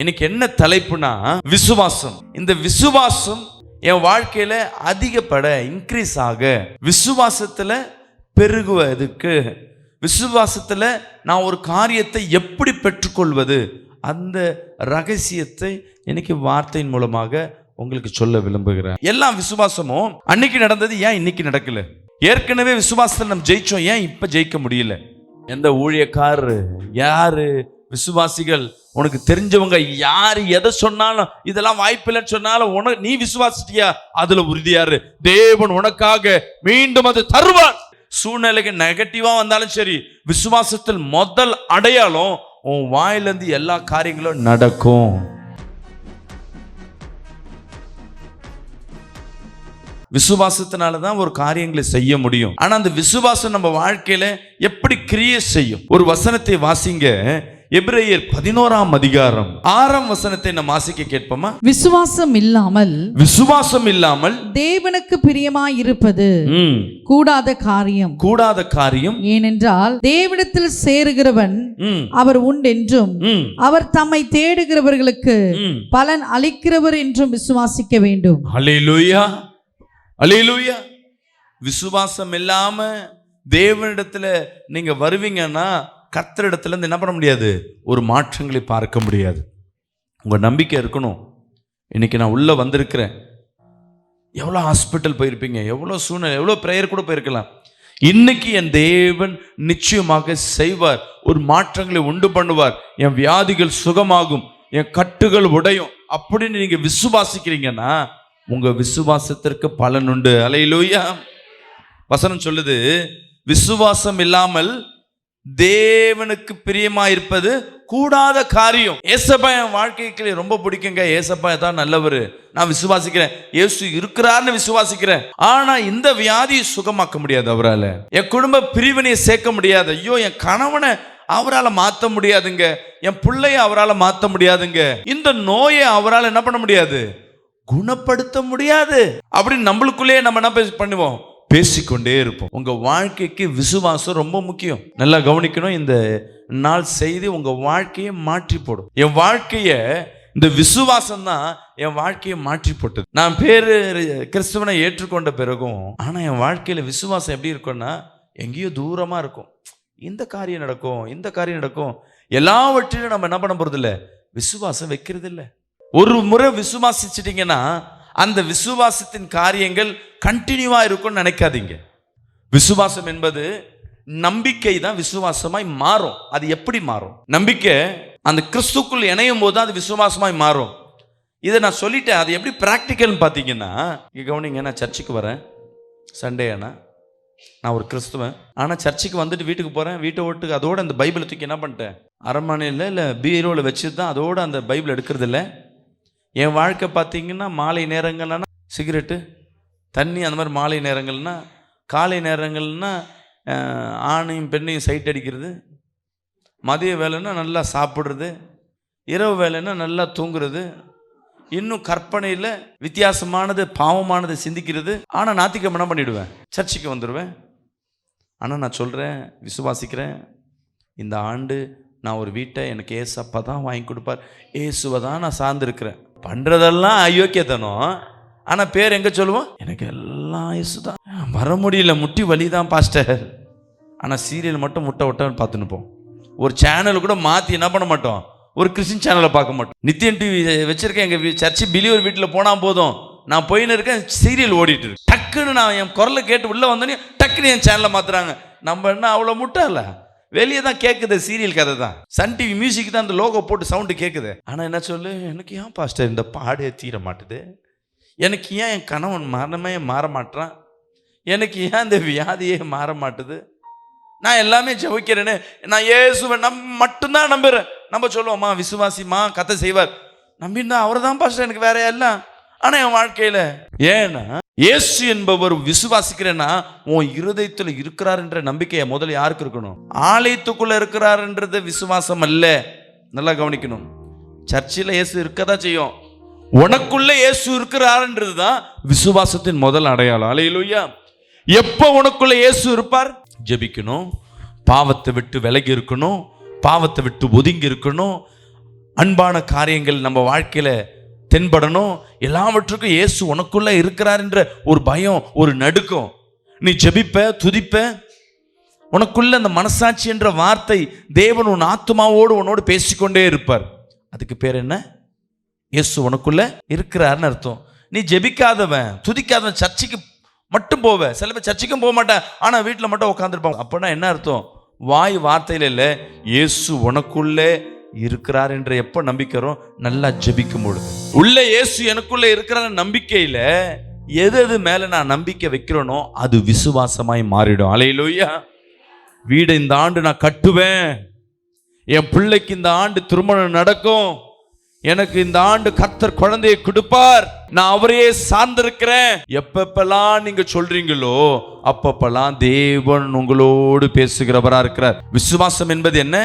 இன்னைக்கு என்ன தலைப்புனா விசுவாசம். இந்த விசுவாசம் என் வாழ்க்கையில அதிகப்பட இன்க்ரீஸ் ஆக, விசுவாசத்துல பெருகுவதற்கு, விசுவாசத்துல நான் ஒரு காரியத்தை எப்படி பெற்றுக்கொள்வது, அந்த ரகசியத்தை இன்னைக்கு வார்த்தையின் மூலமாக உங்களுக்கு சொல்ல விரும்புகிறேன். எல்லா விசுவாசமும் அன்னைக்கு நடந்தது ஏன் இன்னைக்கு நடக்கல? ஏற்கனவே விசுவாசத்தில் நம்ம ஜெயிச்சோம், ஏன் இப்ப ஜெயிக்க முடியல? எந்த ஊழியக்காரரு, யாரு விசுவாசிகள், உனக்கு தெரிஞ்சவங்க யாரு எதை சொன்னாலும் இதெல்லாம் வாய்ப்பில்லைன்னு சொன்னாலும் நீ விசுவாசிட்டியா, அதுல உறுதியாரு. தேவன் உனக்காக மீண்டும் அது தருவார். சூழ்நிலைக்கு நெகட்டிவா வந்தாலும் சரி, விசுவாசத்தில் முதல் அடையாளம் உன் வாயிலிருந்து எல்லா காரியங்களும் நடக்கும். விசுவாசத்தினாலதான் ஒரு காரியங்களை செய்ய முடியும். ஆனா அந்த விசுவாசம் நம்ம வாழ்க்கையில எப்படி கிரியேட் செய்யும்? ஒரு வசனத்தை வாசிங்க. எபிரேயர் 11ஆம் அதிகாரம் 6ஆம் வசனத்தை நம்ம வாசிக்க கேட்போமா? விசுவாசம் இல்லாமல் தேவனுக்கு பிரியமாய் இருப்பது கூடாத காரியம். ஏனென்றால் தேவனிடத்தில் சேருகிறவன் அவர் உண்டென்றும் அவர் தம்மை தேடுகிறவர்களுக்கு பலன் அளிக்கிறவர் என்றும் விசுவாசிக்க வேண்டும். அல்லேலூயா, அல்லேலூயா. விசுவாசம் இல்லாம தேவனிடத்துல நீங்க வருவீங்கன்னா கர்த்தரிடத்துல இருந்து என்ன பண்ண முடியாது? ஒரு மாற்றங்களை பார்க்க முடியாது. உங்க நம்பிக்கை இருக்கணும். இன்னைக்கு நான் உள்ள வந்திருக்கிறேன். எவ்வளோ ஹாஸ்பிட்டல் போயிருப்பீங்க, எவ்வளோ சூழ்நிலை, எவ்வளோ பிரேயர் கூட போயிருக்கலாம். இன்னைக்கு என் தேவன் நிச்சயமாக செய்வார், ஒரு மாற்றங்களை உண்டு பண்ணுவார். என் வியாதிகள் சுகமாகும், என் கட்டுகள் உடையும் அப்படின்னு நீங்க விசுவாசிக்கிறீங்கன்னா உங்க விசுவாசத்திற்கு பலன் உண்டு. அல்லேலூயா. வசனம் சொல்லுது, விசுவாசம் இல்லாமல் தேவனுக்கு பிரியமா இருப்பது கூடாத காரியம். ஏசப்பா என் வாழ்க்கைக்கு ரொம்ப பிடிக்குங்க, ஏசப்பா தான் நல்லவர், நான் விசுவாசிக்கிறேன், இயேசு இருக்கிறார்னு விசுவாசிக்கிறேன். ஆனா இந்த வியாதியை சுகமாக்க முடியாது அவரால், என் குடும்ப பிரிவினையை சேர்க்க முடியாது, ஐயோ என் கணவனை அவரால் மாற்ற முடியாதுங்க, என் பிள்ளைய அவரால் மாற்ற முடியாதுங்க, இந்த நோயை அவரால் என்ன பண்ண முடியாது, குணப்படுத்த முடியாது அப்படின்னு நம்மளுக்குள்ளேயே நம்ம என்ன பண்ணுவோம், பேசிக்கொண்டே இருப்போம். உங்க வாழ்க்கைக்கு விசுவாசம் ரொம்ப முக்கியம். நல்லா கவனிக்கணும். இந்த நாள் செய்தி உங்க வாழ்க்கையை மாற்றி போடும். என் வாழ்க்கைய இந்த விசுவாசம் தான் என் வாழ்க்கையை மாற்றி போட்டது. நான் கிறிஸ்துவனை ஏற்றுக்கொண்ட பிறகும் ஆனா என் வாழ்க்கையில விசுவாசம் எப்படி இருக்கும்னா, எங்கேயோ தூரமா இருக்கும். இந்த காரியம் நடக்கும், இந்த காரியம் நடக்கும், எல்லாவற்றிலும் நம்ம என்ன பண்ண போறது இல்லை, விசுவாசம் வைக்கிறது இல்லை. ஒரு முறை விசுவாசிச்சிட்டீங்கன்னா அந்த விசுவாசத்தின் காரியங்கள் கண்டினியூவா இருக்கும்னு நினைக்காதீங்க. விசுவாசம் என்பது நம்பிக்கை தான் விசுவாசமாய் மாறும். அது எப்படி மாறும்? நம்பிக்கை அந்த கிறிஸ்துக்குள் இணையும் போது அது விசுவாசமாய் மாறும். இதை நான் சொல்லிட்டேன். அது எப்படி பிராக்டிக்கல்னு பார்த்தீங்கன்னா, கவனிங்க. நான் சர்ச்சுக்கு வரேன் சண்டே, ஆனால் நான் ஒரு கிறிஸ்துவன். ஆனால் சர்ச்சுக்கு வந்துட்டு வீட்டுக்கு போகிறேன், வீட்டை ஓட்டு அதோட அந்த பைபிளை தூக்கி என்ன பண்ணிட்டேன், அரண்மனையில் இல்லை பீரோவில் வச்சு தான் அதோட அந்த பைபிள் எடுக்கிறது இல்லை. என் வாழ்க்கை பார்த்தீங்கன்னா மாலை நேரங்கள்னா சிகரெட்டு, தண்ணி, அந்த மாதிரி மாலை நேரங்கள்னா, காலை நேரங்கள்னா ஆணையும் பெண்ணையும் சைட் அடிக்கிறது, மதிய வேலைன்னா நல்லா சாப்பிட்றது, இரவு வேலைன்னா நல்லா தூங்குறது, இன்னும் கற்பனையில் வித்தியாசமானது பாவமானது சிந்திக்கிறது. ஆனால் ஞாயிற்றுக்கிழமை என்ன பண்ணிவிடுவேன், சர்ச்சுக்கு வந்துடுவேன். ஆனால் நான் சொல்கிறேன், விசுவாசிக்கிறேன், இந்த ஆண்டு நான் ஒரு வீட்டை எனக்கு ஏசப்பா தான் வாங்கி கொடுப்பார், ஏசுவை தான் நான் சார்ந்திருக்கிறேன். பண்ணுறதெல்லாம் அயோக்கியத்தனம். ஆனால் பேர் எங்கே சொல்லுவோம், எனக்கு எல்லாம் இயேசு தான், வர முடியல, முட்டி வலி தான் பாஸ்டர். ஆனால் சீரியல் மட்டும் முட்டை விட்டன்னு பார்த்து நிற்போம். ஒரு சேனல் கூட மாற்றி என்ன பண்ண மாட்டோம், ஒரு கிறிஸ்டின் சேனலை பார்க்க மாட்டோம். நித்தியன் டிவி வச்சுருக்கேன். எங்கள் சர்ச்சு பிலிவர் வீட்டில் போனால் போதும், நான் போயின்னு இருக்கேன், சீரியல் ஓடிட்டு இருக்கு. டக்குன்னு நான் என் குரலை கேட்டு உள்ளே வந்தோடனே டக்குன்னு என் சேனலை மாற்றுறாங்க. நம்ம என்ன அவ்வளோ முட்டை இல்லை, வெளியே தான் கேட்குது, சீரியல் கதை தான். சன் டிவி மியூசிக் தான் அந்த லோகோ போட்டு சவுண்டு கேட்குது. ஆனால் என்ன சொல்லு, எனக்கு ஏன் பாஸ்டர் இந்த பாடே தீர மாட்டுது, எனக்கு ஏன் என் கணவன் மரணமே மாற மாட்டான், எனக்கு ஏன் இந்த வியாதியே மாற மாட்டுது, நான் எல்லாமே ஜெபிக்கிறேன்னு, நான் இயேசுவை மட்டும்தான் நம்புறேன். நம்ம சொல்லுவோம்மா விசுவாசிமா கதை செய்வார், நம்பினா அவர் தான் பாஸ்டர், எனக்கு வேற எல்லாம். ஆனால் என் வாழ்க்கையில் ஏன்னா இயேசு என்பவர் விசுவாசிக்கிறேன்னா உன் இருதயத்தில் இருக்கிறார் என்ற நம்பிக்கையை முதல்ல யாருக்கு இருக்கணும், ஆலயத்துக்குள்ள இருக்கிறார்ன்றது விசுவாசம் அல்ல. நல்லா கவனிக்கணும். சர்ச்சில் இயேசு இருக்கதான் செய்யும், உனக்குள்ள இயேசு இருக்கிறார்ன்றது தான் விசுவாசத்தின் முதல் அடையாளம். அல்லேலூயா. எப்போ உனக்குள்ள இயேசு இருப்பார், ஜெபிக்கணும், பாவத்தை விட்டு விலகி இருக்கணும், பாவத்தை விட்டு ஒதுங்கி இருக்கணும், அன்பான காரியங்கள் நம்ம வாழ்க்கையில தென்படணும். எல்லாவற்றுக்கும் இயேசு உனக்குள்ள இருக்கிறார் என்ற ஒரு பயம், ஒரு நடுக்கம். நீ ஜெபிப்ப, துதிப்ப, உனக்குள்ள அந்த மனசாட்சி என்ற வார்த்தை, தேவன் உன் ஆத்துமாவோடு உன்னோடு பேசிக்கொண்டே இருப்பார். அதுக்கு பேர் என்ன? இயேசு உனக்குள்ள இருக்கிறார்னு அர்த்தம். நீ ஜெபிக்காதவன், துதிக்காதவன், சர்ச்சைக்கு மட்டும் போவ. சில பேர் சர்ச்சைக்கும் போக மாட்டேன், ஆனா வீட்டில் மட்டும் உட்காந்துருப்பாங்க. அப்படின்னா என்ன அர்த்தம்? வாய் வார்த்தையில இல்லை, இயேசு உனக்குள்ளே இருக்கிறார் என்ற எப்ப நம்பிக்கிறோம்? நல்லா ஜெபிக்கும் பொழுது. உள்ள இயேசு எனக்குள்ள இருக்கிற நம்பிக்கையில எது மேல நான் நம்பிக்கை வைக்கிறேனோ அது விசுவாசமாய் மாறிடும். அல்லேலூயா. வீடு இந்த ஆண்டு நான் கட்டுவேன், என் பிள்ளைக்கு இந்த ஆண்டு திருமணம் நடக்கும், எனக்கு இந்த ஆண்டு கர்த்தர் குழந்தையை கொடுப்பார், நான் அவரையே சார்ந்திருக்கிறேன். எப்பப்பெல்லாம் நீங்க சொல்றீங்களோ அப்பப்பெல்லாம் தேவன் உங்களோடு பேசுகிறவரா இருக்கிறார். விசுவாசம் என்பது என்ன?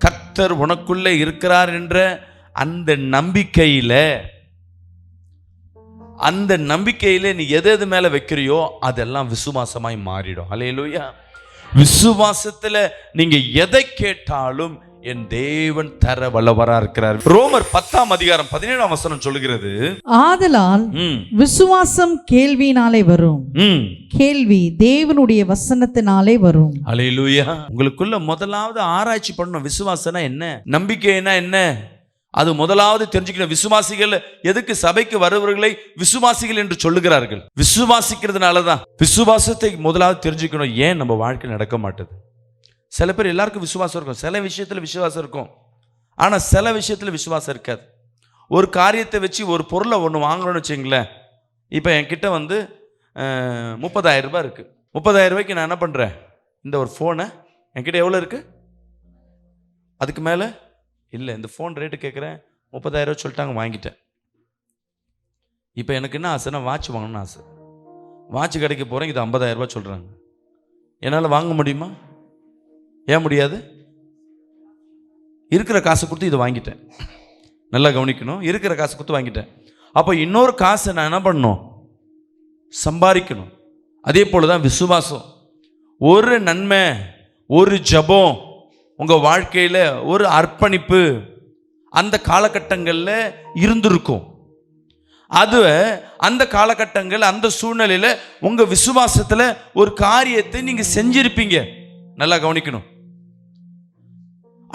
கர்த்தர் உனக்குள்ள இருக்கிறார் என்ற அந்த நம்பிக்கையில நீ எது மேல வைக்கிறியோ அதெல்லாம் விசுவாசமாய் மாறிடும். அல்லேலூயா. விசுவாசத்துல நீங்க எதை கேட்டாலும் என் தேவன் தர வல்லவரா இருக்கிறார். ரோமர் 10ஆம் அதிகாரம் 17ஆம் வசனம் சொல்லுகிறது, ஆதலால் விசுவாசம் கேள்வியினாலே வரும், கேள்வி தேவனுடைய வசனத்தினாலே வரும். அல்லேலூயா. உங்களுக்குள்ள முதலாவது ஆராய்ச்சி பண்ணணும். விசுவாசம்னா என்ன, நம்பிக்கைனா என்ன, அது முதலாவது தெரிஞ்சுக்கணும். விசுவாசிகள் எதுக்கு சபைக்கு வருவர்களை விசுவாசிகள் என்று சொல்லுகிறார்கள்? விசுவாசிக்கிறதுனாலதான். விசுவாசத்தை முதலாவது தெரிஞ்சுக்கணும். ஏன் நம்ம வாழ்க்கை நடக்க மாட்டேது? சில பேர் எல்லாருக்கும் விசுவாசம் இருக்கும், சில விஷயத்துல விசுவாசம் இருக்கும், ஆனா சில விஷயத்துல விசுவாசம் இருக்காது. ஒரு காரியத்தை வச்சு ஒரு பொருளை ஒன்று வாங்கணும்னு வச்சுங்களேன். இப்போ என்கிட்ட 30,000 ரூபாய் இருக்கு. 30,000 ரூபாய்க்கு நான் என்ன பண்றேன்? இந்த ஒரு ஃபோனை, என்கிட்ட எவ்வளோ இருக்கு, அதுக்கு மேலே இல்லை, இந்த ஃபோன் ரேட்டு கேட்குறேன், 30,000 ரூபாய் சொல்லிட்டாங்க, வாங்கிட்டேன். இப்போ எனக்கு என்ன ஆசைன்னா வாட்ச் வாங்கணும்னு ஆசை. வாட்ச் கடைக்கு போகிறேன், இது 50,000 ரூபாய் சொல்கிறாங்க. என்னால் வாங்க முடியுமா? ஏன் முடியாது? இருக்கிற காசை கொடுத்து இதை வாங்கிட்டேன். நல்லா கவனிக்கணும், இருக்கிற காசை கொடுத்து வாங்கிட்டேன். அப்போ இன்னொரு காசை நான் என்ன பண்ணணும்? சம்பாதிக்கணும். அதே போல தான் விசுவாசம். ஒரு நன்மை, ஒரு ஜபம், உங்கள் வாழ்க்கையில் ஒரு அர்ப்பணிப்பு அந்த காலகட்டங்களில் இருந்திருக்கும். அது அந்த காலகட்டங்கள், அந்த சூழ்நிலையில் உங்கள் விசுவாசத்தில் ஒரு காரியத்தை நீங்கள் செஞ்சிருப்பீங்க. நல்லா கவனிக்கணும்.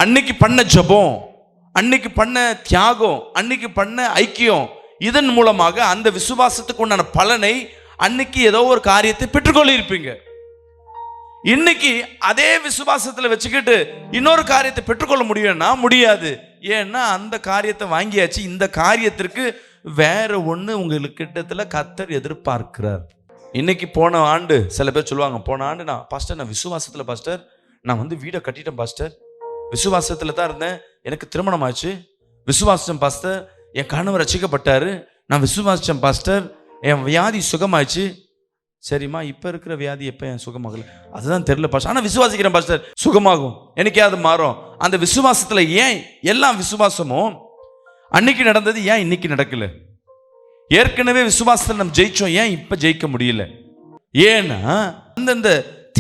அன்னைக்கு பண்ண ஜபம், அன்னைக்கு பண்ண தியாகம், அன்னைக்கு பண்ண ஐக்கியம், இதன் மூலமாக அந்த விசுவாசத்துக்கு உண்டான பலனை அன்னைக்கு ஏதோ ஒரு காரியத்தை பெற்றுக்கொள்ளிருப்பீங்க. இன்னைக்கு அதே விசுவாசத்தில் வச்சுக்கிட்டு இன்னொரு காரியத்தை பெற்றுக்கொள்ள முடியும்னா முடியாது. ஏன்னா அந்த காரியத்தை வாங்கியாச்சு. இந்த காரியத்திற்கு வேற ஒன்று உங்களுக்கிட்டத்துல கர்த்தர் எதிர்பார்க்கிறார். இன்னைக்கு போன ஆண்டு சில பேர் சொல்லுவாங்க, போன ஆண்டு நான் விசுவாசத்தில் பாஸ்டர், நான் வீடை கட்டிட்டேன் பாஸ்டர், விசுவாசத்தில் தான் இருந்தேன், எனக்கு திருமணம் ஆச்சு, விசுவாசம் பாஸ்டர், என் கணவர் ரட்சிக்கப்பட்டாரு, நான் விசுவாசம் பாஸ்டர், என் வியாதி சுகமாச்சு. சரிம்மா, இப்போ இருக்கிற வியாதி எப்போ என் சுகமாகல அதுதான் தெரியல பாஸ்டர், ஆனால் விசுவாசிக்கிறேன் பாஸ்டர், சுகமாகும், எனக்கே அது மாறும். அந்த விசுவாசத்தில் ஏன் எல்லா விசுவாசமும் அன்னைக்கு நடந்தது ஏன் இன்னைக்கு நடக்கல? ஏற்கனவே விசுவாசத்தில் நம்ம ஜெயிச்சோம், ஏன் இப்போ ஜெயிக்க முடியல? ஏன்னா அந்தந்த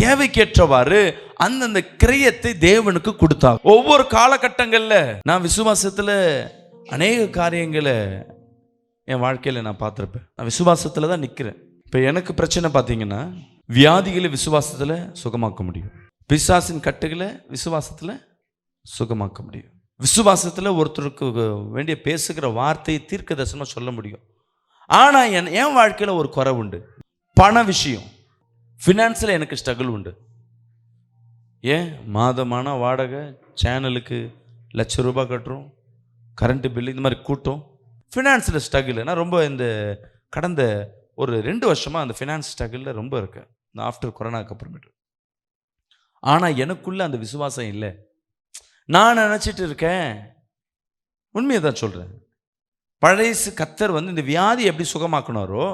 தேவைக்கேற்றவாறு அந்தந்த கிரயத்தை தேவனுக்கு கொடுத்தாங்க. ஒவ்வொரு காலகட்டங்களில் நான் விசுவாசத்தில் அநேக காரியங்களை என் வாழ்க்கையில் நான் பார்த்துருப்பேன். நான் விசுவாசத்தில் தான் நிற்கிறேன். இப்போ எனக்கு பிரச்சனை பார்த்தீங்கன்னா, வியாதிகளை விசுவாசத்தில் சுகமாக்க முடியும், பிசாசின் கட்டுகளை விசுவாசத்தில் சுகமாக்க முடியும், விசுவாசத்தில் ஒருத்தருக்கு வேண்டிய பேசுகிற வார்த்தையை தீர்க்க தரிசனம் சொல்ல முடியும். ஆனால் என் வாழ்க்கையில் ஒரு குறை உண்டு. பண விஷயம், ஃபினான்ஸில் எனக்கு ஸ்ட்ரகிள் உண்டு. ஏன்? மாதமான வாடகை, சேனலுக்கு ₹1,00,000 கட்டுறோம், கரண்ட்டு பில்லு, இந்த மாதிரி கூட்டம், ஃபினான்ஸில் ஸ்ட்ரகிள். நான் ரொம்ப இந்த கடந்த ஒரு 2 வருஷமாக அந்த ஃபினான்ஸ் ஸ்ட்ரகிளில் ரொம்ப இருக்கேன், இந்த ஆஃப்டர் கொரோனாக்கு அப்புறமேட்டு. ஆனால் எனக்குள்ள அந்த விசுவாசம் இல்லை. நான் நினச்சிட்டு இருக்கேன், உண்மையை தான் சொல்கிறேன், பழைய கர்த்தர் இந்த வியாதி எப்படி சுகமாக்கினாரோ,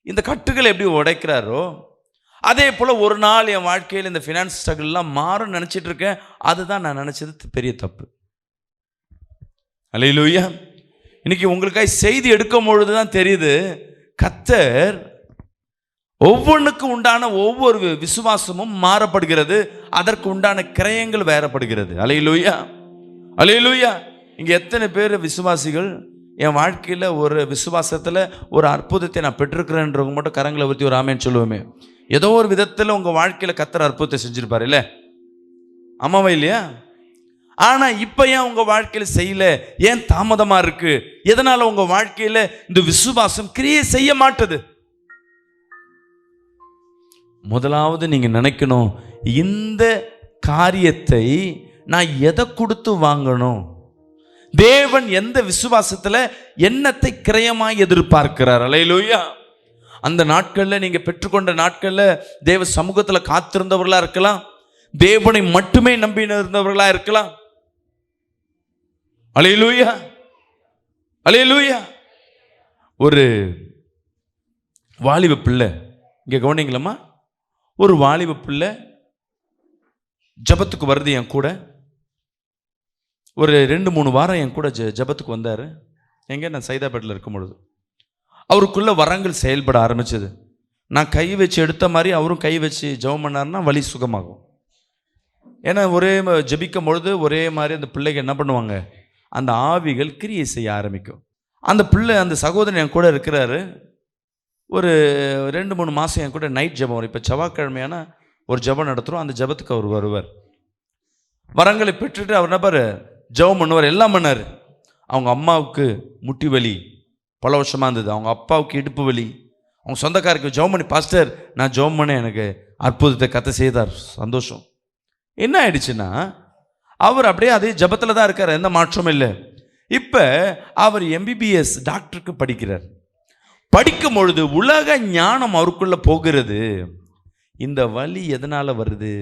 இந்த கட்டுகளை எப்படி உடைக்கிறாரோ, அதே போல் ஒரு நாள் என் வாழ்க்கையில் இந்த ஃபினான்ஸ் ஸ்ட்ரகிள்லாம் மாறும் நினச்சிட்டு இருக்கேன். அதுதான் நான் நினச்சது பெரிய தப்பு. அல்லேலூயா. இன்னைக்கு உங்களுக்காக செய்தி எடுக்கும் பொழுது தான் தெரியுது, கர்த்தர் ஒவ்வொன்றுக்கு உண்டான ஒவ்வொரு விசுவாசமும் மாறப்படுகிறது, அதற்கு உண்டான கிரயங்கள் வேறப்படுகிறது. அல்லேலூயா, அல்லேலூயா. இங்கே எத்தனை பேர் விசுவாசிகள் என் வாழ்க்கையில் ஒரு விசுவாசத்தில் ஒரு அற்புதத்தை நான் பெற்றிருக்கிறேன்றவங்க மட்டும் கரங்களை ஊற்றி ஒரு ஆமேன்னு சொல்லுவோமே. ஏதோ ஒரு விதத்தில் உங்கள் வாழ்க்கையில் கர்த்தர் அற்புதத்தை செஞ்சுருப்பார் இல்லை? ஆமாவா இல்லையா? ஆனால் இப்போ ஏன் உங்கள் வாழ்க்கையில் செய்யல? ஏன் தாமதமாக இருக்கு? எதனால் உங்கள் வாழ்க்கையில் இந்த விசுவாசம் கிரியை செய்ய மாட்டுது? முதலாவது நீங்கள் நினைக்கணும், இந்த காரியத்தை நான் எதை கொடுத்து வாங்கணும்? தேவன் எந்த விசுவாசத்தில் என்னத்தை கிரயமாய் எதிர்பார்க்கிறார்? அல்லேலூயா. அந்த நாட்களில் நீங்கள் பெற்றுக்கொண்ட நாட்களில் தேவ சமூகத்தில் காத்திருந்தவர்களாக இருக்கலாம், தேவனை மட்டுமே நம்பி இருந்தவர்களாக இருக்கலாம். அல்லேலூயா, அல்லேலூயா. ஒரு வாலிப பிள்ளை, இங்கே கவனிங்களம்மா, ஒரு வாலிப பிள்ளை ஜபத்துக்கு வருது என் கூட. ஒரு 2-3 வாரம் என் கூட ஜபத்துக்கு வந்தார். எங்கே? நான் சைதாப்பேட்டில் இருக்கும் பொழுது அவருக்குள்ள வரங்கள் செயல்பட ஆரம்பிச்சது. நான் கை வச்சு எடுத்த மாதிரி அவரும் கை வச்சு ஜெபம் பண்ணாருன்னா வலி சுகமாகும். ஏன்னா ஒரே ஜபிக்கும் பொழுது ஒரே மாதிரி அந்த பிள்ளைங்க என்ன பண்ணுவாங்க, அந்த ஆவிகள் கிரியை செய்ய ஆரம்பிக்கும். அந்த பிள்ளை, அந்த சகோதரன் என் கூட இருக்கிறாரு. ஒரு 2-3 மாதம் என் கூட நைட் ஜபம் வரும். இப்போ செவ்வாய்க்கிழமையான ஒரு ஜபம் நடத்துகிறோம். அந்த ஜபத்துக்கு அவர் வருவார். வரங்களை பெற்றுட்டு அவர் நபர் ஜெபம் பண்ணுவார், எல்லாம் பண்ணார். அவங்க அம்மாவுக்கு முட்டி வலி பல வருஷமாக இருந்தது, அவங்க அப்பாவுக்கு இடுப்பு வலி, அவங்க சொந்தக்காருக்கு ஜெபம் பண்ணி, பாஸ்டர் நான் ஜெபம் பண்ணேன், எனக்கு அற்புதத்தை கத்த செய்தார், சந்தோஷம். என்ன ஆயிடுச்சுன்னா அவர் அப்படியே அதே ஜபத்தில் தான் இருக்கார், எந்த மாற்றமும் இல்லை. இப்போ அவர் MBBS டாக்டருக்கு படிக்கிறார். படிக்கும் பொழுது உலக ஞானம் அவருக்குள்ள போகிறது. இந்த வலி எதனால் வருது?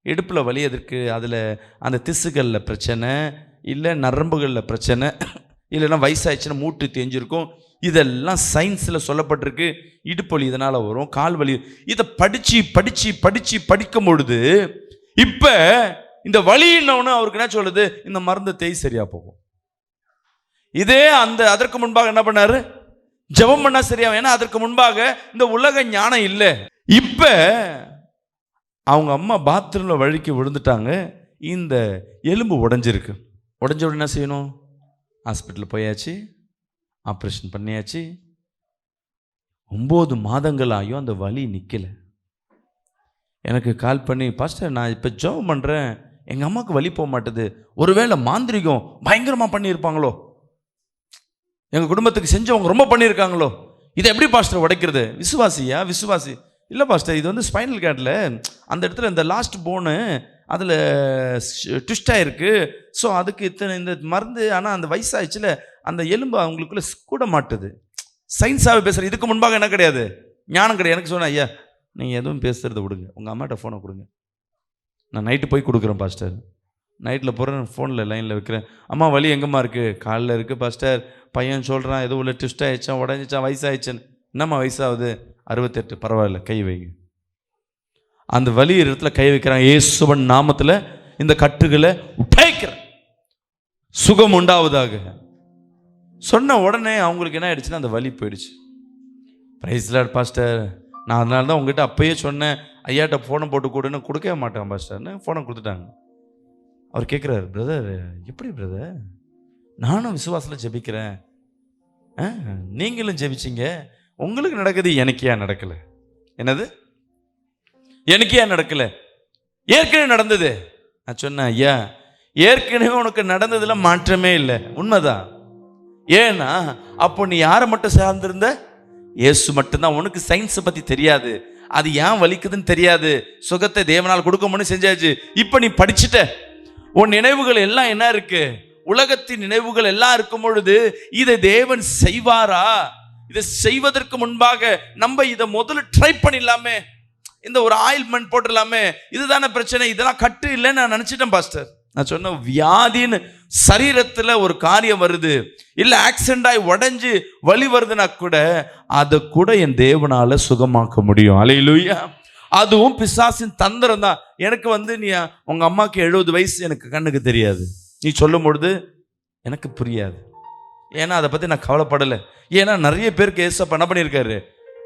இடுப்பில் வலி எதற்கு? அதில் அந்த திசுகளில் பிரச்சனை, இல்லை நரம்புகளில் பிரச்சனை, இல்லைன்னா வயசாகிடுச்சுன்னா மூட்டு தேஞ்சிருக்கும். இதெல்லாம் சயின்ஸில் சொல்லப்பட்டிருக்கு. இடுப்பு வலி இதனால் வரும், கால் வலி. இதை படிக்கும் பொழுது இப்போ இந்த வலின்னு அவருக்கு என்ன சொல்லுது, இந்த மருந்து தேய் சரியாக போகும். இதே அதற்கு முன்பாக என்ன பண்ணாரு, ஜெபம் பண்ணா சரியாகும். ஏன்னா அதற்கு முன்பாக இந்த உலக ஞானம் இல்லை. இப்போ அவங்க அம்மா பாத்ரூமில் வழுக்கி விழுந்துட்டாங்க. இந்த எலும்பு உடஞ்சிருக்கு. உடஞ்ச உடனே என்ன செய்யணும்? ஹாஸ்பிட்டல் போயாச்சு, ஆப்ரேஷன் பண்ணியாச்சு. 9 மாதங்கள் ஆகியும் அந்த வலி நிற்கலை. எனக்கு கால் பண்ணி, பாஸ்டர் நான் இப்போ ஜெபம் பண்ணுறேன், எங்கள் அம்மாவுக்கு வலி போக மாட்டுது, ஒருவேளை மாந்திரிகம் பயங்கரமாக பண்ணியிருப்பாங்களோ, எங்கள் குடும்பத்துக்கு செஞ்சவங்க ரொம்ப பண்ணியிருக்காங்களோ, இதை எப்படி பாஸ்டர் உடைக்கிறது? விசுவாசியா? விசுவாசி இல்லை பாஸ்டர், இது வந்து ஸ்பைனல் கார்டில் அந்த இடத்துல இந்த லாஸ்ட் போனு அதில் ட்விஸ்ட் ஆகிருக்கு. ஸோ அதுக்கு இந்த மருந்து, ஆனால் அந்த வயசாகிடுச்சுல அந்த எலும்பு அவங்களுக்குள்ள கூட மாட்டுது. சயின்ஸாகவே பேசுகிறேன். இதுக்கு முன்பாக என்ன கிடையாது, ஞானம் கிடையாது. எனக்கு சொன்னேன், ஐயா நீங்கள் எதுவும் பேசுகிறத விடுங்க, உங்கள் அம்மாட்ட ஃபோனை கொடுங்க, நான் நைட்டு போய் கொடுக்குறேன் பாஸ்டர். நைட்டில் போகிறேன், ஃபோனில் லைனில் வைக்கிறேன். அம்மா வலி எங்கம்மா இருக்குது? காலில் இருக்குது பாஸ்டர். பையன் சொல்கிறான் ஏதோ உள்ள ட்விஸ்ட் ஆகிடுச்சான், உடஞ்சிச்சான், வயசாகிடுச்சேன்னு. என்னம்மா வயசாகுது? 68. பரவாயில்ல, கை வைங்க. அந்த வலி இடத்துல கை வைக்கிறாங்க. இயேசுவின் நாமத்தில் இந்த கட்டுகளை உடைக்கிறேன், சுகம் உண்டாவதாக சொன்ன உடனே அவங்களுக்கு என்ன ஆயிடுச்சுன்னா அந்த வலி போயிடுச்சு. பிரைஸ் லார்ட் பாஸ்டர், நான் அதனால தான் உங்ககிட்ட அப்பயே சொன்னேன், ஐயாட்ட ஃபோனை போட்டு கொடுன்னு. கொடுக்கவே மாட்டேன் பாஸ்டர்னு ஃபோனை கொடுத்துட்டாங்க. அவர் கேட்குறாரு, பிரதர் எப்படி பிரதர், நானும் விசுவாசத்தில் ஜெபிக்கிறேன், நீங்களும் ஜெபிச்சிங்க, உங்களுக்கு நடக்குது, எனக்கு ஏன் நடக்கலை? என்னது எனக்கு ஏன் நடக்கலை? ஏற்கனவே நடந்தது. நான் சொன்னேன், ஐயா ஏற்கனவே உனக்கு நடந்ததுல மாற்றமே இல்லை, உண்மைதான். ஏன்னா அப்போ நீ யாரை மட்டும் சார்ந்திருந்த? இயேசு மட்டும்தான். உனக்கு சயின்ஸை பற்றி தெரியாது, அது ஏன் வலிக்குதுன்னு தெரியாது, சுகத்தை தேவனால் கொடுக்க முடியும் செஞ்சாச்சு. இப்போ நீ படிச்சுட்ட, உன் நினைவுகள் எல்லாம் என்ன இருக்கு, உலகத்தின் நினைவுகள் எல்லாம் இருக்கும் பொழுது இதை தேவன் செய்வாரா? இதை செய்வதற்கு முன்பாக நம்ம இதை முதல்ல ட்ரை பண்ணிடலாமே, இந்த ஒரு ஆயில்மெண்ட் போட்டுடலாமே, இதுதானே பிரச்சனை, இதெல்லாம் கட்டு இல்லைன்னு நான் நினச்சிட்டேன் பாஸ்டர். நான் சொன்ன வியாதின்னு சரீரத்தில் ஒரு காரியம் வருது, இல்லை ஆக்சிடென்ட் ஆகி உடஞ்சி வலி வருதுன்னா கூட அதை கூட என் தேவனால சுகமாக்க முடியும். அல்லேலூயா. அதுவும் பிசாசின் தந்திரம் தான். எனக்கு வந்து நீ உங்கள் அம்மாவுக்கு 70 வயசு, எனக்கு கண்ணுக்கு தெரியாது, நீ சொல்லும் பொழுது எனக்கு புரியாது. ஏன்னா அதை பற்றி நான் கவலைப்படலை. ஏன்னா நிறைய பேருக்கு ஏசப்பா என்ன பண்ணியிருக்காரு,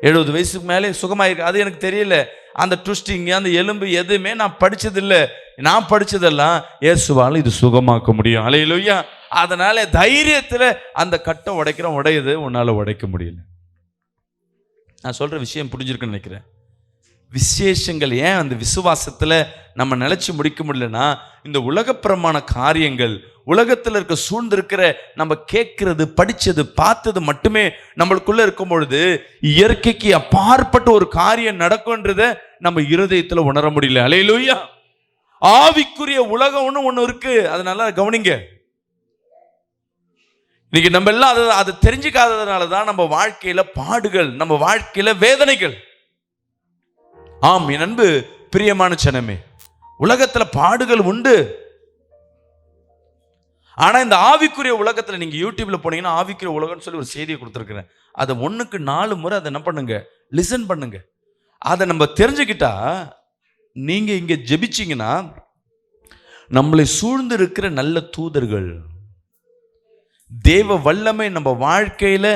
70 வயசுக்கு மேலே சுகமாயிருக்கு, அது எனக்கு தெரியல. அந்த ட்விஸ்டிங், அந்த எலும்பு எதுவுமே நான் படிச்சதில்லை. நான் படிச்சதெல்லாம் இயேசுவால இது சுகமாக்க முடியும். அல்லேலூயா. அதனால தைரியத்துல அந்த கட்டை உடையுது, உன்னால உடைக்க முடியல. நான் சொல்ற விஷயம் புரிஞ்சிருக்குன்னு நினைக்கிறேன். விசேஷங்கள் ஏன் அந்த விசுவாசத்துல நம்ம நிலைச்சு முடிக்க முடியலன்னா, இந்த உலகப்பிரமான காரியங்கள், உலகத்தில் இருக்க சூழ்ந்திருக்கிற நம்ம கேட்கறது, படிச்சது, பார்த்தது மட்டுமே நம்மளுக்குள்ள இருக்கும் பொழுது இயற்கைக்கு அப்பாற்பட்ட ஒரு காரியம் நடக்கும்ன்றத நம்ம இருதயத்துல உணர முடியல. அல்லேலூயா. ஆவிக்குரிய உலகம் ஒண்ணு இருக்கு, அதனால கவனிங்க. இன்னைக்கு நம்ம எல்லாம் அதை தெரிஞ்சுக்காததுனாலதான் நம்ம வாழ்க்கையில பாடுகள், நம்ம வாழ்க்கையில வேதனைகள். ஆம் என் அன்பு பிரியமான ஜனமே, உலகத்துல பாடுகள் உண்டு. ஆனா இந்த ஆவிக்குரிய உலகத்துல நீங்க யூடியூப்ல போனீங்கன்னா ஆவிக்குரிய உலகம்னு சொல்லி ஒரு செய்தியை கொடுத்துருக்கிறேன். அதை 1க்கு 4 முறை அதை என்ன பண்ணுங்க, லிசன் பண்ணுங்க. அதை நம்ம தெரிஞ்சுக்கிட்டா, நீங்க இங்க ஜெபிச்சீங்கன்னா நம்மளை சூழ்ந்து இருக்கிற நல்ல தூதர்கள், தேவ வல்லமை நம்ம வாழ்க்கையில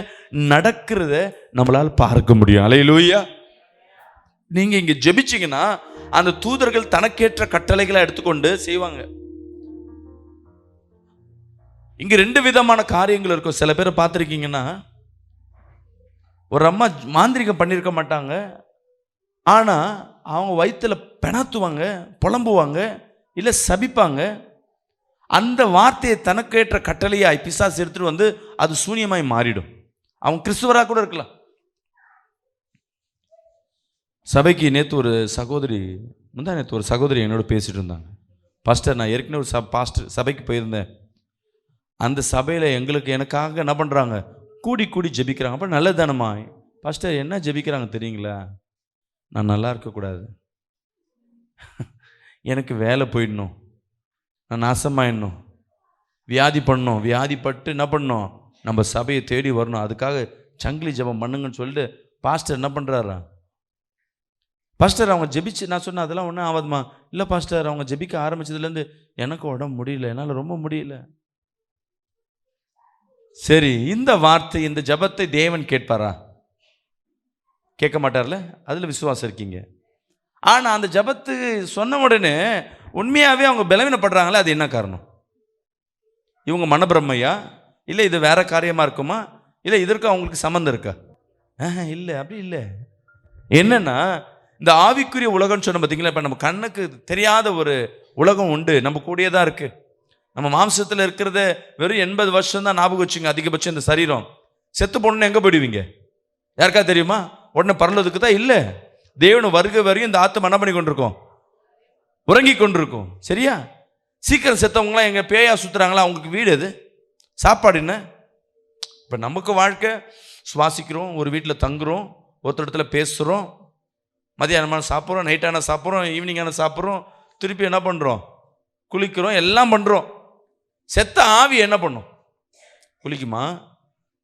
நடக்கிறத நம்மளால பார்க்க முடியும். அல்லேலூயா. நீங்க இங்க ஜெபிச்சீங்கன்னா அந்த தூதர்கள் தனக்கேற்ற கட்டளைகளை எடுத்துக்கொண்டு செய்வாங்க. இங்க 2 விதமான காரியங்கள் இருக்கும். சில பேரை பார்த்துருக்கீங்கன்னா, ஒரு அம்மா மாந்திரிகம் பண்ணியிருக்க மாட்டாங்க, ஆனா அவங்க வயிற்றுல பெணாத்துவாங்க, புலம்புவாங்க, இல்லை சபிப்பாங்க. அந்த வார்த்தையை தனக்கேற்ற கட்டளையாய் பிசாசு எடுத்துட்டு வந்து அது சூனியமாய் மாறிடும். அவங்க கிறிஸ்துவராக கூட இருக்கலாம். சபைக்கு நேற்று ஒரு சகோதரி என்னோட பேசிட்டு இருந்தாங்க. பாஸ்டர், நான் ஏற்கனவே ஒரு சபைக்கு போயிருந்தேன். அந்த சபையில் எனக்காக என்ன பண்ணுறாங்க, கூடி ஜெபிக்கிறாங்க. அப்போ நல்லதானம்மா. பாஸ்டர், என்ன ஜெபிக்கிறாங்க தெரியுங்களா? நான் நல்லா இருக்கக்கூடாது, எனக்கு வேலை போயிடணும், நான் நாசமாயிடணும், வியாதிப்பட்டு என்ன பண்ணணும், நம்ம சபையை தேடி வரணும், அதுக்காக சங்கிலி ஜெபம் பண்ணுங்கன்னு சொல்லிட்டு பாஸ்டர் என்ன பண்ணுறாரா? பாஸ்டர், அவங்க ஜெபிச்சு, நான் சொன்னேன் அதெல்லாம் ஒன்றும் ஆகாதுமா. இல்லை பாஸ்டர், அவங்க ஜெபிக்க ஆரம்பிச்சதுலேருந்து எனக்கு உடம்பு முடியல, என்னால் ரொம்ப முடியல. சரி, இந்த வார்த்தை, இந்த ஜெபத்தை தேவன் கேட்பாரா? கேட்க மாட்டார்ல. அதில் விசுவாசம் இருக்கீங்க. ஆனால் அந்த ஜெபத்துக்கு சொன்ன உடனே உண்மையாகவே அவங்க பலவீனப்படுறாங்களே, அது என்ன காரணம்? இவங்க மனப்பிரமையா, இல்லை இது வேற காரியமாக இருக்குமா, இல்லை இதற்கு அவங்களுக்கு சம்மந்தம் இருக்கா? இல்லை, அப்படி இல்லை. என்னன்னா, இந்த ஆவிக்குரிய உலகம்னு சொன்ன பார்த்தீங்களா, இப்போ நம்ம கண்ணுக்கு தெரியாத ஒரு உலகம் உண்டு, நம்ம கூடயே தான் இருக்கு. நம்ம மாம்சத்தில் இருக்கிறத வெறும் 80 வருஷம் தான் ஞாபகம் வச்சுங்க, அதிகபட்சம். இந்த சரீரம் செத்து போனோன்னு எங்கே போயிடுவீங்க? யாருக்கா தெரியுமா? உடனே பரலோகத்துக்கு தான். இல்லை, தேவன் வருகை வரையும் இந்த ஆத்மா என்ன பண்ணி கொண்டிருக்கோம், உறங்கி கொண்டிருக்கும். சரியா? சீக்கிரம் செத்தவங்களாம் எங்க பேயா சுத்துறாங்களா? அவங்களுக்கு வீடு எது, சாப்பாடு என்ன? இப்போ நமக்கு வாழ்க்கை, சுவாசிக்கிறோம், ஒரு வீட்டில் தங்குறோம், ஒருத்தர் இடத்துல பேசுகிறோம், மதியானமான சாப்பிட்றோம், நைட்டான சாப்பிட்றோம், ஈவினிங்கான சாப்பிட்றோம், திருப்பி என்ன பண்ணுறோம், குளிக்கிறோம், எல்லாம் பண்ணுறோம். செத்த ஆவி என்ன பண்ணும்? குளிக்குமா,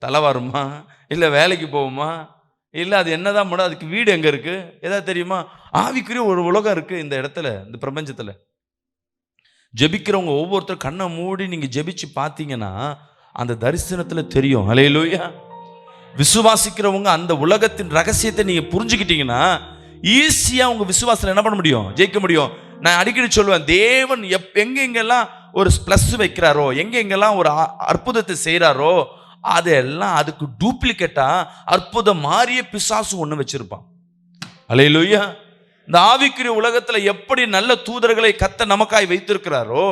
தலைவாருமா, இல்லை வேலைக்கு போகுமா, இல்லை அது என்னதான் பண்ண, அதுக்கு வீடு எங்கே இருக்குது, எதாவது தெரியுமா? ஆவிக்குரிய ஒரு உலகம் இருக்குது இந்த இடத்துல, இந்த பிரபஞ்சத்தில். ஜெபிக்கிறவங்க ஒவ்வொருத்தரும் கண்ணை மூடி நீங்கள் ஜெபிச்சு பார்த்தீங்கன்னா அந்த தரிசனத்தில் தெரியும். அல்லேலூயா. விசுவாசிக்கிறவங்க அந்த உலகத்தின் ரகசியத்தை நீங்கள் புரிஞ்சுக்கிட்டீங்கன்னா ஈஸியாக உங்கள் விசுவாசத்தில் என்ன பண்ண முடியும், ஜெயிக்க முடியும். நான் அடிக்கடி சொல்லுவேன், தேவன் எங்கெங்கெல்லாம் ஒரு ப்ளஸ் வைக்கிறாரோ, எங்கெங்கெல்லாம் ஒரு அற்புதத்தை செய்கிறாரோ, அதெல்லாம் அதுக்கு டூப்ளிகேட்டா அற்புதம் மாறிய பிசாசு ஒன்று வச்சிருப்பான். அல்லேலூயா. இந்த ஆவிக்குரிய உலகத்தில் எப்படி நல்ல தூதர்களை கர்த்தர் நமக்காய் வைத்திருக்கிறாரோ,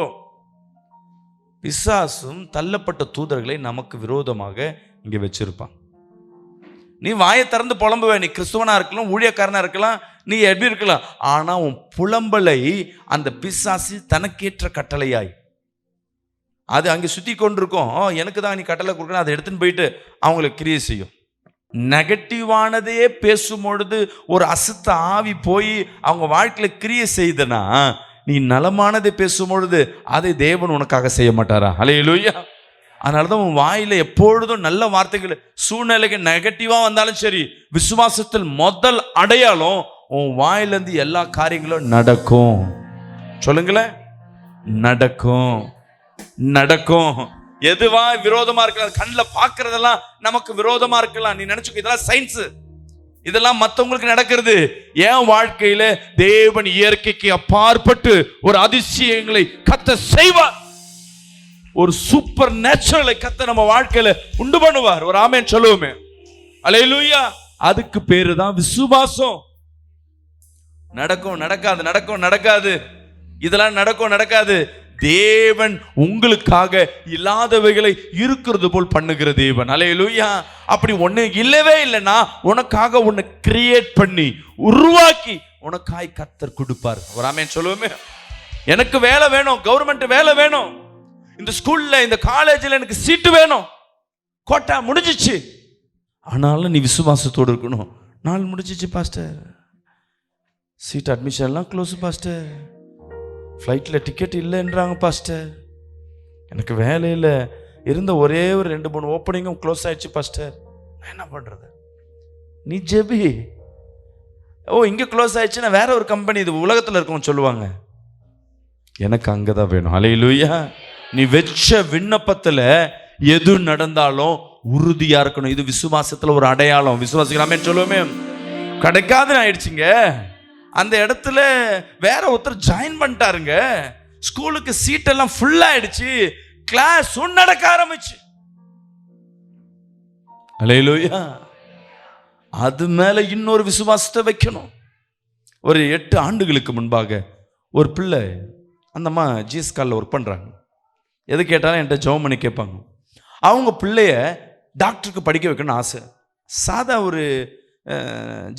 பிசாசும் தள்ளப்பட்ட தூதர்களை நமக்கு விரோதமாக இங்கே வச்சிருப்பான். நீ வாயை திறந்து புலம்புவே, நீ கிறிஸ்துவனா இருக்கலாம், ஊழியக்காரனா இருக்கலாம், நீ எப்படி இருக்கலாம், ஆனா உன் புலம்பலை அந்த பிசாசு தனக்கேற்ற கட்டளையாய் அது அங்கே சுத்தி கொண்டிருக்கும். எனக்கு தான் நீ கட்டளை கொடுக்கணும், அதை எடுத்துன்னு போயிட்டு அவங்களுக்கு கிரியை செய்யும். நெகட்டிவானதையே பேசும்பொழுது ஒரு அசுத்த ஆவி போய் அவங்க வாழ்க்கையில கிரியை செய்தனா, நீ நலமானதை பேசும்பொழுது அதை தேவன் உனக்காக செய்ய மாட்டாரா? அல்லேலூயா. அதனாலதான் உன் வாயில எப்பொழுதும் நல்ல வார்த்தைகள், சூழ்நிலைக்கு நெகட்டிவா வந்தாலும் சரி, விசுவாசத்தில் முதல் அடையாளம் உன் வாயிலிருந்து எல்லா காரியங்களும் நடக்கும். சொல்லுங்களேன், நடக்கும். நடக்கும். எதுவா விரோதமா இருக்கலாம், கண்ணில் பார்க்கறதெல்லாம் நமக்கு விரோதமா இருக்கலாம். நீ நினைச்சுக்க, இதெல்லாம் சயின்ஸ், இதெல்லாம் மற்றவங்களுக்கு நடக்கிறது. என் வாழ்க்கையில தேவன் இயற்கைக்கு அப்பாற்பட்டு ஒரு அதிசயங்களை கர்த்தர் செய்வார். ஒரு சூப்பர் நேச்சுரலை கர்த்தர் நம்ம வாழ்க்கையில உண்டு பண்ணுவார். ஒரு ஆமென் சொல்லுவோமே. அல்லேலூயா. அதுக்கு பேரு தான் விசுவாசம். நடக்கும் நடக்காது, நடக்கும் நடக்காது, இதெல்லாம் நடக்கும் நடக்காது. தேவன் உங்களுக்காக இல்லாதவைகளை இருக்கிறது போல் பண்ணுகிற தேவன். அல்லேலூயா. அப்படி ஒண்ணு இல்லவே இல்லைன்னா உனக்காக உன்னை கிரியேட் பண்ணி உருவாக்கி உனக்காய் கர்த்தர் கொடுப்பார். ஒரு ஆமென் சொல்லுவோமே. எனக்கு வேலை வேணும், கவர்மெண்ட் வேலை வேணும், இந்த ஸ்கூல்ல இந்த காலேஜில் எனக்கு சீட்டு வேணும், கோட்டா முடிஞ்சிச்சு. ஆனாலும் நீ விசுவாசத்தோடு இருக்கணும். நாள் முடிஞ்சிச்சு பாஸ்டர், சீட் அட்மிஷன்லாம் க்ளோஸ் பாஸ்டர், ஃப்ளைட்டில் டிக்கெட் இல்லைன்றாங்க பாஸ்டர், எனக்கு வேலையில் இருந்த ஒரே ஒரு 2-3 ஓப்பனிங்கும் க்ளோஸ் ஆயிடுச்சு பாஸ்டர், நான் என்ன பண்ணுறது? நீ ஜெபி. இங்கே க்ளோஸ் ஆயிடுச்சுன்னா வேற ஒரு கம்பெனி இது உலகத்தில் இருக்கவங்க சொல்லுவாங்க, எனக்கு அங்கே தான் வேணும். அல்லேலூயா. நீ வெச்ச விண்ணப்பத்தில் எது நடந்தாலும் உறுதியாக இருக்கணும். இது விசுவாசத்தில் ஒரு அடையாளம். விசுவாசிக்கலாமே சொல்லுவோமே. கிடைக்காதுன்னு ஆயிடுச்சுங்க, அந்த இடத்துல வேற ஒருத்தர் ஜாயின் பண்ணிட்டாருங்க, ஸ்கூலுக்கு சீட்டெல்லாம் ஃபுல் ஆயிடுச்சு, கிளாஸ் நடக்க ஆரம்பிச்சு. அல்லேலூயா. அது மேல இன்னொரு விசுவாசத்தை வைக்கணும். ஒரு 8 ஆண்டுகளுக்கு முன்பாக ஒரு பிள்ளை, அந்த அம்மா ஜிஎஸ் காலில் ஒர்க் பண்ணுறாங்க. எது கேட்டாலும் என்கிட்ட ஜெபம் பண்ணி கேட்பாங்க. அவங்க பிள்ளைய டாக்டருக்கு படிக்க வைக்கணும்னு ஆசை. சாதா ஒரு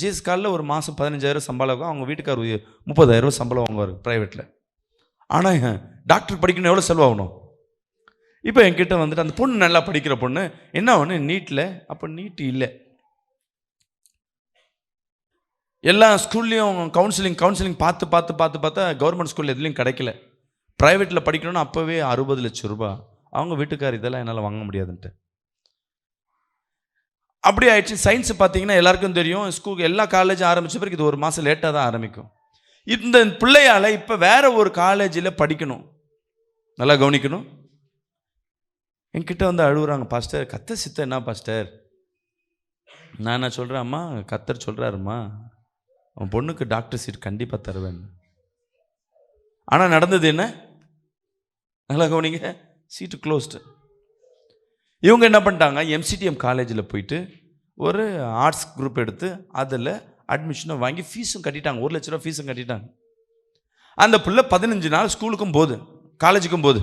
ஜிஎஸ் காலில் ஒரு மாதம் 15,000 சம்பளம் ஆகும். அவங்க வீட்டுக்கார் 30,000 சம்பளம் வாங்குவார் ப்ரைவேட்டில். ஆனால் டாக்டருக்கு படிக்கணும் எவ்வளோ செலவாகணும்? இப்போ என்கிட்ட வந்துட்டு அந்த பொண்ணு நல்லா படிக்கிற பொண்ணு என்ன ஒன்று நீட்டில், அப்போ நீட்டு இல்லை, எல்லா ஸ்கூல்லையும் கவுன்சிலிங் பார்த்தா கவர்மெண்ட் ஸ்கூலில் எதுலேயும் கிடைக்கல. ப்ரைவேட்டில் படிக்கணும்னு அப்போவே 60 லட்சம் ரூபாய். அவங்க வீட்டுக்கார் இதெல்லாம் என்னால் வாங்க முடியாதுன்ட்டு அப்படி ஆயிடுச்சு. சயின்ஸ் பார்த்தீங்கன்னா எல்லாருக்கும் தெரியும், ஸ்கூல் எல்லா காலேஜும் ஆரம்பித்த பிறகு இது 1 மாதம் லேட்டாக தான் ஆரம்பிக்கும். இந்த பிள்ளையால் இப்போ வேற ஒரு காலேஜில் படிக்கணும். நல்லா கவனிக்கணும். என்கிட்ட வந்து அழுகுறாங்க, பாஸ்டர் கர்த்தர் சித்தம் என்ன பாஸ்டர்? நான் என்ன சொல்கிறேன், அம்மா கர்த்தர் சொல்கிறாருமா அவன் பொண்ணுக்கு டாக்டர் சீட் கண்டிப்பாக தருவேன். ஆனால் நடந்தது என்ன? நல்லா கவனிங்க, சீட்டு க்ளோஸ்டு. இவங்க என்ன பண்ணிட்டாங்க, MCTM காலேஜில் போயிட்டு ஒரு ஆர்ட்ஸ் குரூப் எடுத்து அதில் அட்மிஷனும் வாங்கி ஃபீஸும் கட்டிட்டாங்க. 1 லட்ச ரூபா ஃபீஸும் கட்டிட்டாங்க. அந்த பிள்ளை 15 நாள் ஸ்கூலுக்கும் போகுது, காலேஜுக்கும் போகுது.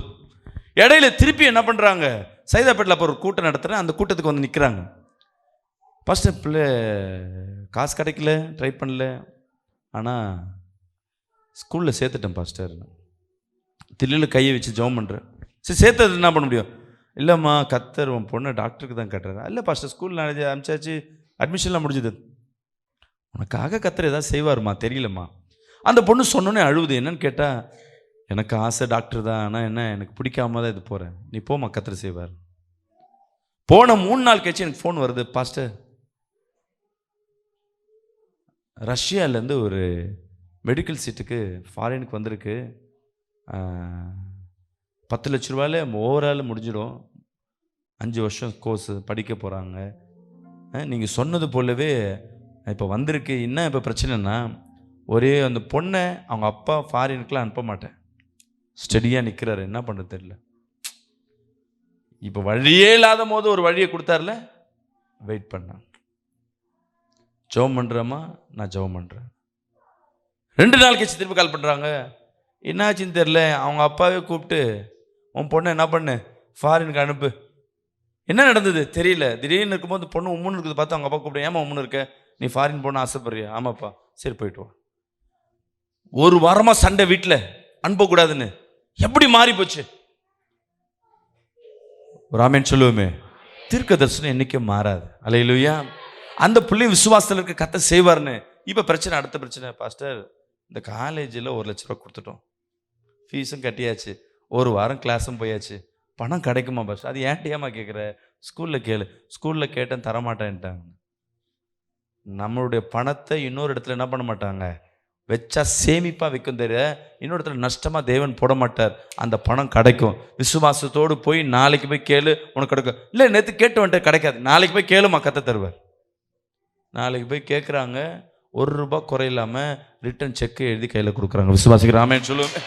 இடையில திருப்பி என்ன பண்ணுறாங்க, சைதாப்பேட்டில் அப்போ ஒரு கூட்டம் நடத்துகிறேன், அந்த கூட்டத்துக்கு வந்து நிற்கிறாங்க. ஃபஸ்ட்டு பிள்ளை காசு கிடைக்கல, ட்ரை பண்ணல, ஆனால் ஸ்கூலில் சேர்த்துட்டேன் பாஸ்டர். தில்லில் கையை வச்சு ஜெபம் பண்ணுறேன். சரி சேர்த்தது என்ன பண்ண முடியும்? இல்லைம்மா கர்த்தர் உன் பொண்ணை டாக்டருக்கு தான் கட்டுறாரு. இல்லை பாஸ்டர் ஸ்கூலில் அனுப்பிச்சாச்சு, அட்மிஷன்லாம் முடிஞ்சுது, உனக்காக கர்த்தர் ஏதாவது செய்வாருமா தெரியலம்மா. அந்த பொண்ணு சொன்னோன்னே அழுவுது. என்னன்னு கேட்டால், எனக்கு ஆசை டாக்டர் தான், ஆனால் என்ன எனக்கு பிடிக்காம தான் இது போகிறேன், நீ போமா கர்த்தர் செய்வார். போன 3 நாள் கழிச்சு எனக்கு ஃபோன் வருது, பாஸ்டர் ரஷ்யாவிலேருந்து ஒரு மெடிக்கல் சீட்டுக்கு ஃபாரினுக்கு வந்திருக்கு, 10 லட்ச ரூபாயில் ஓவரால் முடிஞ்சிடும், 5 வருஷம் கோர்ஸ் படிக்க போகிறாங்க, நீங்கள் சொன்னது போலவே இப்போ வந்திருக்கு. என்ன இப்போ பிரச்சனைனா, ஒரே அந்த பொண்ணை அவங்க அப்பா ஃபாரினுக்குலாம் அனுப்ப மாட்டேன், ஸ்டடியாக நிற்கிறாரு, என்ன பண்ணுறது தெரியல. இப்போ வழியே இல்லாத போது ஒரு வழியை கொடுத்தார்ல, வெயிட் பண்ணேன். ஜெபம் பண்ணுறேம்மா, நான் ஜெபம் பண்ணுறேன். 2 நாள் கழிச்சு திருப்பி கால் பண்ணுறாங்க, என்னாச்சுன்னு தெரில, அவங்க அப்பாவே கூப்பிட்டு உன் பொண்ணை என்ன பண்ணு ஃபாரினுக்கு அனுப்பு. என்ன நடந்தது தெரியல, திடீர்னு இருக்கும்போது பொண்ணு உம்முன்னு இருக்குது, பார்த்து அவங்க அப்பா கூப்பிட்டு, ஏமா உம்முன்னு இருக்க, நீ ஃபாரின் போன ஆசைப்படுறியா? ஆமாப்பா, சரி போயிட்டு வா. 1 வாரமாக சண்டை வீட்டில், அனுப்பக்கூடாதுன்னு. எப்படி மாறி போச்சு? ஒரு ஆமென் சொல்லுவோமே. தீர்க்க தரிசனம் என்னைக்கும் மாறாது. அல்லேலூயா. அந்த பிள்ளை விசுவாசத்தில் இருக்க கர்த்தர் செய்வார்னு. இப்போ பிரச்சனை, அடுத்த பிரச்சனை, பாஸ்டர் இந்த காலேஜில் 1 லட்ச ரூபா கொடுத்துட்டோம், ஃபீஸும் கட்டியாச்சு, 1 வாரம் கிளாஸும் போயாச்சு, பணம் கிடைக்குமா பாஸ்டர்? அது ஏன்ட்டியாமா கேட்குற, ஸ்கூலில் கேளு. ஸ்கூலில் கேட்டேன், தரமாட்டேன்ட்டாங்க. நம்மளுடைய பணத்தை இன்னொரு இடத்துல என்ன பண்ண மாட்டாங்க, வச்சா சேமிப்பாக வைக்கும் தெரிய, இன்னொரு இடத்துல நஷ்டமாக தேவன் போட மாட்டார். அந்த பணம் கிடைக்கும். விசுவாசத்தோடு போய் நாளைக்கு போய் கேளு, உனக்கு கிடைக்கும். இல்லை நேற்று கேட்டு வந்துட்டு கிடைக்காது, நாளைக்கு போய் கேளுமா கர்த்தர் தருவார். நாளைக்கு போய் கேட்குறாங்க, ₹1 குறையில்லாமல் ரிட்டன் செக்கு எழுதி கையில் கொடுக்குறாங்க. விசுவாசிக்கிறாமேன்னு சொல்லுவாங்க.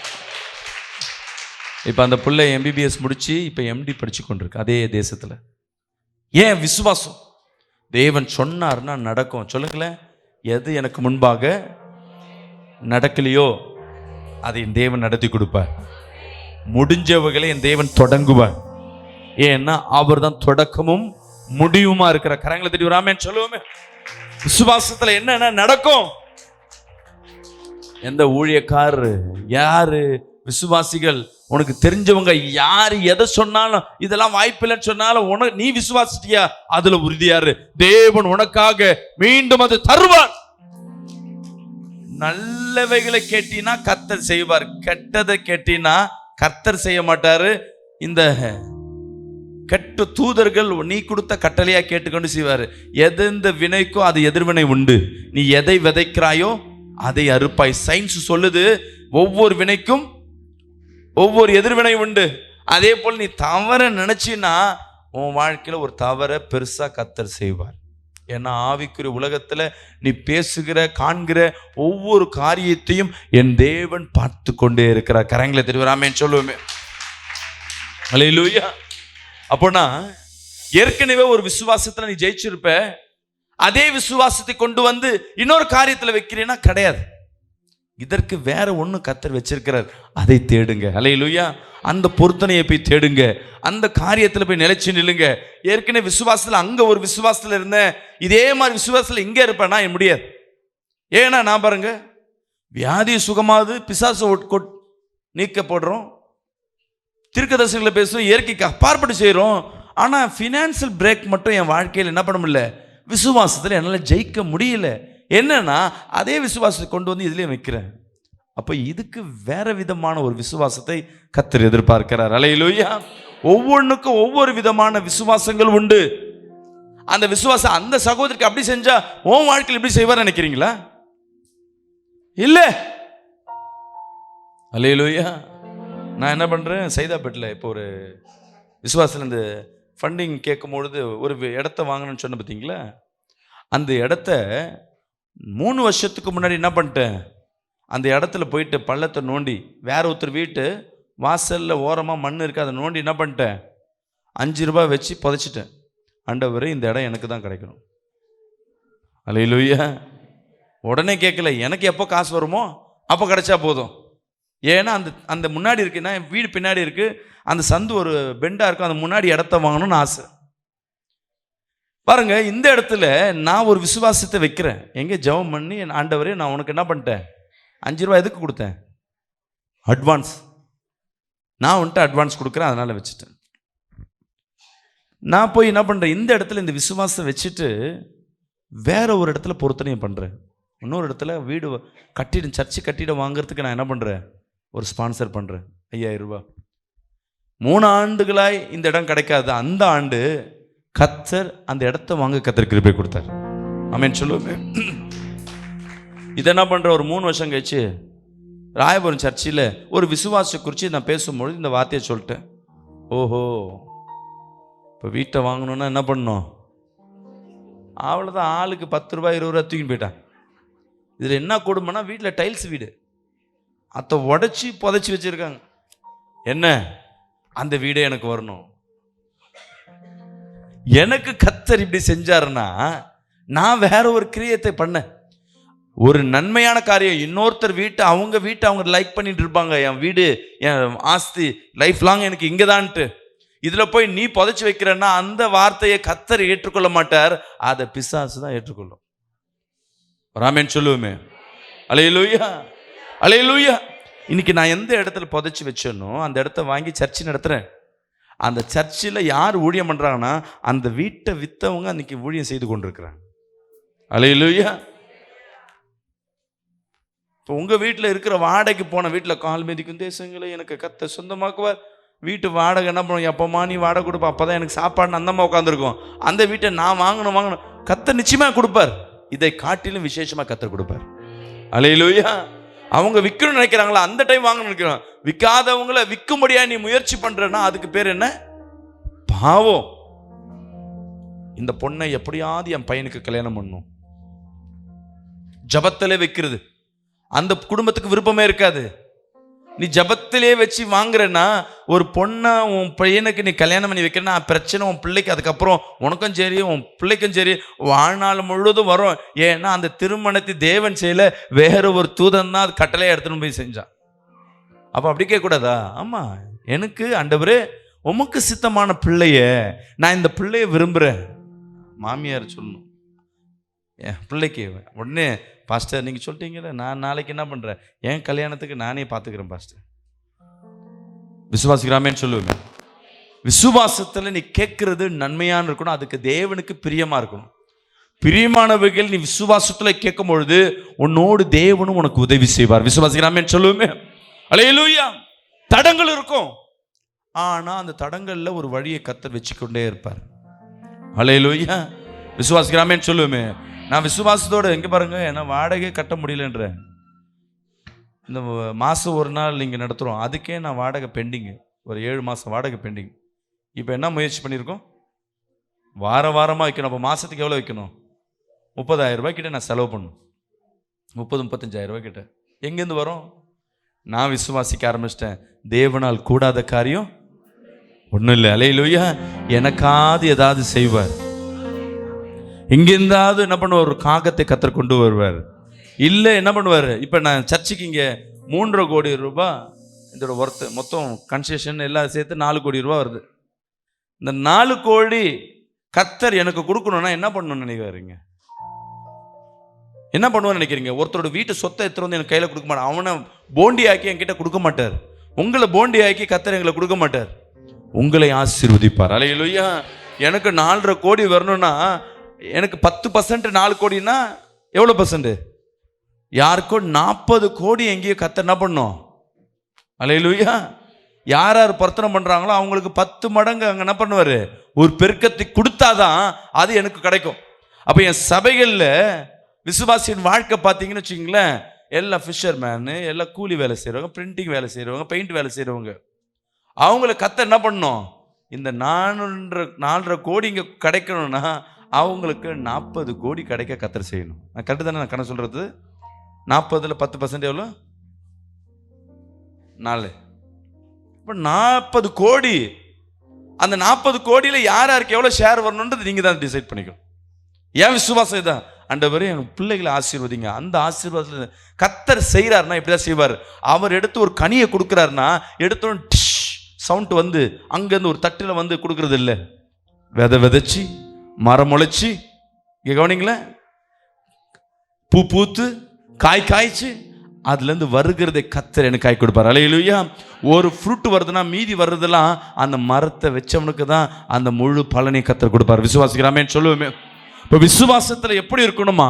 இப்போ அந்த பிள்ளை MBBS முடித்து இப்போ MD படித்து கொண்டிருக்கு அதே தேசத்தில். ஏன்? விசுவாசம். தேவன் சொன்னார்னா நடக்கும். சொல்லுங்களேன், எது எனக்கு முன்பாக நடக்கலையோ அதை என் தேவன் நடத்தி கொடுப்பார். முடிஞ்சவர்களை என் தேவன் தொடங்குவார். ஏன்னா அவர் தான் தொடக்கமும் முடிவுமா இருக்கிற. கரங்களை தட்டி வராமேன்னு சொல்லுவோமே. விசுவாசத்துல என்னென்ன நடக்கும்? எந்த ஊழியக்காரரு, யாரு விசுவாசிகள், உனக்கு தெரிஞ்சவங்க யாரு எதை சொன்னாலும் இதெல்லாம் வாய்ப்பில்லைன்னு சொன்னாலும் உனக்கு நீ விசுவாசிட்டியா, அதுல உறுதியாரு. தேவன் உனக்காக மீண்டும் அது தருவார். நல்லவைகளை கேட்டீனா கர்த்தர் செய்வார், கெட்டதை கேட்டீனா கர்த்தர் செய்ய மாட்டாரு. இந்த கெட்ட தூதர்கள் நீ கொடுத்த கட்டளையா கேட்டுக்கொண்டு செய்வாரு. எந்த வினைக்கும் அது எதிர்வினை உண்டு. நீ எதை விதைக்கிறாயோ அதை அறுப்பாய். சயின்ஸ் சொல்லுது, ஒவ்வொரு வினைக்கும் ஒவ்வொரு எதிர்வினை உண்டு. அதே போல் நீ தவற நினைச்சினா உன் வாழ்க்கையில ஒரு தவற பெருசா கர்த்தர் செய்வார். ஏன்னா ஆவிக்குரிய உலகத்துல நீ பேசுகிற காண்கிற ஒவ்வொரு காரியத்தையும் என் தேவன் பார்த்து கொண்டே இருக்கிறார். கரங்களை தெரிவிராமேன்னு சொல்லுவோமே. அல்லேலூயா. அப்போனா ஏற்கனவே ஒரு விசுவாசத்துல நீ ஜெயிச்சிருப்ப. அதே விசுவாசத்தை கொண்டு வந்து இன்னொரு காரியத்துல வைக்கிறேன்னா கிடையாது. இதற்கு வேற ஒண்ணு கர்த்தர் வச்சிருக்கிறார், அதை தேடுங்க. அல்லேலூயா. அந்த பொருத்தனையை போய் தேடுங்க, அந்த காரியத்துல போய் நிலைச்சு நில்லுங்க. ஏற்கனவே விசுவாசத்துல அங்க ஒரு விசுவாசத்துல இருந்தேன், இதே மாதிரி விசுவாசத்துல இங்க இருப்பேன்னா முடியாது. ஏன்னா நான் பாருங்க, வியாதி சுகமாவது, பிசாசு நீக்கப்படுறோம், தீர்க்கதரிசனங்களை பேசுறோம், இயற்கைக்கு அப்பாற்பட்டு செய்கிறோம். ஆனால் ஃபினான்சியல் பிரேக் மட்டும் என் வாழ்க்கையில் என்ன பண்ண முடியல, விசுவாசத்தில் என்னால் ஜெயிக்க முடியல. என்னன்னா அதே விசுவாசத்தை கொண்டு வந்து இதுலேயும் வைக்கிறேன். அப்போ இதுக்கு வேற விதமான ஒரு விசுவாசத்தை கர்த்தர் எதிர்பார்க்கிறார். அல்லேலூயா. ஒவ்வொன்றுக்கும் ஒவ்வொரு விதமான விசுவாசங்கள் உண்டு. அந்த விசுவாசம் அந்த சகோதரிக்கு அப்படி செஞ்சா உன் வாழ்க்கையில் எப்படி செய்வார் நினைக்கிறீங்களா? இல்லை. அல்லேலூயா. நான் என்ன பண்ணுறேன், சைதாப்பேட்டில் இப்போ ஒரு விசுவாசத்தில் இந்த ஃபண்டிங் கேட்கும்பொழுது ஒரு இடத்த வாங்கணும்னு சொன்ன பார்த்தீங்களா, அந்த இடத்த 3 வருஷத்துக்கு முன்னாடி என்ன பண்ணிட்டேன், அந்த இடத்துல போயிட்டு பள்ளத்தை நோண்டி வேற ஒருத்தர் வீட்டு வாசலில் ஓரமாக மண் இருக்குது, அதை நோண்டி என்ன பண்ணிட்டேன், ₹5 வச்சு புதைச்சிட்டேன். ஆண்டவரே இந்த இடம் எனக்கு தான் கிடைக்கணும். அல்லேலூயா. உடனே கேட்கல, எனக்கு எப்போ காசு வருமோ அப்போ கிடைச்சா போதும். ஏன்னா அந்த முன்னாடி இருக்குன்னா வீடு பின்னாடி இருக்கு, அந்த சந்து ஒரு பெண்டா இருக்கும், அந்த முன்னாடி இடத்த வாங்கணும்னு ஆசை. பாருங்க, இந்த இடத்துல நான் ஒரு விசுவாசத்தை வைக்கிறேன். எங்கே ஜெபம் பண்ணி, ஆண்டவரே நான் உனக்கு என்ன பண்ணிட்டேன், ₹5 எதுக்கு கொடுத்தேன், அட்வான்ஸ். நான் வந்துட்டு அட்வான்ஸ் கொடுக்குறேன், அதனால வச்சுட்டேன். நான் போய் என்ன பண்ணுறேன், இந்த இடத்துல இந்த விசுவாசம் வச்சுட்டு வேற ஒரு இடத்துல பொருத்தனையை பண்ணுறேன். இன்னொரு இடத்துல வீடு கட்டிட, சர்ச்சு கட்டிட வாங்குறதுக்கு நான் என்ன பண்ணுறேன், ஒரு ஸ்பான்சர் பண்ணுறேன், ₹5000. 3 ஆண்டுகளாய் இந்த இடம் கிடைக்காது. அந்த ஆண்டு கர்த்தர் அந்த இடத்த வாங்க கர்த்தர் கிருபை கொடுத்தார். ஆமென் சொல்லுவேன். இதை என்ன பண்ணுற, ஒரு 3 வருஷம் கழிச்சு ராயபுரம் சர்ச்சில் ஒரு விசுவாச குறித்து நான் பேசும்பொழுது இந்த வார்த்தையை சொல்லிட்டேன். ஓஹோ, இப்போ வீட்டை வாங்கணுன்னா என்ன பண்ணணும், அவ்வளோதான், ஆளுக்கு ₹10 ₹20 தூக்கின்னு போயிட்டான். இதில் என்ன கொடுமைன்னா, வீட்டில் டைல்ஸ் வீடு, அதை உடச்சி புதைச்சி வச்சிருக்காங்க. என்ன, அந்த வீடே எனக்கு வரணும். எனக்கு கர்த்தர் இப்படி செஞ்சாருன்னா நான் வேற ஒரு கிரியத்தை பண்ணேன், ஒரு நன்மையான காரியம். இன்னொருத்தர் வீட்டை அவங்க லைக் பண்ணிட்டு இருப்பாங்க, என் வீடு என் ஆஸ்தி லைஃப் லாங் எனக்கு இங்கதான்ட்டு. இதுல போய் நீ புதைச்சி வைக்கிறன்னா அந்த வார்த்தையை கர்த்தர் ஏற்றுக்கொள்ள மாட்டார், அதை பிசாசு தான் ஏற்றுக்கொள்ளும். ராமேன் சொல்லுவோமே. அல்லேலூயா, அல்லேலூயா. இன்னைக்கு நான் எந்த இடத்துல புதைச்சி வச்சேனோ அந்த இடத்த வாங்கி சர்ச்சு நடத்துறேன். அந்த சர்ச்சில் யார் ஊழியம் பண்றாங்கன்னா அந்த வீட்டை வித்தவங்க அன்னைக்கு ஊழியம் செய்து கொண்டிருக்கிறாங்க. அல்லேலூயா. இப்போ உங்க வீட்டில் இருக்கிற வாடகைக்கு போன வீட்டில் கால் மிதிக்கும் தேசங்களை எனக்கு கர்த்தர் சொந்தமாக்குவார். வீட்டு வாடகை என்ன பண்ணுவோம், எப்போமா நீ வாடகை கொடுப்ப, அப்போதான் எனக்கு சாப்பாடுன்னு அந்தம்மா உட்காந்துருக்கோம். அந்த வீட்டை நான் வாங்கணும், கர்த்தர் நிச்சயமா கொடுப்பார். இதை காட்டிலும் விசேஷமா கர்த்தர் கொடுப்பார். அல்லேலூயா. அவங்க விற்கணும்னு நினைக்கிறாங்களா, அந்த டைம் வாங்கணும்னு நினைக்கிறாங்க. விற்காதவங்களை விற்கும்படியா நீ முயற்சி பண்றன்னா அதுக்கு பேர் என்ன, பாவம். இந்த பொண்ணை எப்படியாவது என் பையனுக்கு கல்யாணம் பண்ணணும், ஜபத்திலே வைக்கிறது. அந்த குடும்பத்துக்கு விருப்பமே இருக்காது. நீ ஜபத்திலே வச்சு வாங்குறன்னா, ஒரு பொண்ணை உன் பையனுக்கு நீ கல்யாணம் பண்ணி வைக்கிறன்னா பிரச்சனை உன் பிள்ளைக்கு அதுக்கப்புறம் உனக்கும் சரி உன் பிள்ளைக்கும் சரி வாழ்நாள் முழுவதும் வரும். ஏன்னா அந்த திருமணத்தை தேவன் செய்யல, வேற ஒரு தூதன் தான் அது கட்டளையை எடுத்துன்னு போய் செஞ்சான். அப்போ அப்படி கேட்கக்கூடாதா? ஆமாம், எனக்கு ஆண்டவரே உமக்கு சித்தமான பிள்ளைய நான் இந்த பிள்ளைய விரும்புகிறேன். மாமியார் சொல்லணும் என் பிள்ளைக்கு. உடனே பாஸ்டர் நீங்கள் சொல்லிட்டீங்கல்ல, நான் நாளைக்கு என்ன பண்ணுறேன், என் கல்யாணத்துக்கு நானே பார்த்துக்கிறேன் பாஸ்டர். விசுவாசிக்கிறாமேன்னு சொல்லுவேன். விசுவாசத்தில் நீ கேட்கறது நன்மையான இருக்கணும், அதுக்கு தேவனுக்கு பிரியமாக இருக்கணும். பிரியமானவைகள் நீ விசுவாசத்தில் கேட்கும் பொழுது உன்னோடு தேவனும் உனக்கு உதவி செய்வார். விசுவாசிக்கிறாமேன்னு சொல்லுவேமே. அல்லேலூயா. தடங்கள் இருக்கும், ஆனால் அந்த தடங்களில் ஒரு வழியை கர்த்தர் வச்சுக்கொண்டே இருப்பார். அல்லேலூயா. விசுவாசிக்கிறாமேன்னு சொல்லுவேமே. நான் விசுவாசத்தோடு எங்கே பாருங்க, ஏன்னா வாடகை கட்ட முடியலன்ற இந்த மாதம் ஒரு நாள் நீங்கள் நடத்துகிறோம், அதுக்கே நான் வாடகை பெண்டிங்கு, ஒரு 7 மாதம் வாடகை பெண்டிங். இப்போ என்ன முயற்சி பண்ணியிருக்கோம், வாரமாக வைக்கணும். அப்போ மாதத்துக்கு எவ்வளோ வைக்கணும்? 30,000 ரூபாய் கிட்ட நான் செலவு பண்ணணும். 30-35,000 ரூபாய் கிட்ட எங்கேருந்து வரும்? நான் விசுவாசிக்க ஆரம்பிச்சிட்டேன், தேவனால் கூடாத காரியம் ஒன்றும் இல்லை. அல்லேலூயா. எனக்காவது ஏதாவது செய்வார். எங்கேருந்தாவது என்ன பண்ணுவார், ஒரு காகத்தை கத்தர் கொண்டு வருவார். இல்லை என்ன பண்ணுவார், இப்போ நான் சர்ச்சுக்கு இங்கே 3.5 கோடி ரூபாய் இதோட ஒர்த்து, மொத்தம் கன்செஷன் எல்லாம் சேர்த்து 4 கோடி ரூபா வருது. இந்த 4 கோடி கத்தர் எனக்கு கொடுக்கணும்னா என்ன பண்ணணும்னு நினைக்கிறீங்க? என்ன பண்ணுவான்னு நினைக்கிறீங்க? ஒருத்தரோட வீட்டு சொத்தை எடுத்துட்டு வந்து எனக்கு கையில் கொடுக்க மாட்டார். அவனை போண்டி ஆக்கி என்கிட்ட கொடுக்க மாட்டார். உங்களை போண்டி ஆக்கி கத்தர் எங்களை கொடுக்க மாட்டார், உங்களை ஆசீர்வதிப்பார். அல்லேலூயா. எனக்கு 4.5 கோடி வரணும்னா எனக்கு 10% 4 கோடினா எவ்வளோ பர்சன்ட்? யாருக்கோ 40 கோடி எங்கேயோ கத்தர் என்ன பண்ணும்? அல்லேலூயா. யார் யார் பொருத்தனை பண்ணுறாங்களோ அவங்களுக்கு 10 மடங்கு அங்கே என்ன பண்ணுவார், ஒரு பெருக்கத்தை கொடுத்தாதான் அது எனக்கு கிடைக்கும். அப்போ என் சபைகளில் விசுவாசியின் வாழ்க்கை பார்த்தீங்கன்னு வச்சுக்கிங்களேன், எல்லாம் ஃபிஷர்மேனு, எல்லாம் கூலி வேலை செய்கிறவங்க, பிரிண்டிங் வேலை செய்கிறவங்க, பெயிண்ட் வேலை செய்கிறவங்க, அவங்கள கத்தர் என்ன பண்ணணும், இந்த 4.5 கோடி இங்கே கிடைக்கணும்னா அவங்களுக்கு 40 கோடி கிடைக்க கத்தர் செய்யணும். நான் கரெக்டு தானே நான் கணக்கு சொல்கிறது? 40ல் 10% எவ்வளோ? 4. இப்போ 40 கோடி. அந்த 40 கோடியில் யார் யாருக்கு எவ்வளோ ஷேர் வரணுன்றது நீங்கள் தான் டிசைட் பண்ணிக்கணும். ஏன் விசுவாசம் இதுதான், ஆண்டவரே எங்கள் பிள்ளைகளை ஆசீர்வதிங்க. அந்த ஆசீர்வாதத்தில் கத்தர் செய்கிறாருன்னா இப்படி தான் செய்வார். அவர் எடுத்து ஒரு கனியை கொடுக்குறாருன்னா எடுத்தோன்னு டிஷ் சவுண்ட் வந்து அங்கேருந்து ஒரு தட்டில் வந்து கொடுக்கறது இல்லை, விதைச்சி மரம் முளைச்சி, இங்கே கவனிங்களேன், பூ பூத்து காய் காய்ச்சி அதுலேருந்து வருகிறதை கத்தர் எனக்கு காய் கொடுப்பார். அல்லேலூயா. ஒரு ஃப்ரூட் வருதுன்னா மீதி வர்றதெல்லாம் அந்த மரத்தை வச்சவனுக்கு தான் அந்த முழு பலனை கத்தர் கொடுப்பார். விசுவாசிக்கிறாமேன்னு சொல்லுவோமே. இப்போ விசுவாசத்தில் எப்படி இருக்கணுமா,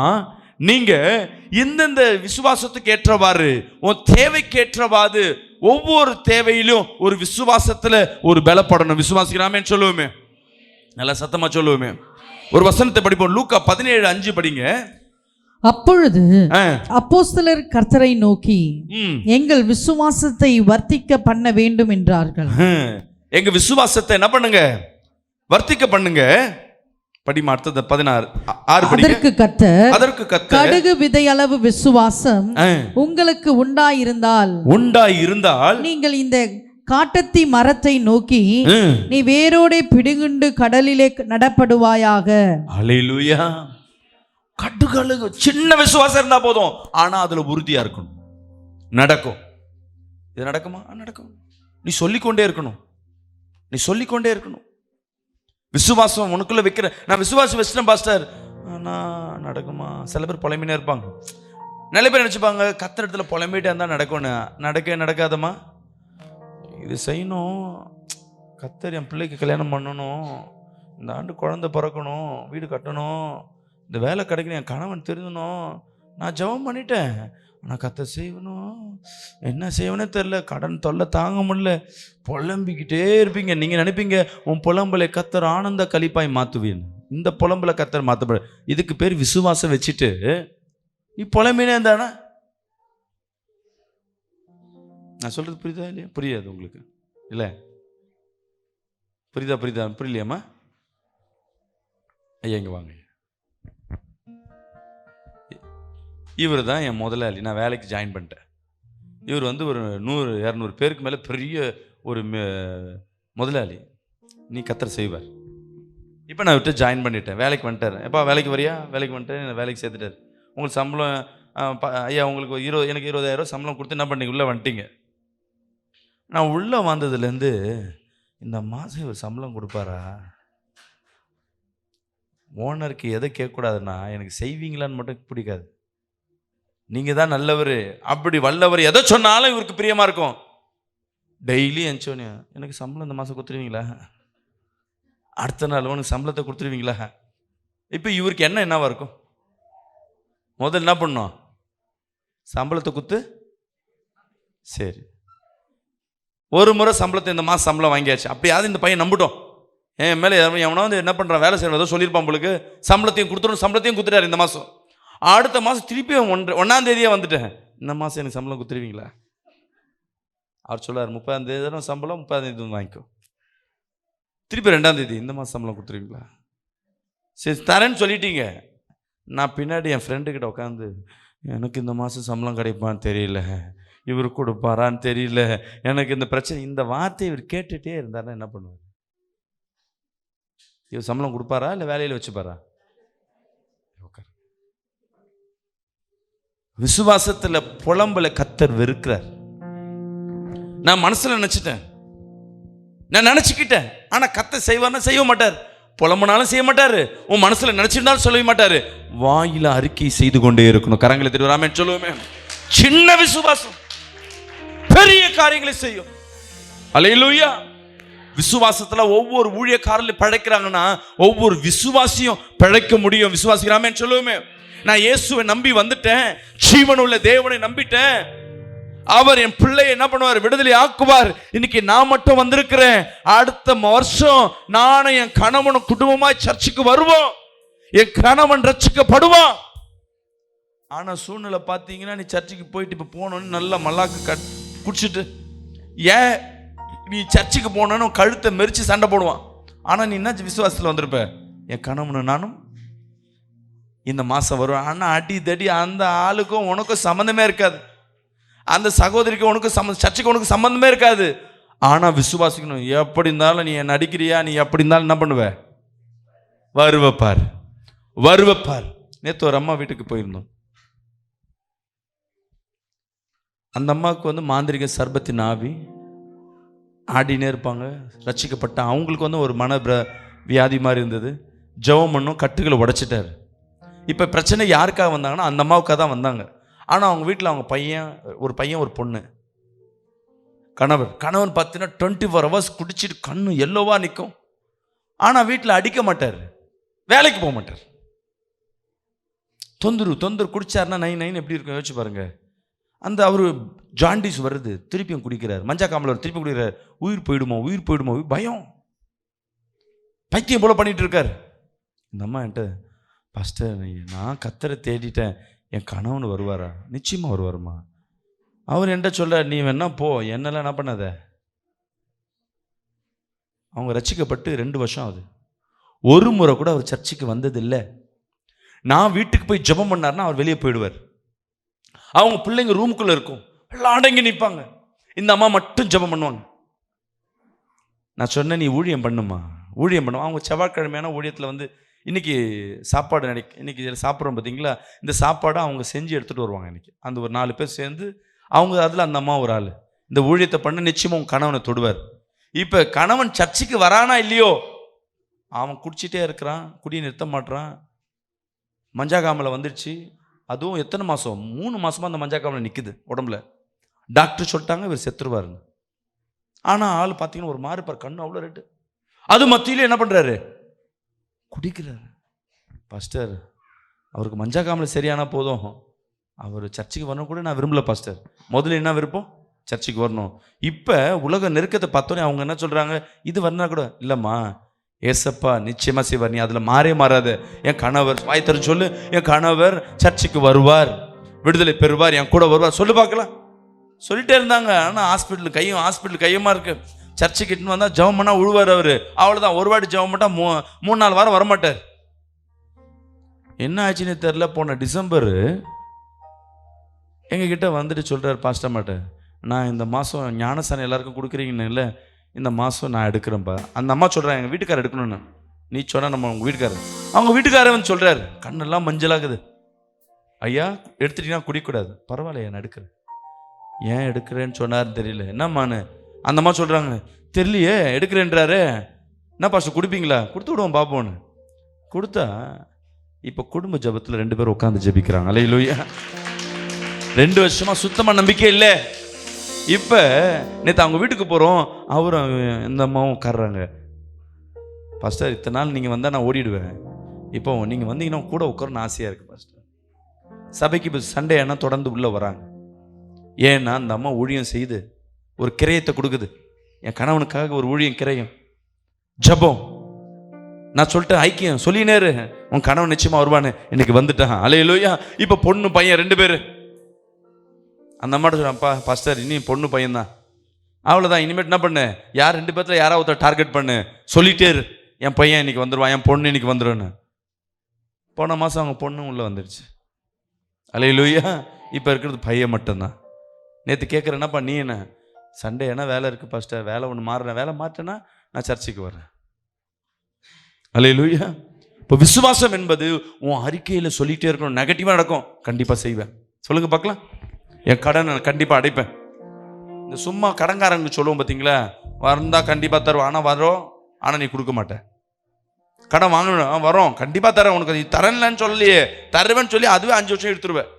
நீங்கள் இந்தந்த விசுவாசத்துக்கு ஏற்றவாறு உன் தேவைக்கு ஏற்றவாறு ஒவ்வொரு தேவையிலும் ஒரு விசுவாசத்தில் ஒரு பலப்படணும். விசுவாசிக்கிறாமேன்னு சொல்லுவோமே. நல்லா சத்தமா சொல்லுவோமே. ஒரு வசனத்தை படிப்போம். லூக்கா 17:5 படிங்க. அப்பொழுது அப்போஸ்தலர் கர்த்தரை நோக்கி எங்கள் விசுவாசத்தை வர்த்திக்க பண்ண வேண்டும் என்றார்கள். எங்க விசுவாசத்தை என்ன பண்ணுங்க, வர்த்திக்க பண்ணுங்க. படிமா அடுத்தது 16:6 படிங்க. அதற்கு கர்த்தர் கடுகு விதை அளவு விசுவாசம் உங்களுக்கு உண்டாயிருந்தால் நீங்கள் இந்த காட்டத்தி மரத்தை நோக்கி நீ வேரோடே பிடுங்குண்டு கடலிலே நடப்படுவாயாக. அல்லேலூயா. கடுகளு சின்ன விசுவாசம் இருந்தா போதும், ஆனா அதுல உறுதியா இருக்கணும். நடக்கும். இது நடக்குமா? நடக்கும். நீ சொல்லிக்கொண்டே இருக்கணும், நீ சொல்லிக்கொண்டே இருக்கணும். விசுவாசம் உனக்குள்ள வைக்கிற, நான் விசுவாசம் வச்சிட்டேன் பாஸ்டர், ஆனால் நடக்குமா? சில பேர் புலம்பினே இருப்பாங்க. நிறைய பேர் நினச்சிப்பாங்க கத்திர இடத்துல புலம்பிட்டே இருந்தால் நடக்கவே நடக்காதம்மா. இது செய்யணும், கத்தர் என் பிள்ளைக்கு கல்யாணம் பண்ணணும், இந்த ஆண்டு குழந்தை பிறக்கணும், வீடு கட்டணும், இந்த வேலை கிடைக்கணும், என் கணவன் திருந்தணும், நான் ஜெபம் பண்ணிட்டேன், ஆனால் கத்தர் செய்யணும், என்ன செய்வனே தெரில, கடன் தொல்லை தாங்க முடியல, புலம்பிக்கிட்டே இருப்பீங்க. நீங்கள் நினைப்பீங்க உன் புலம்பலை கத்தர் ஆனந்த கழிப்பாய் மாற்றுவீன்னு. இந்த புலம்பலை கத்தர் மாற்றப்பட, இதுக்கு பேர் விசுவாசம் வச்சுட்டு நீ புலம்பினே இருந்தானா? நான் சொல்கிறது புரியுதா இல்லையா? புரியாது உங்களுக்கு இல்லை? புரியுதா புரியலையாம்மா? ஐயா இங்கே வாங்க. இவர் தான் என் முதலாளி. நான் வேலைக்கு ஜாயின் பண்ணிட்டேன். இவர் வந்து ஒரு 100-200 பேருக்கு மேலே பெரிய ஒரு முதலாளி. நீ கத்தர் செய்வார். இப்போ நான் விட்டு ஜாயின் பண்ணிட்டேன். வேலைக்கு வந்துட்டார். எப்பா வேலைக்கு வரியா? வேலைக்கு வந்துட்டேன். என்னை வேலைக்கு சேர்த்துட்டார். உங்களுக்கு சம்பளம் ஐயா உங்களுக்கு எனக்கு 20,000 சம்பளம் கொடுத்து என்ன பண்ணீங்க? உள்ளே வந்துட்டீங்க. நான் உள்ளே வந்ததுலேருந்து இந்த மாதம் இவர் சம்பளம் கொடுப்பாரா? ஓனருக்கு எதை கேட்கக்கூடாதுன்னா எனக்கு செய்வீங்களான்னு மட்டும் பிடிக்காது. நீங்கள் தான் நல்லவர், அப்படி வல்லவர், எதை சொன்னாலும் இவருக்கு பிரியமாக இருக்கும். டெய்லி என்ச்சோன்னு எனக்கு சம்பளம் இந்த மாதம் கொடுத்துருவீங்களா? அடுத்த நாள் உனக்கு சம்பளத்தை கொடுத்துருவீங்களா? இப்போ இவருக்கு என்னவா இருக்கும்? முதல்ல என்ன பண்ணோம்? சம்பளத்தை கொடுத்து சரி ஒரு முறை சம்பளத்தை இந்த மாதம் சம்பளம் வாங்கியாச்சு. அப்படியாவது இந்த பையன் நம்பிட்டோம். என் மேலே எவனா வந்து என்ன பண்ணுறான், வேலை செய்யணும், ஏதோ சொல்லியிருப்பான் உங்களுக்கு. சம்பளத்தையும் கொடுத்துரும், சம்பளத்தையும் கொடுத்துட்டாரு இந்த மாதம். அடுத்த மாதம் திருப்பியும் 1ஆம் தேதியே வந்துட்டேன். இந்த மாதம் எனக்கு சம்பளம் கொடுத்துருவீங்களா? அவர் சொல்லார் 30ஆம் தேதி தானே சம்பளம், 30ஆம் தேதி வந்து வாங்கிக்கோ. திருப்பி 2ஆம் தேதி இந்த மாதம் சம்பளம் கொடுத்துருவீங்களா? சரி தரேன்னு சொல்லிட்டீங்க. நான் பின்னாடி என் ஃப்ரெண்டுக்கிட்ட உட்காந்து எனக்கு இந்த மாதம் சம்பளம் கிடைப்பான்னு தெரியல, இவர் கொடுப்பாரான்னு தெரியல, எனக்கு இந்த பிரச்சனை, இந்த வார்த்தை இவர் கேட்டுகிட்டே இருந்தாருன்னா என்ன பண்ணுவார்? இவர் சம்பளம் கொடுப்பாரா இல்லை வேலையில் வச்சுப்பாரா? விசுவாசத்தில் புலம்பல கத்தர் வெறுக்கிறார். நான் மனசில் நினச்சிட்டேன், நான் நினச்சிக்கிட்டேன். ஆனால் கத்தர் செய்வார்னா செய்ய மாட்டார். புலம்புனாலும் செய்ய மாட்டார். உன் மனசில் நினச்சிருந்தாலும் சொல்லவே மாட்டார். வாயில அறிக்கை செய்து கொண்டே இருக்கணும். கரங்களை திருவாமே சொல்லுவோமே. சின்ன விசுவாசம் பெரிய காரியங்களை செய்யும். அல்லேலூயா. விசுவாசத்துல ஒவ்வொரு ஊழியக்காரர்களும் பிழைக்கிறாங்கன்னா ஒவ்வொரு விசுவாசியும் பிழைக்க முடியும். விசுவாசிக்கிறாமே சொல்லுவோமே. நான் இயேசுவை நம்பி வந்துட்டேன், ஜீவனுள்ள தேவனை நம்பிட்டேன், அவர் என் பிள்ளையை என்ன பண்ணுவார்? விடுதலை ஆக்குவார். இன்னைக்கு நான் மட்டும் வந்திருக்கிறேன், அடுத்த வருஷம் நானும் என் கணவனும் குடும்பமாய் சர்ச்சுக்கு வருவோம், என் கணவன் ரட்சிக்கப்படுவான். ஆனா சூழ்நிலை பார்த்தீங்கன்னா நீ சர்ச்சுக்கு போயிட்டு இப்போ போனோன்னு நல்லா மல்லாக்கு குடிச்சிட்டு, ஏன் நீ சர்ச்சுக்கு போனோன்னு கழுத்தை மெரிச்சு சண்டை போடுவான். ஆனா நீ என்ன விசுவாசத்தில் வந்திருப்ப? என் கணவனும் நானும் இந்த மாசம் வருவேன். ஆனா அடி தடி அந்த ஆளுக்கும் உனக்கும் சம்மந்தமே இருக்காது, அந்த சகோதரிக்கு உனக்கு சர்ச்சுக்கு உனக்கு சம்பந்தமே இருக்காது. ஆனா விசுவாசிக்கணும். எப்படி இருந்தாலும் நீ என்ன அடிக்கிறியா, நீ எப்படி இருந்தாலும் என்ன பண்ணுவ? வருவப்பார், வருவப்பார். நேற்று ஒரு அம்மா வீட்டுக்கு போயிருந்தோம். அந்த அம்மாவுக்கு வந்து மாந்திரிக சர்பத்தின் ஆவி ஆடினே இருப்பாங்க. ரட்சிக்கப்பட்ட அவங்களுக்கு வந்து ஒரு மன வியாதி மாதிரி இருந்தது. ஜெபம் பண்ணும், கட்டுகளை உடைச்சிட்டாரு. இப்போ பிரச்சனை யாருக்காக வந்தாங்கன்னா அந்த அம்மாவுக்காக தான் வந்தாங்க. ஆனால் அவங்க வீட்டில் அவங்க பையன் ஒரு பொண்ணு, கணவன் பார்த்தீங்கன்னா 24 hours குடிச்சிட்டு கண்ணு எல்லோவா நிற்கும். ஆனால் வீட்டில் அடிக்க மாட்டார், வேலைக்கு போக மாட்டார். தொந்தரவு குடிச்சாருன்னா நைன் எப்படி இருக்கும் யோசிச்சு பாருங்க. அந்த அவர் ஜாண்டிஸ் வருது, திருப்பியும் குடிக்கிறார். மஞ்சா காமலர் திருப்பி குடிக்கிறார். உயிர் போயிடுமோ பயம், பைத்தியம் போல பண்ணிட்டு இருக்கார். இந்த அம்மா என்கிட்ட, பாஸ்டர் நான் கத்தரை தேடிட்டேன், என் கணவன் வருவாரா? நிச்சயமாக வருவாருமா. அவர் என்கிட்ட சொல்ல, நீ வேணா போ, என்னெல்லாம் என்ன பண்ணாத. அவங்க ரட்சிக்கப்பட்டு 2 வருஷம் ஆகுது. ஒரு முறை கூட அவர் சர்ச்சுக்கு வந்ததில்லை. நான் வீட்டுக்கு போய் ஜெபம் பண்ணார்னா அவர் வெளியே போயிடுவார். அவங்க பிள்ளைங்க ரூமுக்குள்ளே இருக்கும், எல்லாம் அடங்கி நிற்பாங்க. இந்த அம்மா மட்டும் ஜெபம் பண்ணுவாங்க. நான் சொன்னேன், நீ ஊழியம் பண்ணுமா. அவங்க செவ்வாய்க்கிழமையான ஊழியத்தில் வந்து இன்றைக்கி சாப்பாடு இன்றைக்கி சாப்பிட்றோம் பார்த்தீங்களா, இந்த சாப்பாடை அவங்க செஞ்சு எடுத்துகிட்டு வருவாங்க. இன்றைக்கி அந்த ஒரு 4 பேர் சேர்ந்து அவங்க, அதில் அந்த அம்மா ஒரு ஆள், இந்த ஊழியத்தை பண்ண நிச்சயமாக உங்கள் கணவனை தொடுவார். இப்போ கணவன் சர்ச்சுக்கு வரானா இல்லையோ, அவன் குடிச்சிட்டே இருக்கிறான், குடியை நிறுத்த மாட்டான். மஞ்சாகாமலை வந்துடுச்சு. அதுவும் எத்தனை மாதம்? 3 மாதமாக அந்த மஞ்சாகாமலை நிற்குது உடம்புல. டாக்டர் சொல்லிட்டாங்க இவர் செத்துருவாருன்னு. ஆனால் ஆள் பார்த்தீங்கன்னா ஒரு மாதிரி பார், கண்ணு அவ்வளோ ரெட்டு. அது மத்தியிலே என்ன பண்ணுறாரு? குடிக்கிறார். பாஸ்டர் அவருக்கு மஞ்சாகாமலை சரியானா போதும், அவர் சர்ச்சுக்கு வரணும் கூட நான் விரும்பல பாஸ்டர். முதல்ல என்ன விருப்பம்? சர்ச்சுக்கு வரணும். இப்போ உலக நெருக்கத்தை பார்த்தோன்னே அவங்க என்ன சொல்கிறாங்க, இது வரனா கூட இல்லைம்மா, ஏசப்பா நிச்சயமாக செய்வார், நீ அதில் மாறாத. என் கணவர் வாய் தர சொல்லு, என் கணவர் சர்ச்சுக்கு வருவார், விடுதலை பெறுவார், என் கூட வருவார் சொல்லு பார்க்கலாம். சொல்லிட்டே இருந்தாங்க. ஆனால் ஹாஸ்பிட்டல் கையமாக இருக்கு. சர்ச்சுக்கு இட்டுன்னு வந்தால் ஜெபம் பண்ணால் உழுவார் அவர், அவ்வளோதான். ஒரு வாட்டி ஜெபம் பண்ணால் 3-4 வாரம் வரமாட்டார். என்ன ஆச்சுன்னு தெரில. போன டிசம்பர் எங்ககிட்ட வந்துட்டு சொல்கிறார், பாஸ்டர் மாட்ட நான் இந்த மாதம் ஞானஸ்தானம் எல்லாருக்கும் கொடுக்குறீங்கன்னு இல்லை, இந்த மாதம் நான் எடுக்கிறேன்ப்பா. அந்த அம்மா சொல்கிறேன் எங்கள் வீட்டுக்காரர் எடுக்கணும்னு. நீ சொன்னால் நம்ம உங்கள் வீட்டுக்காரர், அவங்க வீட்டுக்காரர் வந்து சொல்கிறார், கண்ணெல்லாம் மஞ்சளாகுது, ஐயா எடுத்துட்டீங்கன்னா குடிக்கூடாது. பரவாயில்ல நான் எடுக்கிறேன். ஏன் எடுக்கிறேன்னு சொன்னார்னு தெரியல. என்னம்மான்னு அந்த அம்மா சொல்கிறாங்க, தெரியலையே எடுக்கிறேன்றாரு. என்ன பாஸ்டர் குடிப்பீங்களா? கொடுத்து விடுவோம் பார்ப்போன்னு. கொடுத்தா இப்போ குடும்ப ஜபத்தில் 2 பேரும் உட்காந்து ஜபிக்கிறாங்க. அல்லேலூயா. 2 வருஷமா சுத்தமாக நம்பிக்கை இல்லை. இப்போ நேற்று அவங்க வீட்டுக்கு போகிறோம், அவரும் இந்த அம்மாவும் உட்காடுறாங்க. பாஸ்டர் இத்தனை நாள் நீங்கள் வந்தால் நான் ஓடிடுவேன், இப்போ நீங்கள் வந்தீங்கன்னா கூட உட்காரணும்னு ஆசையாக இருக்குது பாஸ்டர். சபைக்கு இப்போ சண்டே என்ன தொடர்ந்து உள்ளே வராங்க. ஏன்னா அந்த அம்மா ஊழியம் செய்து ஒரு கிரயத்தை கொடுக்குது. என் கணவனுக்காக ஒரு ஊழியம் கிரயம் ஜபம். நான் சொல்லிட்டேன் ஐக்கியம் சொல்லினேரு, உன் கணவன் நிச்சயமா வருவான்னு. இன்னைக்கு வந்துட்டான். அல்லேலூயா. இப்போ பொண்ணு பையன் 2 பேர். அந்த அம்மாட்ட சொல்றான்ப்பா பாஸ்டர் இனி பொண்ணு பையன் தான், அவ்வளோதான். இனிமேட்டு என்ன பண்ணு, யார் 2 பேர்த்துல யாராவது ஒருத்தர் டார்கெட் பண்ணு, சொல்லிட்டே இரு, என் பையன் இன்னைக்கு வந்துடுவான், என் பொண்ணு இன்னைக்கு வந்துடுன்னு. போன மாதம் அவங்க பொண்ணு உள்ளே வந்துடுச்சு. அல்லேலூயா. இப்போ இருக்கிறது பையன் மட்டும்தான். நேற்று கேட்குறேன், என்னப்பா நீ என்ன சண்டே என்ன வேலை இருக்குது பாஸ்டர்? வேலை ஒன்று மாறுறேன், வேலை மாற்றேன்னா நான் சர்ச்சைக்கு வரேன். அல்லேலூயா. இப்போ விசுவாசம் என்பது உன் அறிக்கையில் சொல்லிகிட்டே இருக்கணும். நெகட்டிவாக நடக்கும், கண்டிப்பாக செய்வேன். சொல்லுங்க பார்க்கலாம். என் கடன் கண்டிப்பாக அடைப்பேன். இந்த சும்மா கடன்காரங்க சொல்லுவோம் பார்த்தீங்களா, வந்தால் கண்டிப்பாக தருவோம், ஆனால் வரோம், ஆனால் நீ கொடுக்க மாட்டேன். கடன் வாங்கணும், வரோம் கண்டிப்பாக தரேன், உனக்கு நீ தரேன்லன்னு சொல்லியே, தருவேன்னு சொல்லி அதுவே 5 வருஷம் எடுத்துருவேன்.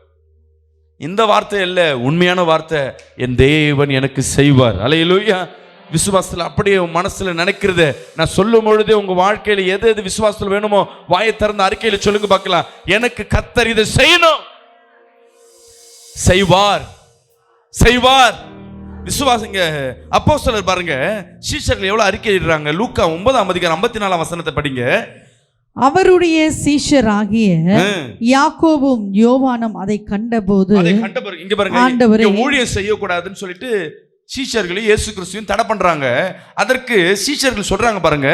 இந்த வார்த்தை இல்லை, உண்மையான வார்த்தை, என் தேவன் எனக்கு செய்வார். அல்லேலூயா. விசுவாசத்தில் அப்படியே மனசுல நினைக்கிறத நான் சொல்லும் பொழுதே உங்க வாழ்க்கையில எது எது விசுவாசத்தில் வேணுமோ வாயை திறந்த அறிக்கையில சொல்லுங்க பார்க்கலாம். எனக்கு கர்த்தர் இதை செய்யணும், செய்வார் செய்வார். விசுவாசங்க. அப்போஸ்தலர் பாருங்க, சீஷர்கள் எவ்வளவு அறிக்கையிடுறாங்க. லூக்கா 9:54 படிங்க. அவருடைய சீஷராகிய யாக்கோபும் யோவானும் அதை கண்டபோது இங்க பாருங்க, ஊழியம் செய்யக்கூடாதுன்னு சொல்லிட்டு சீஷர்களையும் இயேசு கிறிஸ்துவையும் தடை பண்றாங்க. அதற்கு சீஷர்கள் சொல்றாங்க பாருங்க,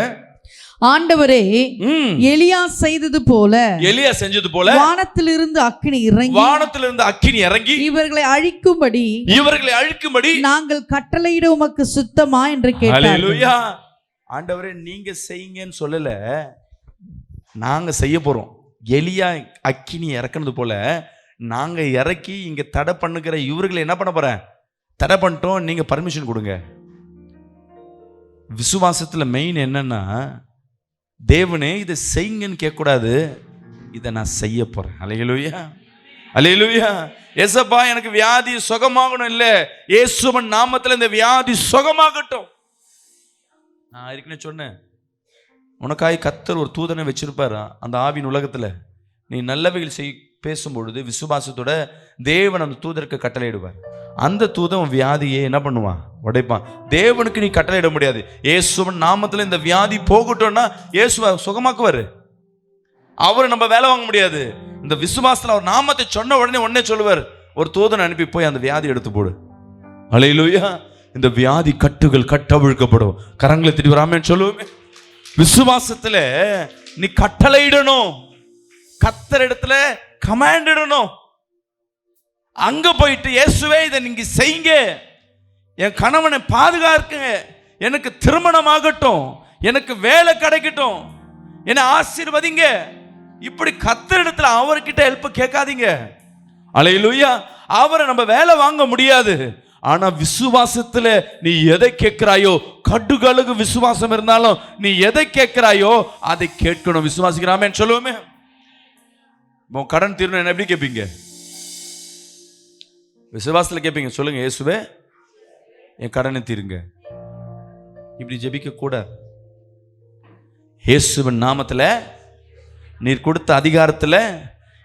ஆண்டவரே எலியா செய்தது போல, எலியா செஞ்சது போல வானத்திலிருந்து அக்கினி இறங்கி இவர்களை அழிக்கும்படி நாங்கள் கட்டளையிட உமக்கு சுத்தமா என்று கேட்டார்கள். அல்லேலூயா. ஆண்டவரே நீங்க செய்யுங்கன்னு சொல்லல, நாங்க செய்ய போறோம். எலியா அக்கினி இறக்குனது போல நாங்க இறக்கி இங்க தடை பண்ணுகிற இவர்களை என்ன பண்ண போறேன், தடை பண்ணிட்டோம், நீங்க பர்மிஷன் கொடுங்க. விசுவாசத்துல மெயின் என்னன்னா, தேவனே இதை செய்யுங்கன்னு கேட்கக்கூடாது, இதை நான் செய்ய போறேன். அல்லேலூயா. அல்லேலூயா. ஏசப்பா எனக்கு வியாதி சுகமாகணும், இல்லை இயேசுவின் நாமத்துல இந்த வியாதி சுகமாகட்டும். நான் ஏற்கனவே சொன்னேன், உனக்காய் கர்த்தர் ஒரு தூதனை வச்சிருப்பாரு அந்த ஆவின் உலகத்துல. நீ நல்லவைகள் பேசும்பொழுது விசுவாசத்தோட தேவன் அந்த தூதருக்கு கட்டளையிடுவார். அந்த தூதன் வியாதியை என்ன பண்ணுவான், உடைப்பான். தேவனுக்கு நீ கட்டளையிட முடியாது. இயேசுவின் நாமத்துல இந்த வியாதி போகட்டும்னா இயேசுவை சுகமாக்குவாரு. அவரு நம்ம வேலை வாங்க முடியாது. இந்த விசுவாசத்துல அவர் நாமத்தை சொன்ன உடனே சொல்லுவார், ஒரு தூதனை அனுப்பி போய் அந்த வியாதி எடுத்து போடு. அல்லேலூயா. இந்த வியாதி கட்டுகள் கட்டவிழ்க்கப்படும். கரங்களை திருப்பி வராமன்னு சொல்லுவோமே. விசுவாசத்துல நீ கட்டளையிடணும், கர்த்தர் இடத்துல கமாண்ட் இடணும். அங்க போயிட்டு இயேசுவே இதை நீங்க செய்யுங்க, என் கணவனை பாதுகாக்குங்க, எனக்கு திருமணம் ஆகட்டும், எனக்கு வேலை கிடைக்கட்டும், என்னை ஆசீர்வதிங்க. இப்படி கர்த்தர் இடத்துல அவர்கிட்ட ஹெல்ப் கேட்காதீங்க. அல்லேலூயா. அவரை நம்ம வேலை வாங்க முடியாது. ஆனா விசுவாசத்துல நீ எதை கேட்கிறாயோ, கடுகளவு விசுவாசம் இருந்தாலும் நீ எதை கேட்கிறாயோ அதை கேட்கணும். விசுவாசிக்கிறாமே சொல்லுவோமே. கடன் தீரணும் என்ன எப்படி கேட்பீங்க? விசுவாசத்துல கேட்பீங்க. சொல்லுங்க, இயேசுவே என் கடனை தீருங்க. இப்படி ஜெபிக்க கூட. இயேசுவின் நாமத்துல நீர் கொடுத்த அதிகாரத்துல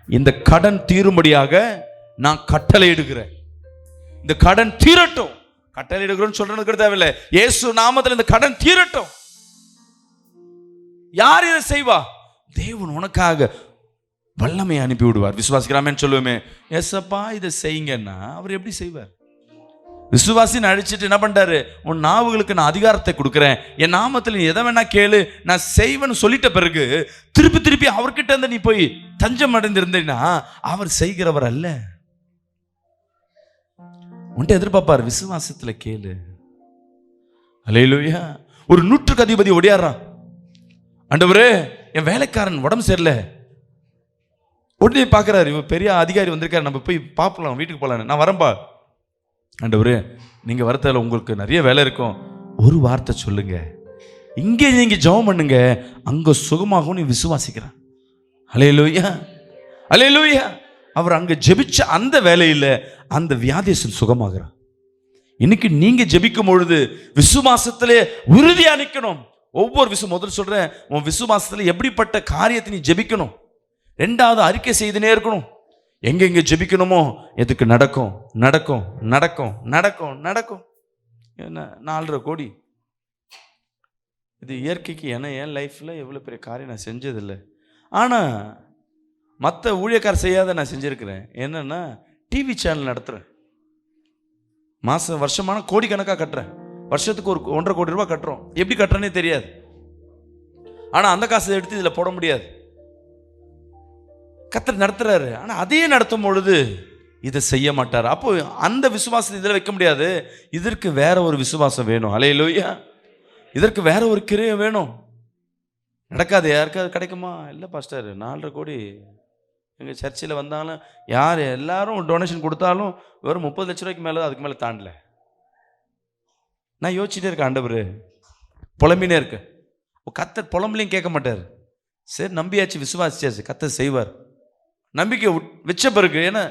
இந்த கடன் தீரும்படியாக நான் கட்டளையிடுகிறேன். இந்த கடன் தீரட்டும். கட்டளையிடுகிறோம் சொல்றது தேவையில்லை. இயேசு நாமத்தில் இந்த கடன் தீரட்டும். யார் இதை செய்வா? தேவன் உனக்காக வல்லமை அனுப்பி விடுவார். விசுவாசிக்கிறாமேன்னு சொல்லுவோமே, ஏசப்பா இதை செய்யுங்கன்னா அவர் எப்படி செய்வார்? விசுவாசின்னு அழிச்சிட்டு என்ன பண்றாரு, உன் நாவுகளுக்கு நான் அதிகாரத்தை கொடுக்குறேன், என் நாமத்தில் நீ எதை வேணா கேளு நான் செய்வேன்னு சொல்லிட்ட பிறகு திருப்பி அவர்கிட்ட இருந்து நீ போய் தஞ்சம் அடைந்திருந்தீன்னா அவர் செய்கிறவர் அல்ல. உன்ட்ட எதிர்பார்ப்பார், விசுவாசத்துல கேளு. அல்லேலூயா. ஒரு 100க்கு அதிபதி ஓடியாடுறான், ஆண்டவரே என் வேலைக்காரன் உடம்பு சரியில்லை. உடனே பார்க்குறாரு, இவன் பெரிய அதிகாரி வந்திருக்காரு, நம்ம போய் பார்க்கலாம், வீட்டுக்கு போகலான்னு. நான் வரம்பா. ஆண்டவரே நீங்கள் வரதில் உங்களுக்கு நிறைய வேலை இருக்கும், ஒரு வார்த்தை சொல்லுங்க, இங்கே நீங்கள் ஜெபம் பண்ணுங்க, அங்கே சுகமாகவும் நீ விசுவாசிக்கிறான். அல்லேலூயா, அல்லேலூயா. அவர் அங்கே ஜெபிச்ச அந்த வேலையில் அந்த வியாதியஸ்தன் சுகமாகிறான். இன்னைக்கு நீங்க ஜெபிக்கும் பொழுது விசுவாசத்திலே உறுதியா நிற்கணும். ஒவ்வொரு முதல்ல சொல்றேன், உன் விசுவாசத்துல எப்படிப்பட்ட காரியத்தை நீ ஜெபிக்கணும். ரெண்டாவது, அறிக்கை செய்துனே இருக்கணும். எங்கெங்க ஜெபிக்கணுமோ எதுக்கு நடக்கும் நடக்கும் நடக்கும் நடக்கும் நடக்கும். என்ன 4.5 கோடி, இது இயற்கைக்கு. ஏன்னா என் லைஃப்ல எவ்வளவு பெரிய காரியம் நான் செஞ்சதில்லை. ஆனா மற்ற ஊழியக்கார செய்யாத நான் செஞ்சிருக்கிறேன். என்னன்னா டிவி சேனல் நடத்துறேன், வருஷமான கோடிக்கணக்காக கட்டுறேன். வருஷத்துக்கு ஒரு 1.5 கோடி ரூபாய் கட்டுறோம். எப்படி கட்டுறேன்னே தெரியாது. ஆனா அந்த காசை எடுத்து இதுல போட முடியாது. கர்த்தர் நடத்துறாரு. ஆனா அதையே நடத்தும் பொழுது இதை செய்ய மாட்டார். அப்போ அந்த விசுவாசத்தை இதில் வைக்க முடியாது. இதற்கு வேற ஒரு விசுவாசம் வேணும். அல்லேலூயா. இதற்கு வேற ஒரு கிரியை வேணும். நடக்காது. யாருக்காவது கிடைக்குமா? இல்லை பாஸ்டர், 4.5 கோடி எங்கள் சர்ச்சில் வந்தாலும் யார் எல்லாரும் டொனேஷன் கொடுத்தாலும் வெறும் 30 லட்ச ரூபாய்க்கு மேலே, அதுக்கு மேலே தாண்டல. நான் யோசிச்சுட்டே இருக்கேன், ஆண்டவர் புலம்பினே இருக்கு. கர்த்தர் புலம்பலையும் கேட்க மாட்டார். சரி நம்பியாச்சு, விசுவாசிச்சாச்சு, கர்த்தர் செய்வார். நம்பிக்கை வச்ச பிறகு, ஏன்னா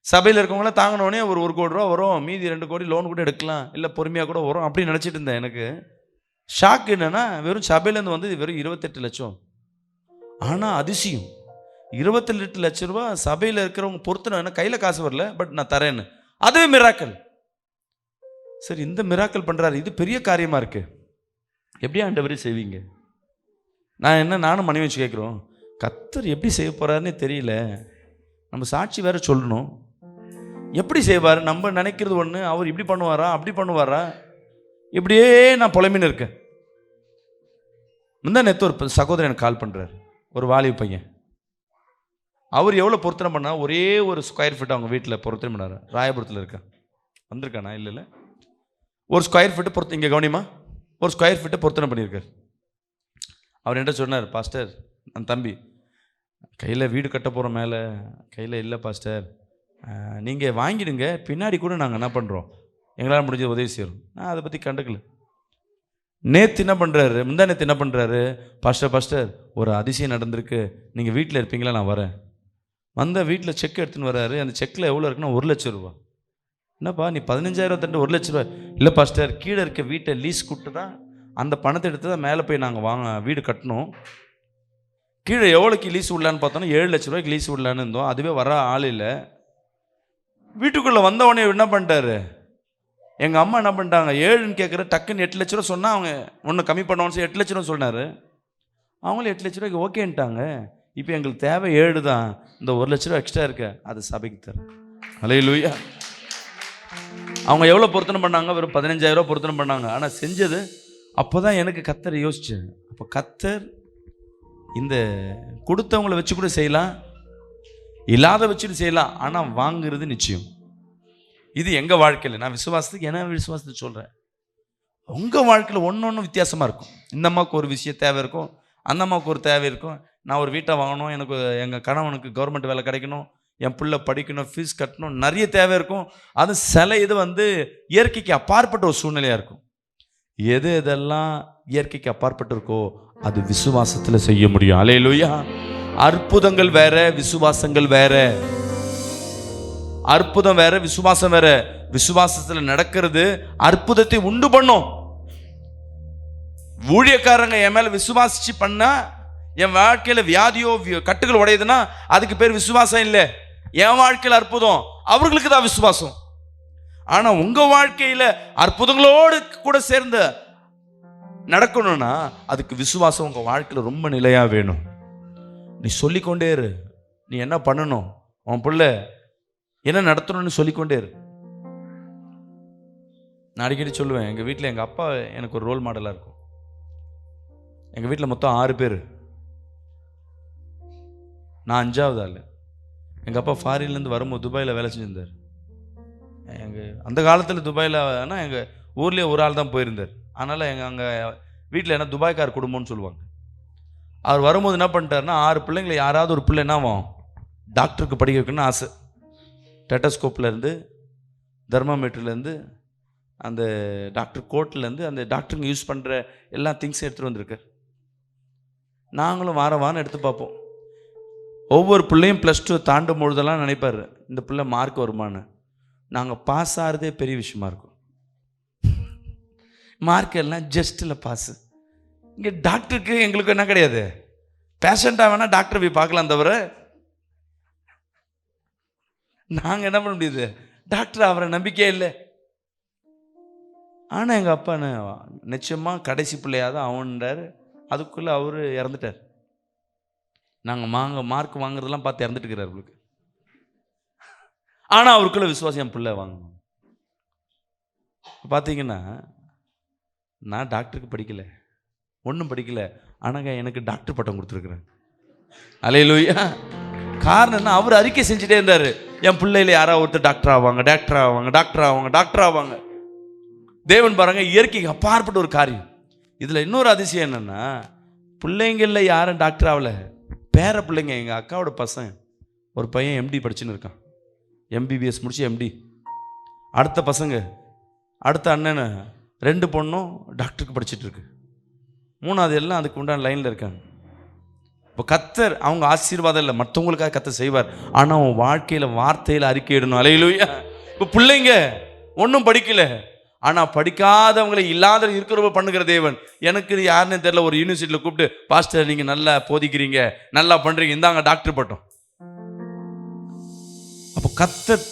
சபையில் இருக்கவங்களாம் தாங்கினோடனே ஒரு 1 கோடி ரூபா வரும், மீதி 2 கோடி லோன் கூட எடுக்கலாம், இல்லை பொறுமையாக கூட வரும் அப்படின்னு நினச்சிட்டு இருந்தேன். எனக்கு ஷாக் என்னன்னா, வெறும் சபையிலேருந்து வந்து வெறும் 28 லட்சம். ஆனால் அதிசயம், 28 லட்ச ரூபா சபையில் இருக்கிறவங்க பொறுத்தன, என்ன கையில் காசு வரல, பட் நான் தரேன்னு. அதுவே மிராக்கல். சரி, இந்த மிராக்கல் பண்ணுறாரு, இது பெரிய காரியமாக இருக்கு. எப்படியா ஆண்டவரே செய்வீங்க? நானும் மனைவி வச்சு கேட்குறோம், கர்த்தர் எப்படி செய்ய போகிறாருன்னே தெரியல. நம்ம சாட்சி வேற சொல்லணும். எப்படி செய்வார்? நம்ம நினைக்கிறது ஒன்று, அவர் இப்படி பண்ணுவாரா அப்படி பண்ணுவாரா, இப்படியே நான் புலம்பின்னு இருக்கேன். முந்தா நேற்று ஒரு சகோதரன் எனக்கு கால் பண்ணுறாரு, ஒரு வாலிப பையன். அவர் எவ்வளோ பொருத்தனை பண்ணா, ஒரே ஒரு ஸ்கொயர் ஃபீட் அவங்க வீட்டில் பொருத்தனை பண்ணார். ராயபுரத்தில் இருக்கேன், வந்திருக்கானா? இல்லை, ஒரு ஸ்கொயர் ஃபீட்டு பொருத்த, இங்கே கவனிமா, ஒரு ஸ்கொயர் ஃபீட்டை பொருத்தனை பண்ணியிருக்கார். அவர் என்ன சொன்னார், பாஸ்டர் அந்த தம்பி கையில் வீடு கட்ட போகிற மேலே கையில் இல்லை பாஸ்டர், நீங்கள் வாங்கிடுங்க, பின்னாடி கூட நாங்கள் என்ன பண்ணுறோம், எங்களால் முடிஞ்ச உதவி செய்கிறோம். நான் அதை பற்றி கண்டுக்கல. நேற்று என்ன பண்ணுறாரு, முந்தா நேற்று என்ன பண்ணுறாரு, பாஸ்டர் ஒரு அதிசயம் நடந்திருக்கு, நீங்கள் வீட்டில் இருப்பீங்களா, நான் வரேன். வந்த வீட்டில் செக் எடுத்துன்னு வர்றாரு. அந்த செக்கில் எவ்வளோ இருக்குன்னா 1 லட்ச ரூபா. என்னப்பா நீ 15,000 தண்டு 1 லட்ச ரூபா? இல்லை பாஸ்டர், கீழே இருக்க வீட்டை லீஸ் கூப்பிட்டு தான் அந்த பணத்தை எடுத்து தான் மேலே போய் நாங்கள் வீடு கட்டணும். கீழே எவ்வளோக்கு லீஸ் விடலான்னு பார்த்தோன்னா 7 லட்ச ரூபாய்க்கு லீஸ் விடலான்னு இருந்தோம். அதுவே வர ஆள் இல்லை. வீட்டுக்குள்ளே வந்தவொடனே என்ன பண்ணிட்டாரு, எங்கள் அம்மா என்ன பண்ணிட்டாங்க, 7ன்னு கேட்குற, டக்குன்னு 8 லட்ச ரூபா சொன்னால் அவங்க ஒன்று கம்மி பண்ணுவான்னு 8 லட்ச ரூபா சொன்னார். அவங்களும் 8 லட்ச ரூபாய்க்கு ஓகேன்ட்டாங்க. இப்போ எங்களுக்கு தேவை 7 தான், இந்த 1 லட்ச ரூபா எக்ஸ்ட்ரா இருக்க, அது சபைக்கு தரேன். அல்லேலூயா. அவங்க எவ்வளோ பொருத்தனை பண்ணாங்க? வெறும் 15,000 ரூபா பொருத்தனை பண்ணாங்க. ஆனால் செஞ்சது, அப்போ தான் எனக்கு கர்த்தர் யோசிச்சேன். அப்போ கர்த்தர் இந்த கொடுத்தவங்களை வச்சு கூட செய்யலாம், இல்லாத வச்சுட்டு செய்யலாம், ஆனால் வாங்குறது நிச்சயம். இது எங்கள் வாழ்க்கையில், நான் விசுவாசத்துக்கு என்ன விசுவாசத்துக்கு சொல்கிறேன். உங்கள் வாழ்க்கையில் ஒன்று வித்தியாசமாக இருக்கும். இந்த அம்மாவுக்கு ஒரு விஷயம் தேவை இருக்கும், அந்த அம்மாவுக்கு ஒரு தேவை இருக்கும். நான் ஒரு வீட்டை வாங்கணும், எனக்கு எங்கள் கணவனுக்கு கவர்மெண்ட் வேலை கிடைக்கணும், என் பிள்ளை படிக்கணும், ஃபீஸ் கட்டணும், நிறைய தேவை இருக்கும். அது சில இது இயற்கைக்கு அப்பாற்பட்ட ஒரு சூழ்நிலையாக இருக்கும். எதெல்லாம் இயற்கைக்கு அப்பாற்பட்டு இருக்கோ அது விசுவாசத்தில் செய்ய முடியும். அல்லேலூயா. அற்புதங்கள் வேற, விசுவாசங்கள் வேற. அற்புதம் வேற, விசுவாசம் வேற. விசுவாசத்தில் நடக்கிறது அற்புதத்தை உண்டு பண்ணும். ஊழியக்காரங்க என் மேல விசுவாசிச்சு பண்ணா, என் வாழ்க்கையில வியாதியோ கட்டுகள் உடையுதுன்னா அதுக்கு பேர் விசுவாசம் இல்லை. என் வாழ்க்கையில் அற்புதம், அவர்களுக்கு தான் விசுவாசம். ஆனா உங்க வாழ்க்கையில அற்புதங்களோடு கூட சேர்ந்து நடக்கணும்னா அதுக்கு விசுவாசம் உங்க வாழ்க்கையில ரொம்ப நிலையா வேணும். நீ சொல்லிக்கொண்டே இரு, நீ என்ன பண்ணணும், உன் பிள்ளை என்ன நடத்தணும்னு சொல்லிக்கொண்டே இரு. நான் அடிக்கடி சொல்லுவேன், எங்கள் வீட்டில் எங்கள் அப்பா எனக்கு ஒரு ரோல் மாடலாக இருக்கும். எங்கள் வீட்டில் மொத்தம் 6 பேர், நான் 5வது ஆள். எங்கள் அப்பா ஃபாரின்லேருந்து வரும்போது துபாயில் வேலை செஞ்சிருந்தார். அந்த காலத்தில் துபாயில் ஆனால் எங்கள் ஊர்லேயே ஒரு ஆள் தான் போயிருந்தார். அதனால் அங்கே வீட்டில் என்ன துபாய்க்கார் குடும்பம்னு சொல்லுவாங்க. அவர் வரும்போது என்ன பண்ணிட்டாருன்னா 6 பிள்ளைங்களை யாராவது ஒரு பிள்ளை என்னவாகும் டாக்டருக்கு படிக்க வைக்கணும்னு ஆசை. டெட்டஸ்கோப்லேருந்து, தெர்மாமீட்டர்லேருந்து, அந்த டாக்டர் கோட்லேருந்து, அந்த டாக்டருங்க யூஸ் பண்ணுற எல்லா திங்ஸும் எடுத்துகிட்டு வந்திருக்கார். நாங்களும் வாரம் எடுத்து பார்ப்போம். ஒவ்வொரு பிள்ளையும் +2 தாண்டும் பொழுதெல்லாம் நினைப்பார் இந்த பிள்ளை மார்க் வருமானு. நாங்கள் பாஸ் ஆகிறதே பெரிய விஷயமா இருக்கும். மார்க் எல்லாம் ஜஸ்ட்டில் பாஸு. இங்கே டாக்டருக்கு எங்களுக்கு என்ன கிடையாது, பேஷண்ட்டாக வேணால் டாக்டர் போய் பார்க்கலாம் தவிர நாங்கள் என்ன பண்ண முடியுது, டாக்டர் அவரை நம்பிக்கையே இல்லை. ஆனால் எங்கள் அப்பா நிச்சயமாக கடைசி பிள்ளையாக தான் அவன்றார். அதுக்குள்ளே அவர் இறந்துட்டார். நாங்கள் மார்க் வாங்குறதெல்லாம் பார்த்து இறந்துட்டு இருக்கிறார் அவருக்கு. ஆனால் அவருக்குள்ள விசுவாசம் என் பிள்ளை வாங்கணும். பார்த்தீங்கன்னா நான் டாக்டருக்கு படிக்கலை, ஒன்றும் படிக்கலை, ஆனாங்க எனக்கு டாக்டர் பட்டம் கொடுத்துருக்குறேன். அல்லேலூயா. காரணம் என்ன, அவர் அறிக்கை செஞ்சுட்டே இருந்தார், என் பிள்ளையில யாராவது ஒருத்தர் டாக்டர் ஆவாங்க, டாக்டர் ஆவாங்க, டாக்டர் ஆவாங்க, டாக்டர் ஆவாங்க. தேவன் பாருங்க, இயற்கைக்கு அப்பாற்பட்ட ஒரு காரியம். இதில் இன்னொரு அதிசயம் என்னென்னா, பிள்ளைங்களில் யாரும் டாக்டர் ஆகலை, பேர பிள்ளைங்க. எங்கள் அக்காவோட பசங்க ஒரு பையன் எம்டி படிச்சுன்னு இருக்கான், எம்பிபிஎஸ் முடிச்சு எம்டி. அடுத்த பசங்க, அடுத்த அண்ணன் 2 பொண்ணும் டாக்டருக்கு படிச்சுட்டு இருக்கு. 3வது எல்லாம் அதுக்கு உண்டான லைனில் இருக்காங்க. இப்போ கர்த்தர் அவங்க ஆசீர்வாதம் இல்லை, மற்றவங்களுக்காக கர்த்தர் செய்வார். ஆனால் அவன் வாழ்க்கையில் வார்த்தையில் அறிக்கையிடணும். அல்லேலூயா. இப்போ பிள்ளைங்க ஒன்றும் படிக்கல, ஆனால் படிக்காதவங்களை இல்லாத இருக்கிறவங்க பண்ணுகிற தேவன். எனக்கு யாருன்னு தெரியல, ஒரு யூனிவர்சிட்டியில் கூப்பிட்டு, பாஸ்டர் நீங்கள் நல்லா போதிக்கிறீங்க, நல்லா பண்ணுறீங்க, இந்தாங்க டாக்டர் பட்டம். அப்போ கர்த்தர்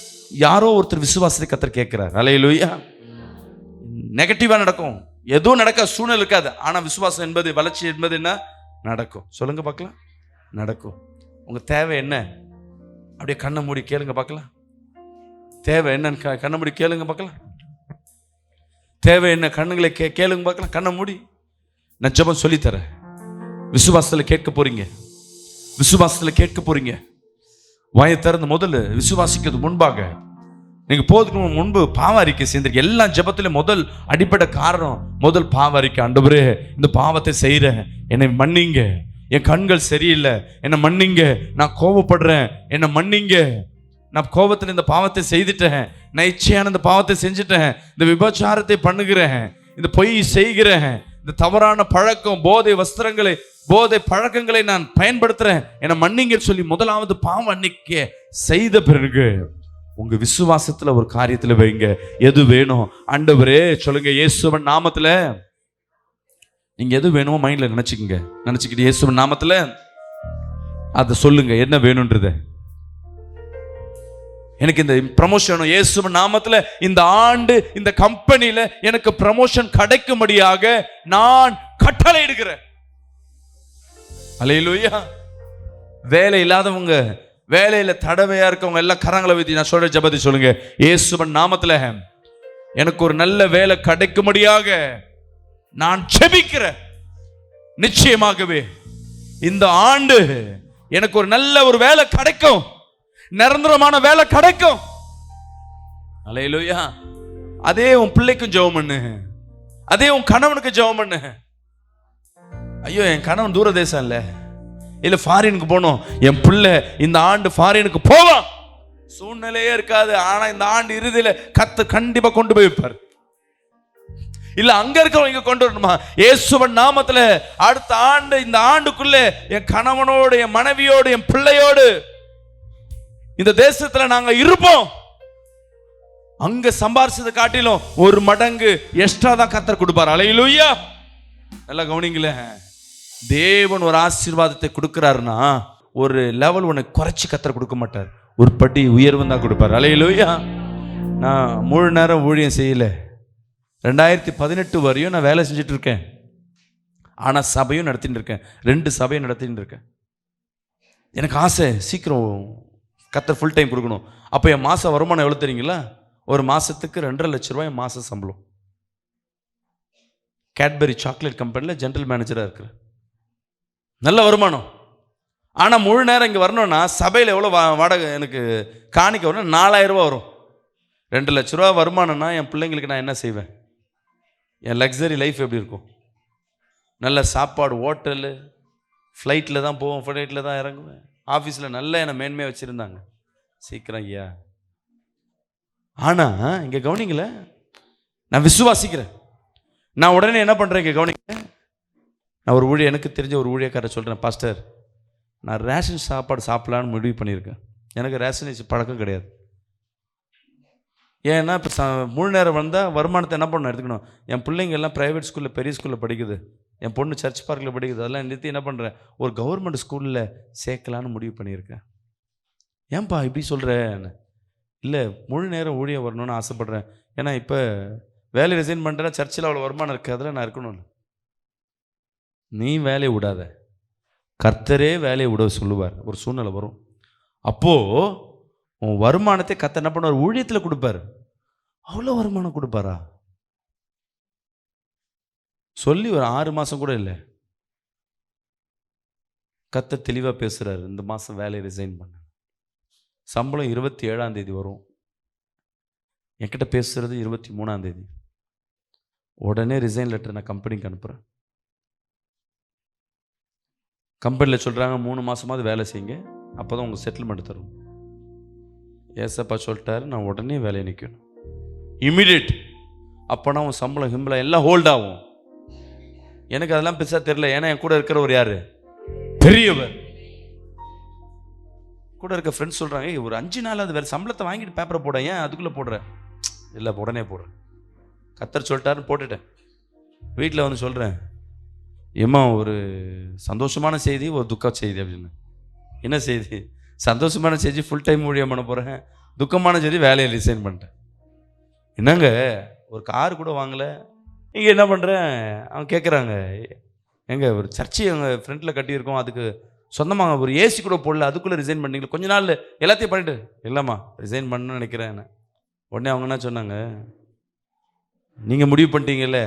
யாரோ ஒருத்தர் விசுவாசத்தை கர்த்தர் கேட்கிறார். அல்லேலூயா. நெகட்டிவாக நடக்கும், எதுவும் நடக்க சூழ்நிலை இருக்காது. ஆனால் விசுவாசம் என்பது, வளர்ச்சி என்பது என்ன நடக்கும். சொல்லுங்க பார்க்கலாம். நடக்கும். உங்க தேவை என்ன, அப்படியே கண்ணை மூடி கேளுங்க பார்க்கலாம். தேவை என்னன்னு கண்ணை மூடி கேளுங்க பார்க்கலாம். தேவை என்ன, கண்ணுங்களை கேளுங்க பார்க்கலாம். கண்ணை மூடி நான் ஜெபம் சொல்லித்தரேன். விசுவாசத்தில் கேட்க போறீங்க, விசுவாசத்தில் கேட்க போறீங்க. வாயை திறந்து முதல்ல விசுவாசிக்கிறது முன்பாக நீங்க போதுக்கு முன்பு பாவ அறிக்கை செய்திருக்க. எல்லா ஜெபத்திலும் முதல் அடிப்படை காரணம், முதல் பாவ அறிக்கை. ஆண்டவரே, இந்த பாவத்தை செய்கிறேன், என்னை மன்னிங்க, என் கண்கள் சரியில்லை, என்னை மன்னிங்க, நான் கோபப்படுறேன், என்னை மன்னிங்க, நான் கோபத்தில் இந்த பாவத்தை செய்துட்டேன், நான் இச்சையான இந்த பாவத்தை செஞ்சுட்டேன், இந்த விபச்சாரத்தை பண்ணுகிறேன், இந்த பொய் செய்கிறேன், இந்த தவறான பழக்கம், போதை வஸ்திரங்களை, போதை பழக்கங்களை நான் பயன்படுத்துறேன், என்னை மன்னிங்க சொல்லி முதலாவது பாவ அறிக்கை செய்த பிறகு உங்க விசுவாசத்துல ஒரு காரியத்துல வைங்க. எது வேணும் ஆண்டவரே சொல்லுங்க. இயேசுவின் நாமத்துல நீங்க எது வேணுமோ மைண்ட்ல நினைச்சுக்கிட்டு இயேசுவின் நாமத்துல அதை சொல்லுங்க. என்ன வேணும்ன்றத, எனக்கு இந்த ப்ரமோஷன் இயேசுவின் நாமத்துல, இந்த ஆண்டு இந்த கம்பெனியில எனக்கு ப்ரமோஷன் கிடைக்கும்படியாக நான் கட்டளை இடுகிறேன். அல்லேலூயா. வேலை இல்லாதவங்க, வேலையில தடவையா இருக்கவங்க எல்லாம் கரங்களை வைத்து நான் சொல்ற ஜெபத்தை சொல்லுங்க. இயேசுவின் நாமத்துல எனக்கு ஒரு நல்ல வேலை கிடைக்கும்படியாக நான் ஜெபிக்கிறேன். நிச்சயமாகவே இந்த ஆண்டு எனக்கு ஒரு நல்ல ஒரு வேலை கிடைக்கும், நிரந்தரமான வேலை கிடைக்கும். அல்லேலூயா. அதே உன் பிள்ளைக்கும் ஜெபம் பண்ணு, அதே உன் கணவனுக்கு ஜெபம் பண்ணு. ஐயோ, என் கணவன் தூர தேசம் இல்ல ஃபாரினுக்கு போகணும், என் பிள்ளை இந்த ஆண்டு ஃபாரினுக்கு போவான். சூழ்நிலையே இருக்காது, ஆனா இந்த ஆண்டு இறுதியில கர்த்தர் கண்டிப்பா கொண்டு போய் வைப்பார். இல்ல அங்க இருக்கிறவங்க இங்க கொண்டு வரணுமா? இயேசுவின் நாமத்துல அடுத்த ஆண்டு, இந்த ஆண்டுக்குள்ள என் கணவனோடு, என் மனைவியோடு, என் பிள்ளையோடு இந்த தேசத்துல நாங்க இருப்போம். அங்க சம்பாரிச்சதை காட்டிலும் 1 மடங்கு எக்ஸ்ட்ரா தான் கர்த்தர் கொடுப்பார். அல்லேலூயா. நல்லா கவனிங்களே. தேவன் ஒரு ஆசீர்வாதத்தை கொடுக்கிறாருன்னா ஒரு லெவல் உனக்கு குறைச்சி கர்த்தர் கொடுக்க மாட்டார், ஒரு படி உயர்வு தான் கொடுப்பார். அல்லேலூயா. நான் முழு நேரம் ஊழியம் செய்யல, 2018 வரையும் நான் வேலை செஞ்சுட்டு இருக்கேன். ஆனா சபையும் நடத்திட்டு இருக்கேன், 2 சபையும் நடத்திட்டு இருக்கேன். எனக்கு ஆசை சீக்கிரம் கர்த்தர் ஃபுல் டைம் கொடுக்கணும். அப்போ என் மாச வருமானம் எவ்வளவு தெரியுங்களா? ஒரு மாசத்துக்கு 2.5 லட்ச ரூபாய் என் மாச சம்பளம். கேட்பரி சாக்லேட் கம்பெனியில் ஜெனரல் மேனேஜராக இருக்கிறேன். நல்ல வருமானம். ஆனால் முழு நேரம் இங்கே வரணும்னா சபையில் எவ்வளோ வாடகை எனக்கு காணிக்க வரும்? 4000 ரூபா வரும். 2,00,000 வருமானம்னா என் பிள்ளைங்களுக்கு நான் என்ன செய்வேன்? என் லக்ஸரி லைஃப் எப்படி இருக்கும்? நல்ல சாப்பாடு, ஹோட்டலு, ஃப்ளைட்டில் தான் போவோம், ஃப்ளைட்டில் தான் இறங்குவேன். ஆஃபீஸில் நல்ல என்னை மேன்மையாக வச்சுருந்தாங்க. சீக்கிரம் ஐயா. ஆனால் இங்கே கவனிங்கள, நான் விசுவாசிக்கிறேன். நான் உடனே என்ன பண்ணுறேன் இங்கே கவனிங்க. நான் ஒரு எனக்கு தெரிஞ்ச ஒரு ஊழியக்காரரை சொல்கிறேன், பாஸ்டர் நான் ரேஷன் சாப்பாடு சாப்பிட்லான்னு முடிவு பண்ணியிருக்கேன். எனக்கு ரேஷன் பழக்கம் கிடையாது. ஏன்னா இப்போ முழு நேரம் வந்தால் வருமானத்தை என்ன பண்ணணும் எடுத்துக்கணும். என் பிள்ளைங்க எல்லாம் ப்ரைவேட் ஸ்கூலில், பெரிய ஸ்கூலில் படிக்குது. என் பொண்ணு சர்ச் பார்க்கில் படிக்குது. அதெல்லாம் நிறுத்தி என்ன பண்ணுறேன், ஒரு கவர்மெண்ட் ஸ்கூலில் சேர்க்கலான்னு முடிவு பண்ணியிருக்கேன். ஏன்பா இப்படி சொல்கிறேன்? இல்லை, முழு நேரம் ஊழியம் வரணும்னு ஆசைப்பட்றேன். ஏன்னா இப்போ வேலை ரிசைன் பண்ணுறேன், சர்ச்சில் அவ்வளோ வருமானம் இருக்குது, அதில் நான் இருக்கணும். நீ வேலையை விடாத, கர்த்தரே வேலையை விட சொல்லுவார். ஒரு சூழ்நிலை வரும், அப்போது உன் வருமானத்தை கர்த்தர் என்ன பண்ணுவார்? ஊழியத்தில் கொடுப்பார். அவ்வளோ வருமானம் கொடுப்பாரா? சொல்லி ஒரு 6 மாதம் கூட இல்லை, கர்த்தர் தெளிவாக பேசுகிறார். இந்த மாதம் வேலையை ரிசைன் பண்ண, சம்பளம் 27ஆம் தேதி வரும். என்கிட்ட பேசுகிறது 23ஆம் தேதி. உடனே ரிசைன் லெட்டர் நான் கம்பெனிக்கு அனுப்புகிறேன். கம்பெனியில் சொல்கிறாங்க 3 மாதமாவது வேலை செய்யுங்க, அப்போ தான் உங்கள் செட்டில்மெண்ட் தரும். ஏசப்பா சொல்லிட்டாரு, நான் உடனே வேலையை நிற்கணும், இம்மிடியேட். அப்போனா உன் சம்பளம் கிம்பளம் எல்லாம் ஹோல்ட் ஆகும். எனக்கு அதெல்லாம் பெருசாக தெரியல. ஏன்னா என் கூட இருக்கிற ஒரு யார் பெரியவர், கூட இருக்க ஃப்ரெண்ட்ஸ் சொல்கிறாங்க, ஒரு 5 நாளாவது வேறு சம்பளத்தை வாங்கிட்டு பேப்பரை போட, ஏன் அதுக்குள்ளே போடுறேன்? இல்லை, உடனே போடுறேன். கர்த்தர் சொல்லிட்டாருன்னு போட்டுட்டேன். வீட்டில் வந்து சொல்கிறேன், ஏம்மா ஒரு சந்தோஷமான செய்தி, ஒரு துக்க செய்தி அப்படின்னு. என்ன செய்தி? சந்தோஷமான செய்தி, ஃபுல் டைம் ஊழியம் பண்ண போகிறேன். துக்கமான செய்தி, வேலையை ரிசைன் பண்ணிட்டேன். என்னங்க ஒரு கார் கூட வாங்கலை, இங்கே என்ன பண்ணுறேன்? அவங்க கேட்குறாங்க, எங்க ஒரு சர்ச்சை எங்கள் ஃப்ரெண்டில் கட்டியிருக்கோம், அதுக்கு சொந்தமாக ஒரு ஏசி கூட போடல, அதுக்குள்ளே ரிசைன் பண்ணிங்களா? கொஞ்ச நாள் எல்லாத்தையும் பண்ணிட்டு. இல்லைம்மா ரிசைன் பண்ணணும்னு நினைக்கிறேன். உடனே அவங்க என்ன சொன்னாங்க, நீங்கள் முடிவு பண்ணிட்டீங்கல்ல,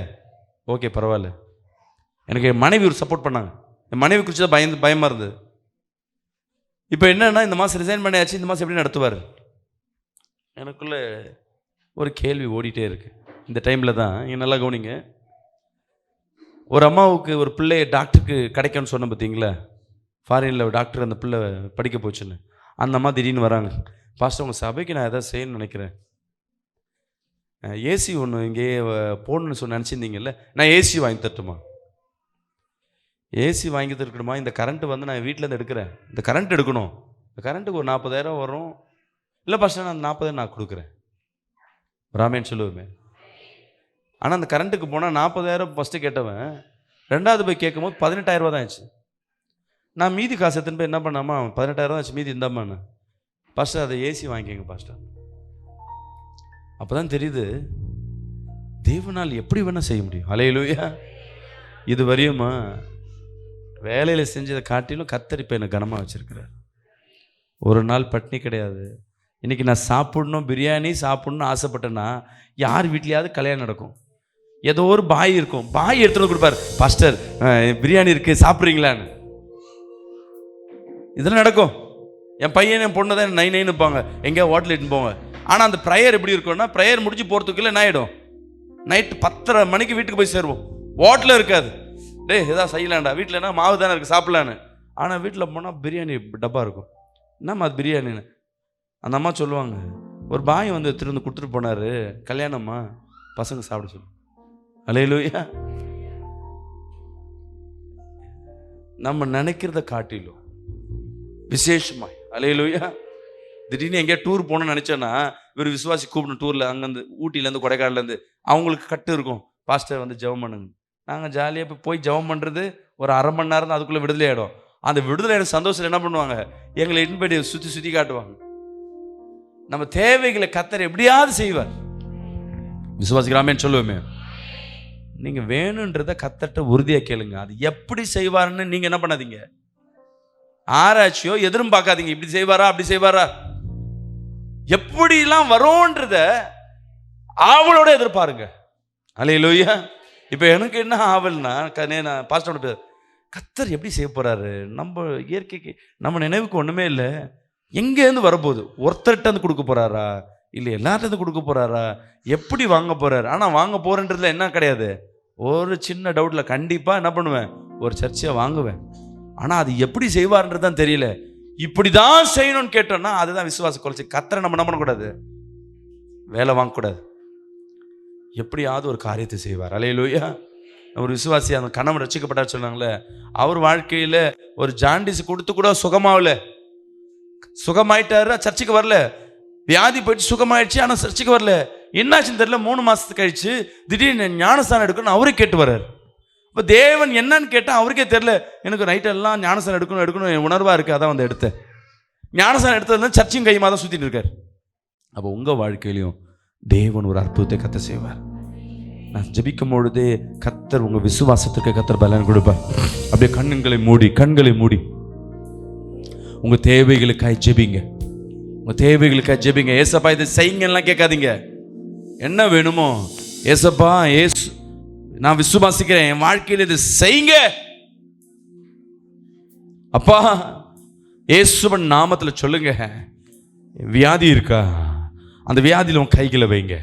ஓகே பரவாயில்ல. எனக்கு என் மனைவி ஒரு சப்போர்ட் பண்ணாங்க. என் மனைவி குறித்து தான் பயமாக இருந்தது. இப்போ என்னன்னா, இந்த மாதம் ரிசைன் பண்ணியாச்சு, இந்த மாதம் எப்படி நடத்துவார்? எனக்குள்ளே ஒரு கேள்வி ஓடிட்டே இருக்கு. இந்த டைமில் தான் இங்கே நல்லா கவனிங்க, ஒரு அம்மாவுக்கு ஒரு பிள்ளைய டாக்டருக்கு கிடைக்கும்னு சொன்ன பார்த்தீங்களா, ஃபாரினில் டாக்டர் அந்த பிள்ளை படிக்க போச்சுன்னு. அந்த அம்மா திடீர்னு வராங்க, பாஸ்டர் உங்கள் சபைக்கு நான் எதாவது செய்யணும்னு நினைக்கிறேன், ஏசி ஒன்று இங்கே போடணுன்னு நினச்சிருந்தீங்கல்ல, நான் ஏசி வாங்கி தரட்டுமா? ஏசி வாங்கி தருக்கணுமா? இந்த கரண்ட்டு வந்து நான் வீட்டிலேருந்து எடுக்கிறேன், இந்த கரண்ட் எடுக்கணும், இந்த கரண்ட்டுக்கு ஒரு 40,000 வரும். இல்லை பாஸ்டர் நான் 40,000 நான் கொடுக்குறேன், ராமேன்னு சொல்லுவேன். ஆனால் அந்த கரண்ட்டுக்கு போனால் 40,000 ஃபஸ்ட்டு கேட்டவன், 2வது போய் கேட்கும்போது 18,000 தான் ஆச்சு. நான் மீதி காசு எடுத்துன்னு போய் என்ன பண்ணாமா, 18,000 ஆச்சு, மீதி இந்தாமான்னு. பாஸ்டர் அதை ஏசி வாங்கிக்கோங்க பாஸ்டர். அப்போ தான் தெரியுது, தேவனால் எப்படி வேணால் செய்ய முடியும். ஹல்லேலூயா. இது வரையுமா வேலையில் செஞ்சதை காட்டிலும் கர்த்தர் இப்போ என்னை கனமாக வச்சுருக்கிறார். ஒரு நாள் பட்னி கிடையாது. இன்றைக்கி நான் சாப்பிடணும், பிரியாணி சாப்பிட்ணுன்னு ஆசைப்பட்டேன்னா யார் வீட்லையாவது கல்யாணம் நடக்கும், ஏதோ ஒரு பாய் இருக்கும், பாய் எடுத்துகிட்டு கொடுப்பார், பாஸ்டர் பிரியாணி இருக்குது சாப்பிட்றீங்களான்னு. இதெல்லாம் நடக்கும். என் பையன் என் பொண்ணு தான் நைன்னு இருப்பாங்க, எங்கேயா ஹோட்டல் இட்டுன்னு போங்க. ஆனால் அந்த ப்ரேயர் எப்படி இருக்கும்னா, ப்ரேயர் முடிஞ்சு போகிறதுக்குள்ள என்ன ஆகிடும், நைட்டு 10:30 மணிக்கு வீட்டுக்கு போய் சேருவோம். ஹோட்டலில் இருக்காது, டேய் எதாவது செய்யலாண்டா, வீட்டில் என்ன மாவு தானே இருக்குது சாப்பிட்லான்னு. ஆனால் வீட்டில் போனால் பிரியாணி டப்பா இருக்கும். என்னம்மா அது பிரியாணின்னு அந்த அம்மா சொல்லுவாங்க, ஒரு பாய் வந்து திரும்ப கொடுத்துட்டு போனார், கல்யாணம்மா பசங்க சாப்பிட சொல்லு. ஹல்லேலூயா. நம்ம நினைக்கிறத காட்டிலும் விசேஷமாய், ஹல்லேலூயா. திடீர்னு எங்கேயா டூர் போகணும்னு நினச்சேன்னா, இவர் விசுவாசி கூப்பிடணும் டூரில், அங்கேருந்து ஊட்டிலேருந்து கொடைக்கானலேருந்து, அவங்களுக்கு கட்டு இருக்கும், பாஸ்டர் வந்து ஜெபம் பண்ணுங்க. நாங்கள் ஜாலியாக போய் ஜெபம் பண்ணுறது ஒரு 1/2 மணி நேரம் தான், அதுக்குள்ளே விடுதலை ஆகிடும். அந்த விடுதலை ஆகிடும் சந்தோஷத்தில் என்ன பண்ணுவாங்க, எங்களை இன்படி சுற்றி காட்டுவாங்க. நம்ம தேவைகளை கர்த்தர் எப்படியாவது செய்வார். விசுவாசிக்கலாமேன்னு சொல்லுவோமே. நீங்கள் வேணுன்றதை கர்த்தர்ட்ட உறுதியாக கேளுங்க. அது எப்படி செய்வாருன்னு நீங்கள் என்ன பண்ணாதீங்க, ஆராய்ச்சியோ எதிரும் பார்க்காதீங்க. இப்படி செய்வாரா அப்படி செய்வாரா, எப்படிலாம் வரும்ன்றத ஆவலோட எதிர்பாருங்க. ஹல்லேலூயா. இப்போ எனக்கு என்ன ஆவல்னா, நான் பாஸ்டரோட பேர், கர்த்தர் எப்படி செய்ய போறாரு, நம்ம இயற்கைக்கு நம்ம நினைவுக்கு ஒன்றுமே இல்லை, எங்கேருந்து வரப்போகுது, ஒருத்தர்கிட்ட வந்து கொடுக்க போறாரா, இல்லை எல்லார்ட்டும் கொடுக்க போகிறாரா, எப்படி வாங்க போகிறாரு? ஆனால் வாங்க போகிறன்றதுல என்ன கிடையாது, ஒரு சின்ன டவுட்டில் கண்டிப்பாக என்ன பண்ணுவேன், ஒரு சர்ச்சையை வாங்குவேன். ஆனால் அது எப்படி செய்வார்ன்றது தான் தெரியல. இப்படி தான் செய்யணும்னு கேட்டோம்னா அதுதான் விசுவாச குறைச்சி. கர்த்தரை நம்ம என்ன பண்ணக்கூடாது, வேலை வாங்கக்கூடாது. எப்படியாவது ஒரு காரியத்தை செய்வார். அல்லேலூயா. ஒரு விசுவாசி அந்த கணவன் ரட்சிக்கப்பட்டார் சொன்னாங்களே, அவர் வாழ்க்கையில் ஒரு ஜாண்டிஸ் கொடுத்து கூட சுகமாகல, சுகமாயிட்டாரு, சர்ச்சுக்கு வரல. வியாதி போயிட்டு சுகமாயிடுச்சு, ஆனால் சர்ச்சுக்கு வரல. என்னாச்சுன்னு தெரியல. 3 மாதத்துக்கு கழிச்சு திடீர்னு ஞானஸ்தானம் எடுக்கணும்னு அவரே கேட்டு வர்றாரு. இப்போ தேவன் என்னன்னு கேட்டால் அவருக்கே தெரில. எனக்கு நைட்டெல்லாம் ஞானஸ்தானம் எடுக்கணும் உணர்வாக இருக்குது, அதான் வந்து எடுத்தேன். ஞானஸ்தானம் எடுத்தது சர்ச்சையும் கையுமா தான் சுற்றிட்டு இருக்கார். அப்போ உங்கள் வாழ்க்கையிலையும் தேவன் ஒரு அற்புதத்தை கர்த்தர் செய்வார். நான் ஜெபிக்கும் பொழுதே கர்த்தர் உங்கள் விசுவாசத்துக்கு கர்த்தர் பலன் கொடுப்பார். அப்படியே கண்களை மூடி உங்கள் தேவைகளுக்காய் ஜெபிங்க. உங்கள் தேவைகளுக்காக ஜெபிங்க. ஏசப்பா இதை செய்யுங்கலாம் கேட்காதீங்க. என்ன வேணுமோ, ஏசப்பா ஏசு நான் விசுவாசிக்கிறேன், என் வாழ்க்கையில் இதை செய்யுங்க அப்பா, ஏசுவன் நாமத்தில் சொல்லுங்க. வியாதி இருக்கா, அந்த வியாதியில் உன் கைகளை வைங்க.